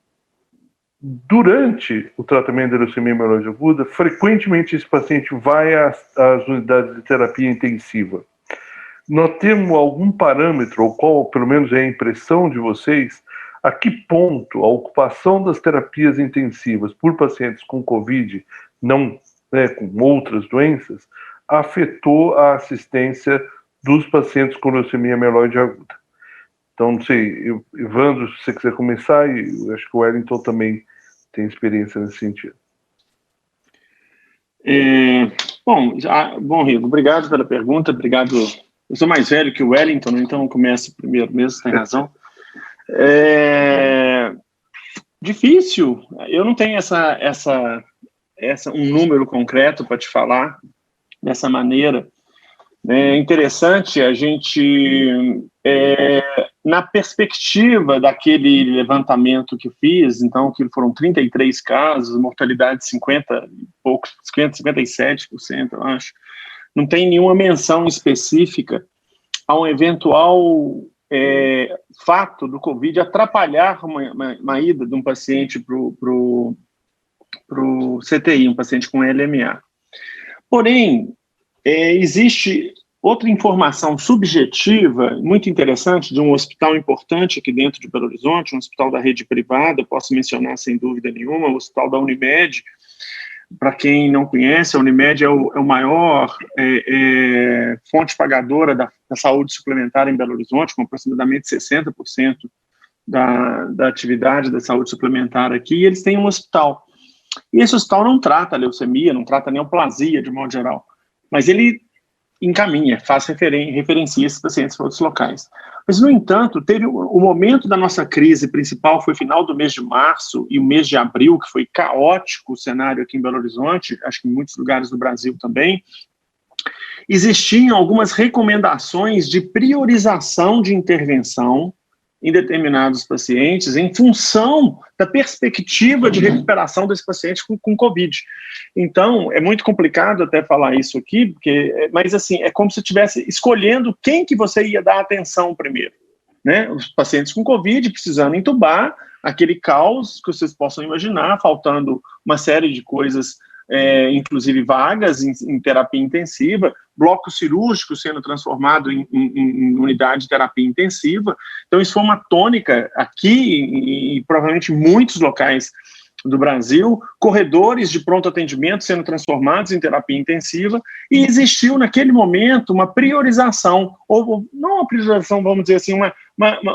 Speaker 1: durante o tratamento da leucemia mieloide aguda, frequentemente esse paciente vai às unidades de terapia intensiva. Nós temos algum parâmetro, ou qual pelo menos é a impressão de vocês, a que ponto a ocupação das terapias intensivas por pacientes com COVID, não, né, com outras doenças, afetou a assistência dos pacientes com leucemia mieloide aguda? Então, não sei, Evandro, se você quiser começar, e eu acho que o Wellington também tem experiência nesse sentido.
Speaker 2: Bom, Rigo, obrigado pela pergunta, obrigado. Eu sou mais velho que o Wellington, então eu começo primeiro mesmo, tem razão. Difícil, eu não tenho um número concreto para te falar dessa maneira. É interessante a gente, na perspectiva daquele levantamento que fiz, então, que foram 33 casos, mortalidade de 57%, eu acho, não tem nenhuma menção específica a um eventual fato do Covid atrapalhar uma ida de um paciente para o CTI, um paciente com LMA. Porém, existe outra informação subjetiva muito interessante de um hospital importante aqui dentro de Belo Horizonte, um hospital da rede privada, posso mencionar sem dúvida nenhuma, o hospital da Unimed. Para quem não conhece, a Unimed é o maior fonte pagadora da saúde suplementar em Belo Horizonte, com aproximadamente 60% da atividade da saúde suplementar aqui, e eles têm um hospital. E esse hospital não trata leucemia, não trata neoplasia, de modo geral, mas ele encaminha, referencia esses pacientes para outros locais. Mas, no entanto, teve o momento da nossa crise principal, foi final do mês de março e o mês de abril, que foi caótico o cenário aqui em Belo Horizonte, acho que em muitos lugares do Brasil também. Existiam algumas recomendações de priorização de intervenção em determinados pacientes, em função da perspectiva de recuperação desse paciente com COVID. Então, é muito complicado até falar isso aqui, mas assim, é como se estivesse escolhendo quem que você ia dar atenção primeiro, né? Os pacientes com COVID precisando entubar, aquele caos que vocês possam imaginar, faltando uma série de coisas, inclusive vagas em terapia intensiva, bloco cirúrgico sendo transformado em unidade de terapia intensiva. Então, isso foi uma tônica aqui e provavelmente em muitos locais do Brasil, corredores de pronto atendimento sendo transformados em terapia intensiva, e existiu naquele momento uma priorização, ou não uma priorização, vamos dizer assim,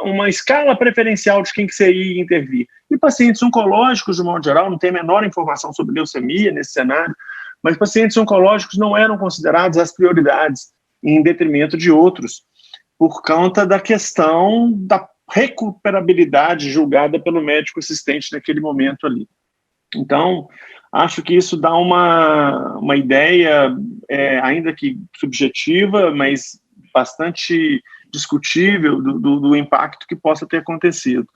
Speaker 2: uma escala preferencial de quem que você ia intervir. E pacientes oncológicos, de modo geral, não tem a menor informação sobre leucemia nesse cenário, mas pacientes oncológicos não eram considerados as prioridades, em detrimento de outros, por conta da questão da recuperabilidade julgada pelo médico assistente naquele momento ali. Então, acho que isso dá uma ideia, ainda que subjetiva, mas bastante discutível do impacto que possa ter acontecido.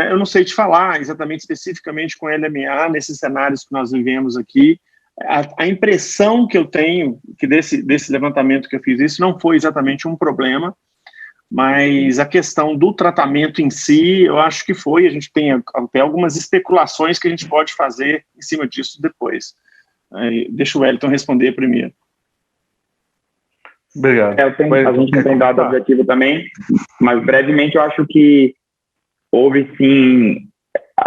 Speaker 2: Eu não sei te falar exatamente, especificamente com LMA, nesses cenários que nós vivemos aqui. A impressão que eu tenho, que desse levantamento que eu fiz, isso não foi exatamente um problema, mas a questão do tratamento em si, eu acho que foi. A gente tem até algumas especulações que a gente pode fazer em cima disso depois. Deixa o Wellington responder primeiro.
Speaker 1: Obrigado.
Speaker 3: A gente não tem dado objetivo também, mas brevemente eu acho que houve sim,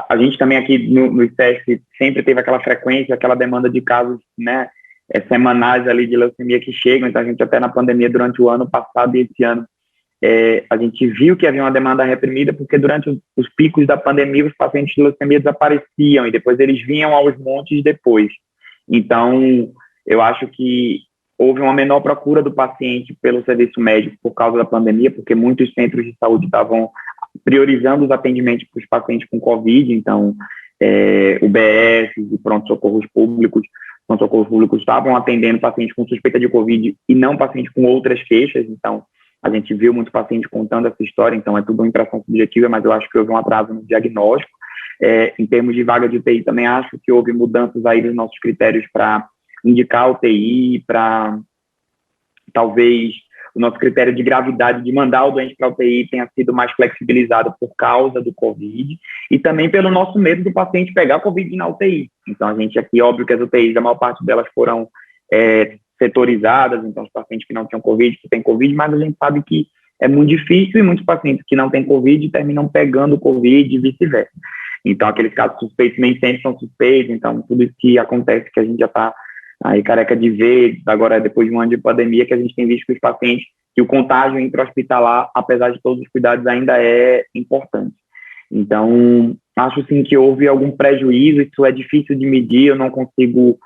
Speaker 3: a gente também aqui no ICESP sempre teve aquela frequência, aquela demanda de casos, né, semanais ali de leucemia que chegam, então a gente até na pandemia durante o ano passado e esse ano, a gente viu que havia uma demanda reprimida, porque durante os picos da pandemia os pacientes de leucemia desapareciam e depois eles vinham aos montes depois. Então, eu acho que houve uma menor procura do paciente pelo serviço médico por causa da pandemia, porque muitos centros de saúde estavam priorizando os atendimentos para os pacientes com COVID, então UBS e pronto-socorros públicos estavam atendendo pacientes com suspeita de COVID e não pacientes com outras queixas, então a gente viu muito paciente contando essa história, então é tudo uma impressão subjetiva, mas eu acho que houve um atraso no diagnóstico. Em termos de vaga de UTI, também acho que houve mudanças aí nos nossos critérios para indicar UTI, para talvez o nosso critério de gravidade de mandar o doente para a UTI tenha sido mais flexibilizado por causa do Covid e também pelo nosso medo do paciente pegar Covid na UTI. Então, a gente aqui, óbvio que as UTIs, a maior parte delas foram setorizadas, então os pacientes que não tinham Covid, que têm Covid, mas a gente sabe que é muito difícil e muitos pacientes que não têm Covid terminam pegando Covid e vice-versa. Então, aqueles casos suspeitos nem sempre são suspeitos, então tudo isso que acontece que a gente já está aí careca de ver, agora depois de um ano de pandemia, que a gente tem visto que os pacientes, que o contágio intra-hospitalar, apesar de todos os cuidados, ainda é importante. Então, acho sim que houve algum prejuízo, isso é difícil de medir, eu não consigo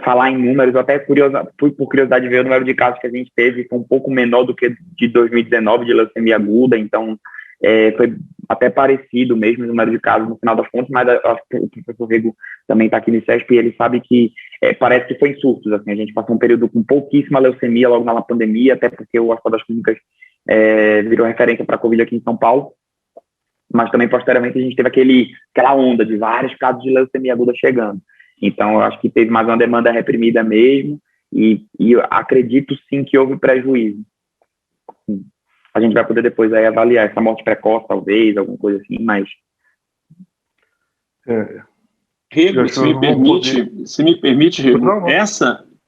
Speaker 3: falar em números, eu até fui por curiosidade de ver o número de casos que a gente teve, foi um pouco menor do que de 2019, de leucemia aguda, então foi até parecido mesmo o número de casos no final das contas, mas acho que o professor Rego também está aqui no ICESP e ele sabe que parece que foi em surtos, assim, a gente passou um período com pouquíssima leucemia logo na pandemia, até porque o Hospital das Clínicas virou referência para a Covid aqui em São Paulo, mas também posteriormente a gente teve aquela onda de vários casos de leucemia aguda chegando. Então, eu acho que teve mais uma demanda reprimida mesmo e eu acredito sim que houve prejuízo. A gente vai poder depois aí avaliar essa morte precoce, talvez, alguma coisa assim, mas...
Speaker 2: Rego, se me permite, Rego,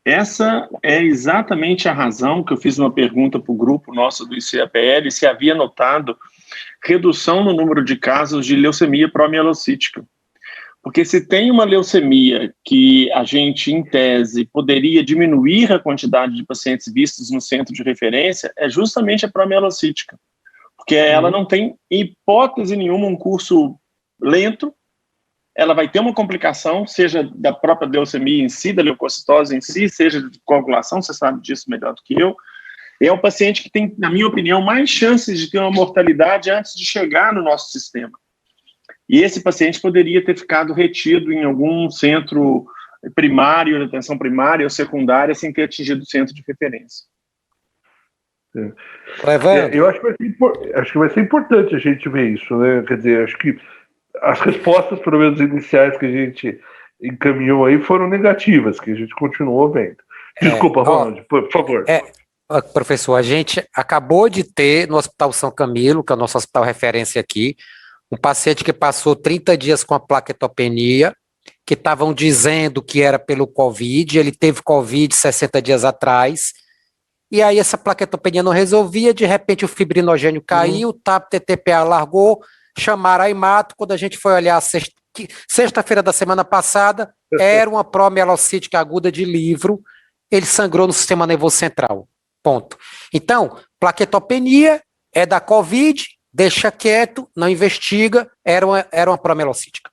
Speaker 2: essa é exatamente a razão que eu fiz uma pergunta para o grupo nosso do ICAPL, se havia notado redução no número de casos de leucemia promielocítica. Porque se tem uma leucemia que a gente, em tese, poderia diminuir a quantidade de pacientes vistos no centro de referência, é justamente a promielocítica. Porque ela não tem, hipótese nenhuma, um curso lento, ela vai ter uma complicação, seja da própria leucemia em si, da leucocitose em si, seja de coagulação, você sabe disso melhor do que eu. É um paciente que tem, na minha opinião, mais chances de ter uma mortalidade antes de chegar no nosso sistema. E esse paciente poderia ter ficado retido em algum centro primário, de atenção primária ou secundária, sem ter atingido o centro de referência.
Speaker 1: Eu acho que vai ser importante a gente ver isso, né? Quer dizer, acho que as respostas, pelo menos iniciais, que a gente encaminhou aí foram negativas, que a gente continuou vendo. Desculpa, Ronald, por favor.
Speaker 4: Professor, a gente acabou de ter no Hospital São Camilo, que é o nosso hospital referência aqui, um paciente que passou 30 dias com a plaquetopenia, que estavam dizendo que era pelo Covid, ele teve Covid 60 dias atrás, e aí essa plaquetopenia não resolvia, de repente o fibrinogênio caiu, o TAP-TTPA largou, chamaram a Imato, quando a gente foi olhar sexta-feira da semana passada, era uma promielocítica aguda de livro, ele sangrou no sistema nervoso central, ponto. Então, plaquetopenia é da Covid, deixa quieto, não investiga, era uma promielocítica.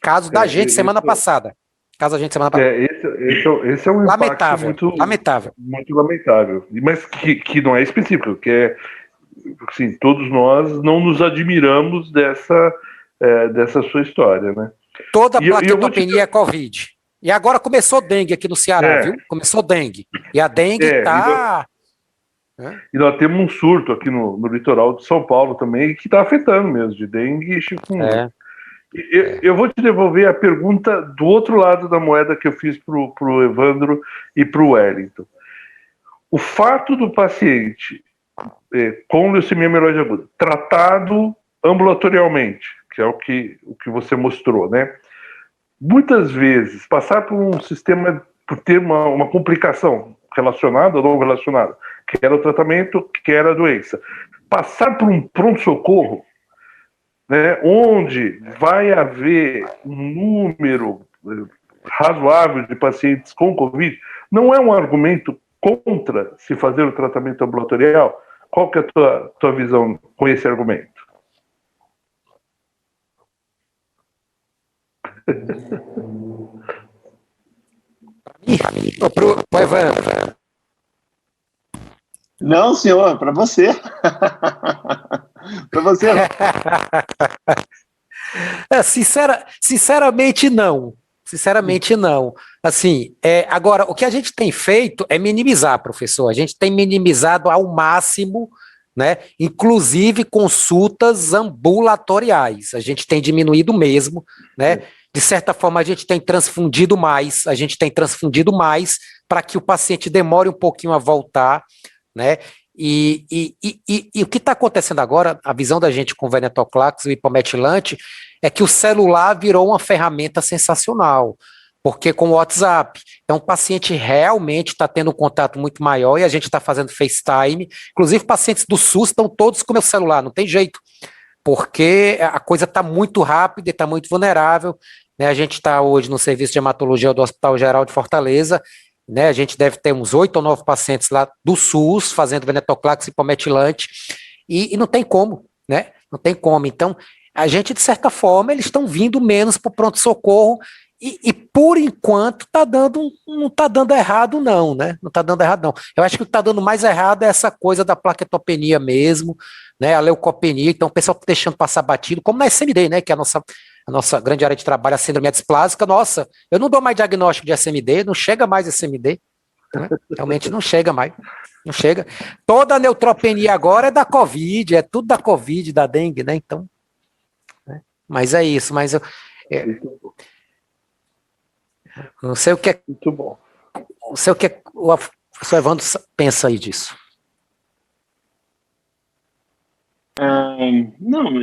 Speaker 4: Caso da gente semana passada.
Speaker 1: Esse é um
Speaker 4: lamentável,
Speaker 1: impacto
Speaker 4: lamentável.
Speaker 1: Muito lamentável, mas que não é específico, que é, assim, todos nós não nos admiramos dessa sua história, né?
Speaker 4: Toda plaquetopenia é Covid. E agora começou dengue aqui no Ceará, viu? Começou dengue. E a dengue está...
Speaker 1: E nós temos um surto aqui no litoral de São Paulo também, que está afetando mesmo, de dengue e chikungunya. Eu vou te devolver a pergunta do outro lado da moeda que eu fiz para o Evandro e para o Wellington. O fato do paciente com leucemia mieloide aguda, tratado ambulatorialmente, que é o que você mostrou, né? Muitas vezes, passar por um sistema, por ter uma complicação relacionada ou não relacionada, que era o tratamento, que era a doença. Passar por um pronto-socorro, né, onde vai haver um número razoável de pacientes com Covid, não é um argumento contra se fazer o tratamento ambulatorial? Qual que é a tua visão com esse argumento?
Speaker 4: Pro Evandro.
Speaker 2: Não, senhor, para você. Para você.
Speaker 4: Sinceramente, não. Sinceramente, não. Assim, agora, o que a gente tem feito é minimizar, professor. A gente tem minimizado ao máximo, né? Inclusive consultas ambulatoriais. A gente tem diminuído mesmo, né? De certa forma, a gente tem transfundido mais para que o paciente demore um pouquinho a voltar. né? E o que está acontecendo agora, a visão da gente com o venetoclax e o hipometilante, é que o celular virou uma ferramenta sensacional, porque com o WhatsApp, então o paciente realmente está tendo um contato muito maior e a gente está fazendo FaceTime, inclusive pacientes do SUS estão todos com o meu celular, não tem jeito, porque a coisa está muito rápida e está muito vulnerável, né? A gente está hoje no serviço de hematologia do Hospital Geral de Fortaleza, né? A gente deve ter uns 8 ou 9 pacientes lá do SUS fazendo venetoclax e hipometilante, e não tem como, né? Não tem como. Então, a gente, de certa forma, eles estão vindo menos para o pronto-socorro, e por enquanto não está dando errado, não, né? Não está dando errado, não. Eu acho que o que está dando mais errado é essa coisa da plaquetopenia mesmo, né? A leucopenia, então o pessoal está deixando passar batido, como na SMD, né? Que é a nossa grande área de trabalho, a síndrome displásica. Nossa, eu não dou mais diagnóstico de SMD, não chega mais SMD, né? Realmente não chega mais, não chega. Toda a neutropenia agora é da Covid, é tudo da Covid, da dengue, né? Então, né? Mas é isso, mas eu não sei o que é.
Speaker 1: Muito bom.
Speaker 4: Não sei o que o professor Evandro pensa aí disso.
Speaker 2: Não,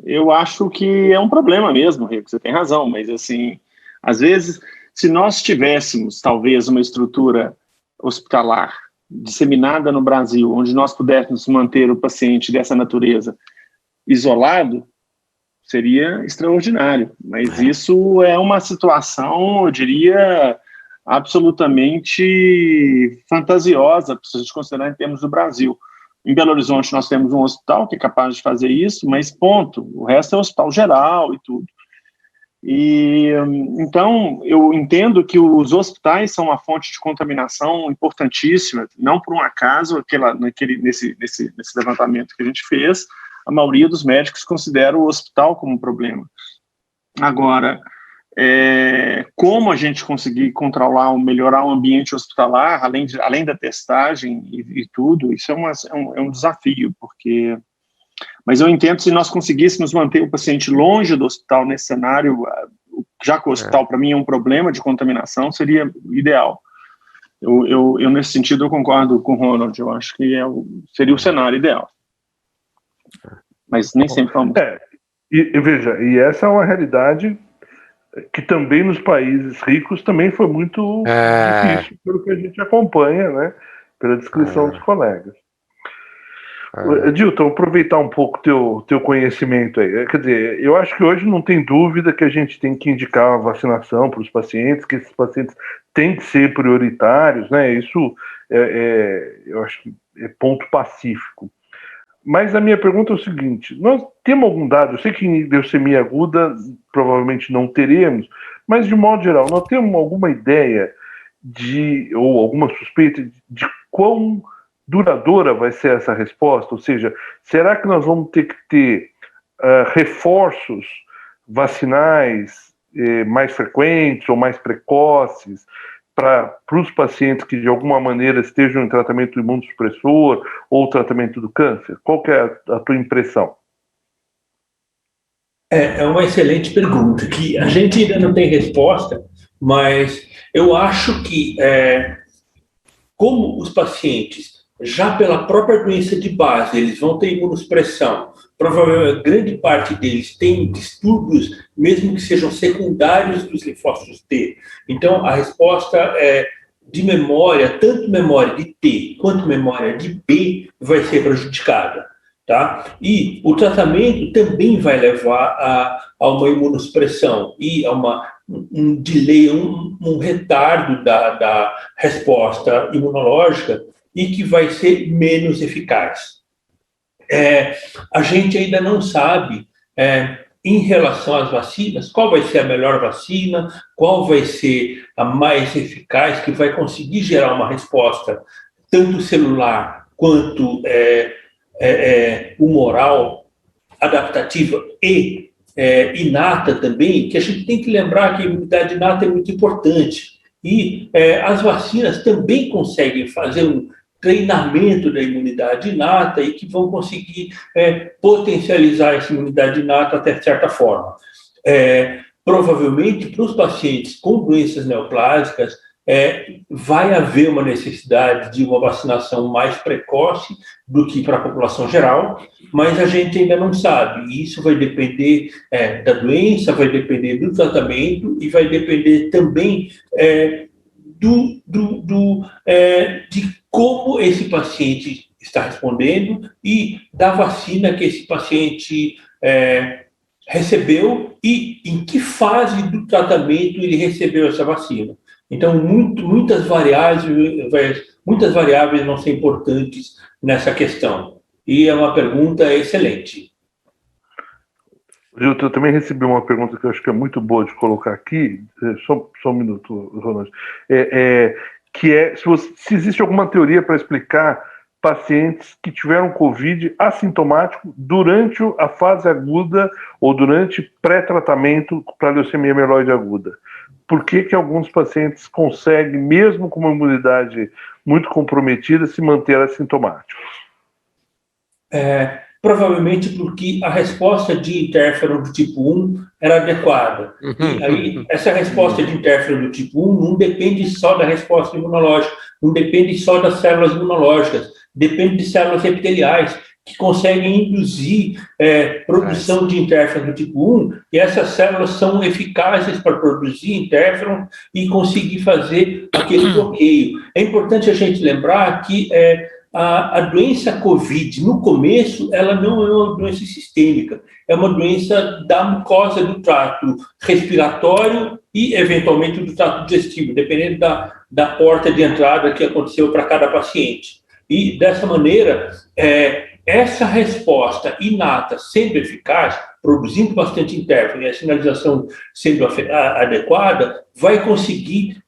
Speaker 2: eu acho que é um problema mesmo, Rico, você tem razão, mas assim, às vezes, se nós tivéssemos talvez uma estrutura hospitalar disseminada no Brasil, onde nós pudéssemos manter o paciente dessa natureza isolado, seria extraordinário, mas isso é uma situação, eu diria, absolutamente fantasiosa, se a gente considerar em termos do Brasil. Em Belo Horizonte nós temos um hospital que é capaz de fazer isso, mas ponto, o resto é hospital geral e tudo. E então eu entendo que os hospitais são uma fonte de contaminação importantíssima, não por um acaso, nesse levantamento que a gente fez, a maioria dos médicos considera o hospital como um problema. Agora, como a gente conseguir controlar, melhorar o ambiente hospitalar, além da testagem e tudo, isso é um desafio, porque... Mas eu entendo que se nós conseguíssemos manter o paciente longe do hospital nesse cenário, já que o hospital para mim é um problema de contaminação, seria ideal. Eu nesse sentido, eu concordo com o Ronald, eu acho que seria o cenário ideal. Mas nem sempre vamos.
Speaker 1: E veja, e essa é uma realidade que também nos países ricos também foi muito difícil, pelo que a gente acompanha, né? Pela descrição dos colegas. Dilton, aproveitar um pouco teu conhecimento aí. Quer dizer, eu acho que hoje não tem dúvida que a gente tem que indicar a vacinação para os pacientes, que esses pacientes têm que ser prioritários, né? Isso eu acho que é ponto pacífico. Mas a minha pergunta é o seguinte: nós temos algum dado? Eu sei que em leucemia aguda provavelmente não teremos, mas de modo geral, nós temos alguma ideia ou alguma suspeita de quão duradoura vai ser essa resposta? Ou seja, será que nós vamos ter que ter reforços vacinais mais frequentes ou mais precoces para os pacientes que de alguma maneira estejam em tratamento imunossupressor ou tratamento do câncer? Qual que é a tua impressão?
Speaker 5: É uma excelente pergunta, que a gente ainda não tem resposta, mas eu acho que como os pacientes, já pela própria doença de base, eles vão ter imunossupressão, provavelmente grande parte deles tem distúrbios, mesmo que sejam secundários dos linfócitos T. Então, a resposta de memória, tanto memória de T quanto memória de B, vai ser prejudicada. Tá? E o tratamento também vai levar a uma imunossupressão e a um delay, um retardo da resposta imunológica, e que vai ser menos eficaz. A gente ainda não sabe, em relação às vacinas, qual vai ser a melhor vacina, qual vai ser a mais eficaz, que vai conseguir gerar uma resposta tanto celular quanto humoral, adaptativa e inata também, que a gente tem que lembrar que a imunidade inata é muito importante. E as vacinas também conseguem fazer um treinamento da imunidade inata e que vão conseguir potencializar essa imunidade inata até certa forma. Provavelmente, para os pacientes com doenças neoplásicas, vai haver uma necessidade de uma vacinação mais precoce do que para a população geral, mas a gente ainda não sabe. E isso vai depender da doença, vai depender do tratamento e vai depender também de como esse paciente está respondendo e da vacina que esse paciente recebeu e em que fase do tratamento ele recebeu essa vacina. Então, muitas variáveis vão ser importantes nessa questão. E é uma pergunta excelente.
Speaker 1: Gilton, eu também recebi uma pergunta que eu acho que é muito boa de colocar aqui, só um minuto, Ronald, que é se existe alguma teoria para explicar pacientes que tiveram Covid assintomático durante a fase aguda ou durante pré-tratamento para leucemia mieloide aguda. Por que alguns pacientes conseguem, mesmo com uma imunidade muito comprometida, se manter assintomáticos?
Speaker 5: Provavelmente porque a resposta de interferon do tipo 1 era adequada. E aí, essa resposta de interferon do tipo 1 não depende só da resposta imunológica, não depende só das células imunológicas, depende de células epiteliais, que conseguem induzir produção de interferon do tipo 1, e essas células são eficazes para produzir interferon e conseguir fazer aquele bloqueio. É importante a gente lembrar que a doença COVID, no começo, ela não é uma doença sistêmica, é uma doença da mucosa do trato respiratório e, eventualmente, do trato digestivo, dependendo da porta de entrada que aconteceu para cada paciente. E, dessa maneira, essa resposta inata sendo eficaz, produzindo bastante interferon e a sinalização sendo adequada, vai conseguir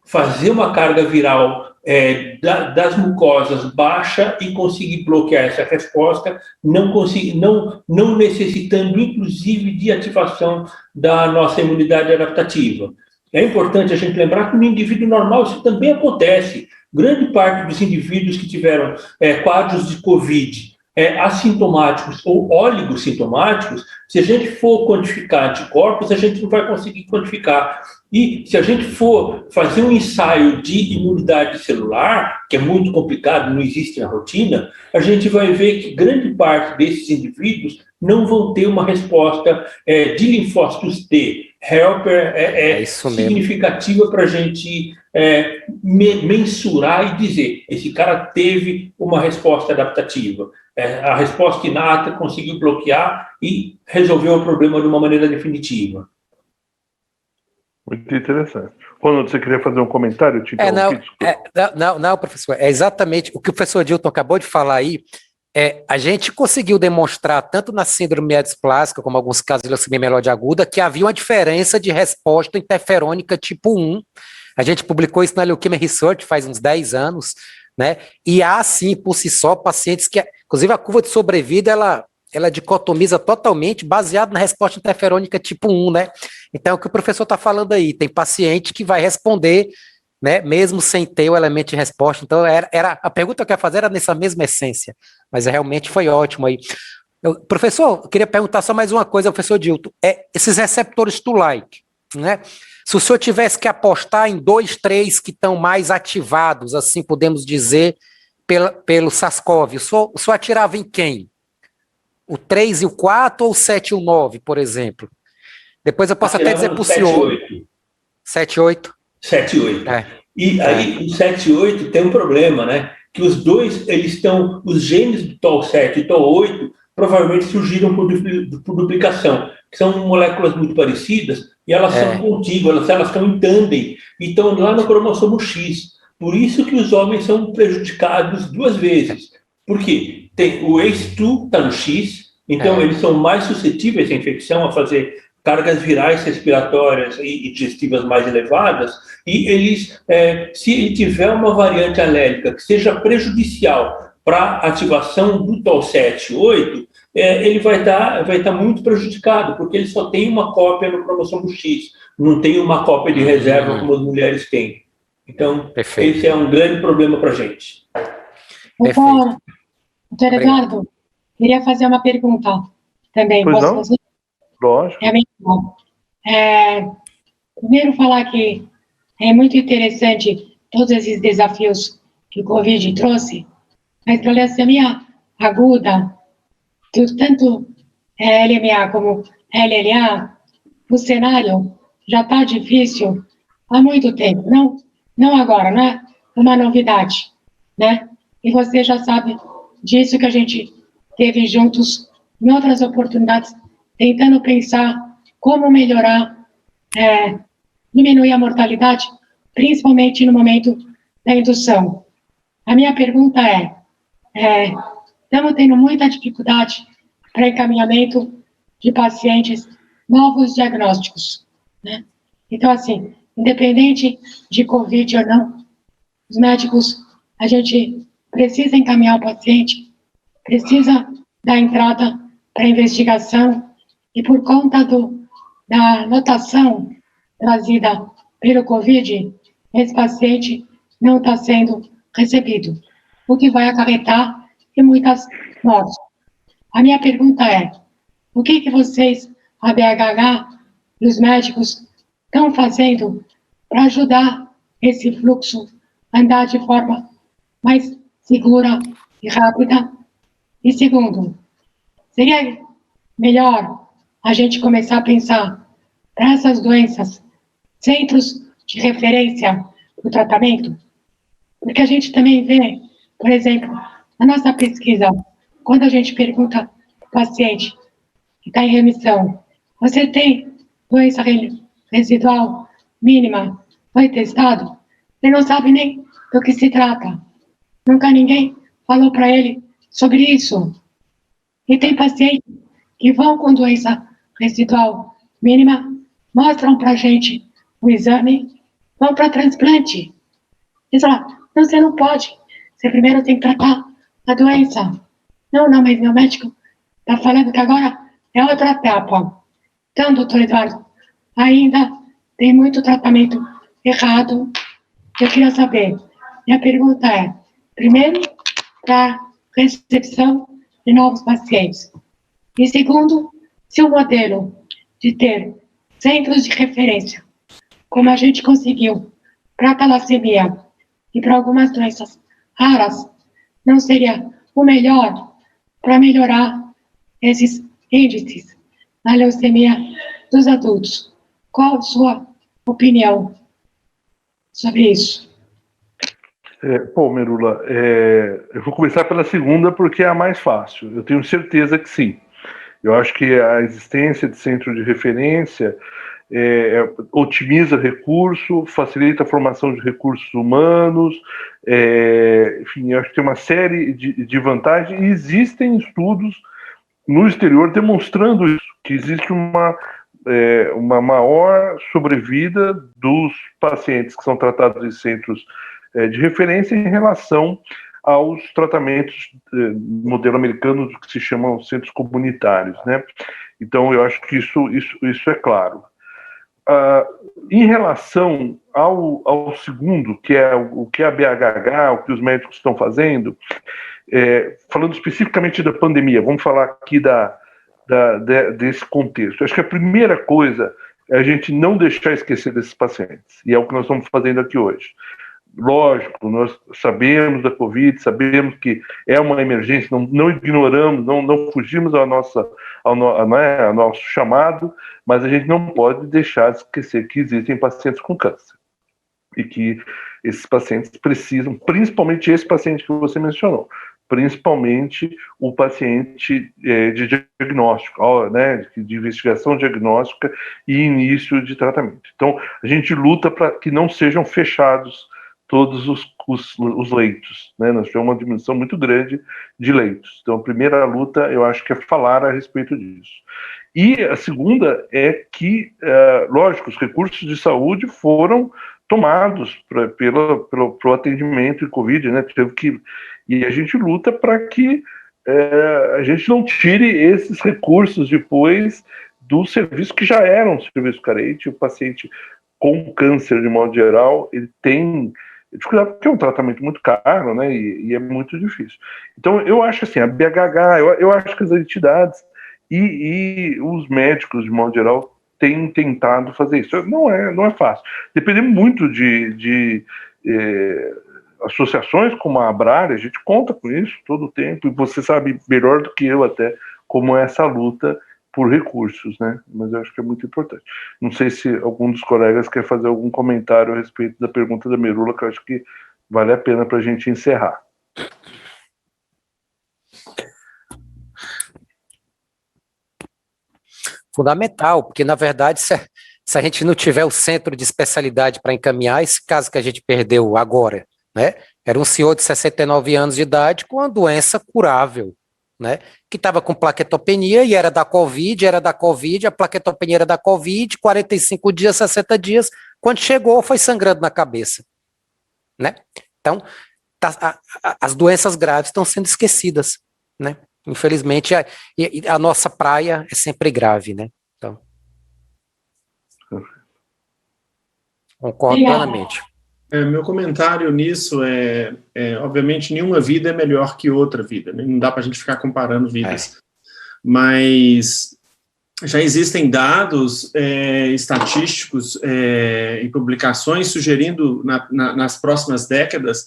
Speaker 5: fazer uma carga viral das mucosas baixa e conseguir bloquear essa resposta, não necessitando, inclusive, de ativação da nossa imunidade adaptativa. É importante a gente lembrar que no indivíduo normal isso também acontece. Grande parte dos indivíduos que tiveram quadros de COVID assintomáticos ou oligossintomáticos, se a gente for quantificar anticorpos, a gente não vai conseguir quantificar. E se a gente for fazer um ensaio de imunidade celular, que é muito complicado, não existe na rotina, a gente vai ver que grande parte desses indivíduos não vão ter uma resposta de linfócitos T. Helper significativa para a gente mensurar e dizer, esse cara teve uma resposta adaptativa. A resposta inata conseguiu bloquear e resolveu o problema de uma maneira definitiva.
Speaker 1: Muito interessante. Ronald, você queria fazer um comentário?
Speaker 4: Não, professor. É exatamente o que o professor Dilton acabou de falar aí. A gente conseguiu demonstrar, tanto na síndrome mielodysplásica, como alguns casos de leucemia mieloide aguda, que havia uma diferença de resposta interferônica tipo 1. A gente publicou isso na Leukemia Research faz uns 10 anos, né? E há, sim, por si só, pacientes que, inclusive a curva de sobrevida, ela dicotomiza totalmente baseado na resposta interferônica tipo 1, né? Então, é o que o professor está falando aí, tem paciente que vai responder, né, mesmo sem ter o elemento de resposta. Então, a pergunta que eu ia fazer era nessa mesma essência, mas realmente foi ótimo aí. Professor, eu queria perguntar só mais uma coisa ao professor Dilton. Esses receptores to-like, né? Se o senhor tivesse que apostar em 2, 3 que estão mais ativados, assim podemos dizer, pelo SARS-CoV, o senhor atirava em quem? O 3 e o 4 ou o 7 e o 9, por exemplo? Depois eu posso até dizer para o senhor. 7 e 8?
Speaker 5: 7 e 8. E aí, o 7 e 8 tem um problema, né? Que os dois, os genes do TOL7 e TOL8 provavelmente surgiram por duplicação, que são moléculas muito parecidas e elas são contíguas, elas estão em tandem, e estão lá no cromossomo X. Por isso que os homens são prejudicados 2 vezes. Por quê? O ACE2 está no X, então eles são mais suscetíveis à infecção, a fazer cargas virais respiratórias e digestivas mais elevadas, e eles, se ele tiver uma variante alélica que seja prejudicial para a ativação do TOL7 e 8, ele vai estar muito prejudicado, porque ele só tem uma cópia no cromossomo X, não tem uma cópia de reserva como as mulheres têm. Então, esse é um grande problema para a gente.
Speaker 6: Doutor Eduardo, queria fazer uma pergunta também.
Speaker 1: Pois
Speaker 6: posso
Speaker 1: não?
Speaker 6: fazer?
Speaker 1: Lógico.
Speaker 6: Bem bom. Primeiro falar que É muito interessante todos esses desafios que o Covid trouxe, mas para a leucemia aguda, tanto LMA como LLA, o cenário já está difícil há muito tempo, não agora, não é uma novidade, né? E você já sabe disso que a gente teve juntos em outras oportunidades, tentando pensar como melhorar, diminuir a mortalidade, principalmente no momento da indução. A minha pergunta estamos tendo muita dificuldade para encaminhamento de pacientes novos diagnósticos, né? Então, assim, independente de Covid ou não, os médicos, a gente precisa encaminhar o paciente, precisa dar entrada para a investigação, e por conta da notação trazida pelo Covid, esse paciente não está sendo recebido, o que vai acarretar em muitas mortes. A minha pergunta é, o que vocês, a BHH e os médicos, estão fazendo para ajudar esse fluxo a andar de forma mais segura e rápida? E segundo, seria melhor a gente começar a pensar para essas doenças, centros de referência para o tratamento? Porque a gente também vê, por exemplo, na nossa pesquisa, quando a gente pergunta para o paciente que está em remissão, você tem doença residual mínima? Foi testado? Ele não sabe nem do que se trata. Nunca ninguém falou para ele sobre isso. E tem pacientes que vão com doença residual mínima, mostram para a gente o exame, vão para transplante. Eles falam, não, você não pode. Você primeiro tem que tratar a doença. Não, mas meu médico está falando que agora é outra etapa. Então, doutor Eduardo, ainda tem muito tratamento errado. Eu queria saber, minha pergunta é, primeiro, para recepção de novos pacientes. E segundo, se o modelo de ter centros de referência, como a gente conseguiu para a talassemia e para algumas doenças raras, não seria o melhor para melhorar esses índices na leucemia dos adultos? Qual a sua opinião sobre isso?
Speaker 1: Merula, eu vou começar pela segunda porque é a mais fácil. Eu tenho certeza que sim. Eu acho que a existência de centro de referência otimiza recurso, facilita a formação de recursos humanos, enfim, eu acho que tem uma série de vantagens, e existem estudos no exterior demonstrando isso, que existe uma maior sobrevida dos pacientes que são tratados em centros de referência em relação aos tratamentos modelo americano, que se chamam centros comunitários, né? Então, eu acho que isso é claro. Em relação ao segundo, que é o que a BHH, o que os médicos estão fazendo, falando especificamente da pandemia, vamos falar aqui desse contexto. Acho que a primeira coisa é a gente não deixar esquecer desses pacientes, e é o que nós estamos fazendo aqui hoje. Lógico, nós sabemos da Covid, sabemos que é uma emergência, não ignoramos, não fugimos ao nosso chamado, mas a gente não pode deixar de esquecer que existem pacientes com câncer. E que esses pacientes precisam, principalmente esse paciente que você mencionou, principalmente o paciente de diagnóstico, né, de investigação diagnóstica e início de tratamento. Então, a gente luta para que não sejam fechados todos os leitos, né? Nós tivemos uma diminuição muito grande de leitos. Então, a primeira luta, eu acho que é falar a respeito disso. E a segunda é que, lógico, os recursos de saúde foram tomados pelo atendimento em Covid, né? E a gente luta para que a gente não tire esses recursos depois do serviço que já era um serviço carente. O paciente com câncer, de modo geral, ele tem dificuldade porque é um tratamento muito caro, né, e é muito difícil. Então, eu acho assim, a BHH, eu acho que as entidades e os médicos, de modo geral, tem tentado fazer isso. Não é fácil. Dependendo muito de associações como a Abrare, a gente conta com isso todo o tempo, e você sabe melhor do que eu até como é essa luta por recursos, né? Mas eu acho que é muito importante. Não sei se algum dos colegas quer fazer algum comentário a respeito da pergunta da Merula, que eu acho que vale a pena para a gente encerrar.
Speaker 4: Fundamental, porque na verdade se a gente não tiver o centro de especialidade para encaminhar, esse caso que a gente perdeu agora, né? Era um senhor de 69 anos de idade com uma doença curável, né? Que estava com plaquetopenia e era da Covid, a plaquetopenia era da Covid, 45 dias, 60 dias, quando chegou foi sangrando na cabeça, né? Então, as doenças graves estão sendo esquecidas, né? Infelizmente, a nossa praia é sempre grave, né? Então, concordo plenamente.
Speaker 2: Meu comentário nisso obviamente, nenhuma vida é melhor que outra vida, né? Não dá para a gente ficar comparando vidas. Mas já existem dados estatísticos e publicações sugerindo, nas próximas décadas,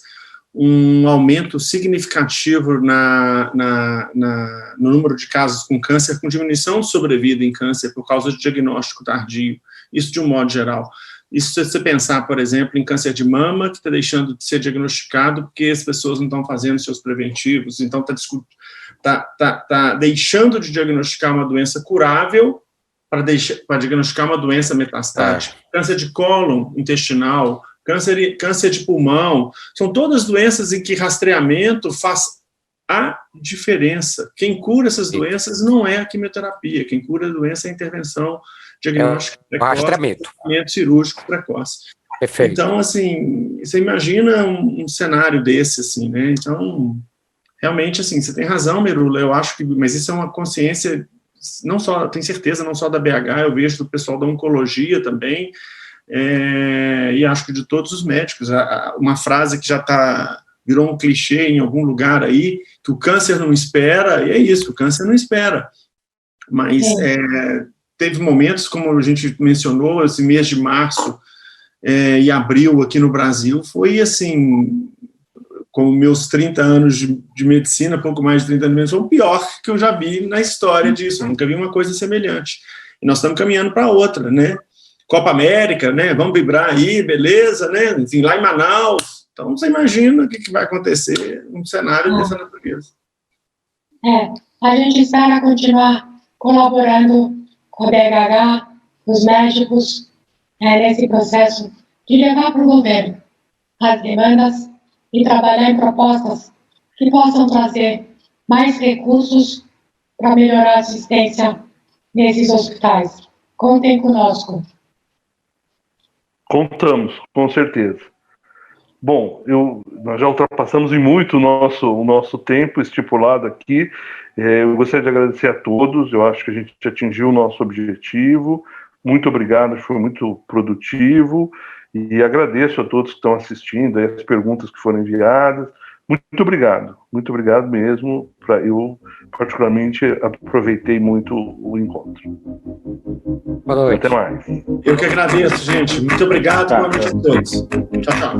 Speaker 2: um aumento significativo no número de casos com câncer, com diminuição de sobrevida em câncer por causa de diagnóstico tardio, isso de um modo geral. Isso se você pensar, por exemplo, em câncer de mama, que está deixando de ser diagnosticado porque as pessoas não estão fazendo seus preventivos, então está deixando de diagnosticar uma doença curável para diagnosticar uma doença metastática. Câncer de cólon intestinal, câncer de pulmão, são todas doenças em que rastreamento faz a diferença. Quem cura essas doenças não é a quimioterapia, quem cura a doença é a intervenção diagnóstica precoce, tratamento cirúrgico precoce.
Speaker 4: Perfeito.
Speaker 2: Então, assim, você imagina um cenário desse, assim, né? Então, realmente, assim, você tem razão, Merula, eu acho que, mas isso é uma consciência, não só, tenho certeza, não só da BH, eu vejo do pessoal da oncologia também, e acho que de todos os médicos. Uma frase que já virou um clichê em algum lugar aí, que o câncer não espera, e é isso, o câncer não espera. Mas teve momentos, como a gente mencionou, esse mês de março e abril aqui no Brasil, foi assim, com meus 30 anos de medicina, pouco mais de 30 anos de medicina, foi o pior que eu já vi na história disso, eu nunca vi uma coisa semelhante. E nós estamos caminhando para outra, né? Copa América, né? Vamos vibrar aí, beleza, né? Enfim, lá em Manaus. Então, você imagina o que vai acontecer num cenário dessa natureza.
Speaker 6: A gente espera continuar colaborando com a BHH, os médicos, nesse processo de levar para o governo as demandas e trabalhar em propostas que possam trazer mais recursos para melhorar a assistência nesses hospitais. Contem conosco.
Speaker 1: Contamos, com certeza. Bom, nós já ultrapassamos em muito o nosso tempo estipulado aqui. Eu gostaria de agradecer a todos, eu acho que a gente atingiu o nosso objetivo. Muito obrigado, foi muito produtivo. E agradeço a todos que estão assistindo, as perguntas que foram enviadas. Muito obrigado mesmo. Eu, particularmente, aproveitei muito o encontro.
Speaker 4: Boa noite.
Speaker 1: Até mais.
Speaker 2: Eu que agradeço, gente. Muito obrigado. Boa noite a todos. Tchau, tchau.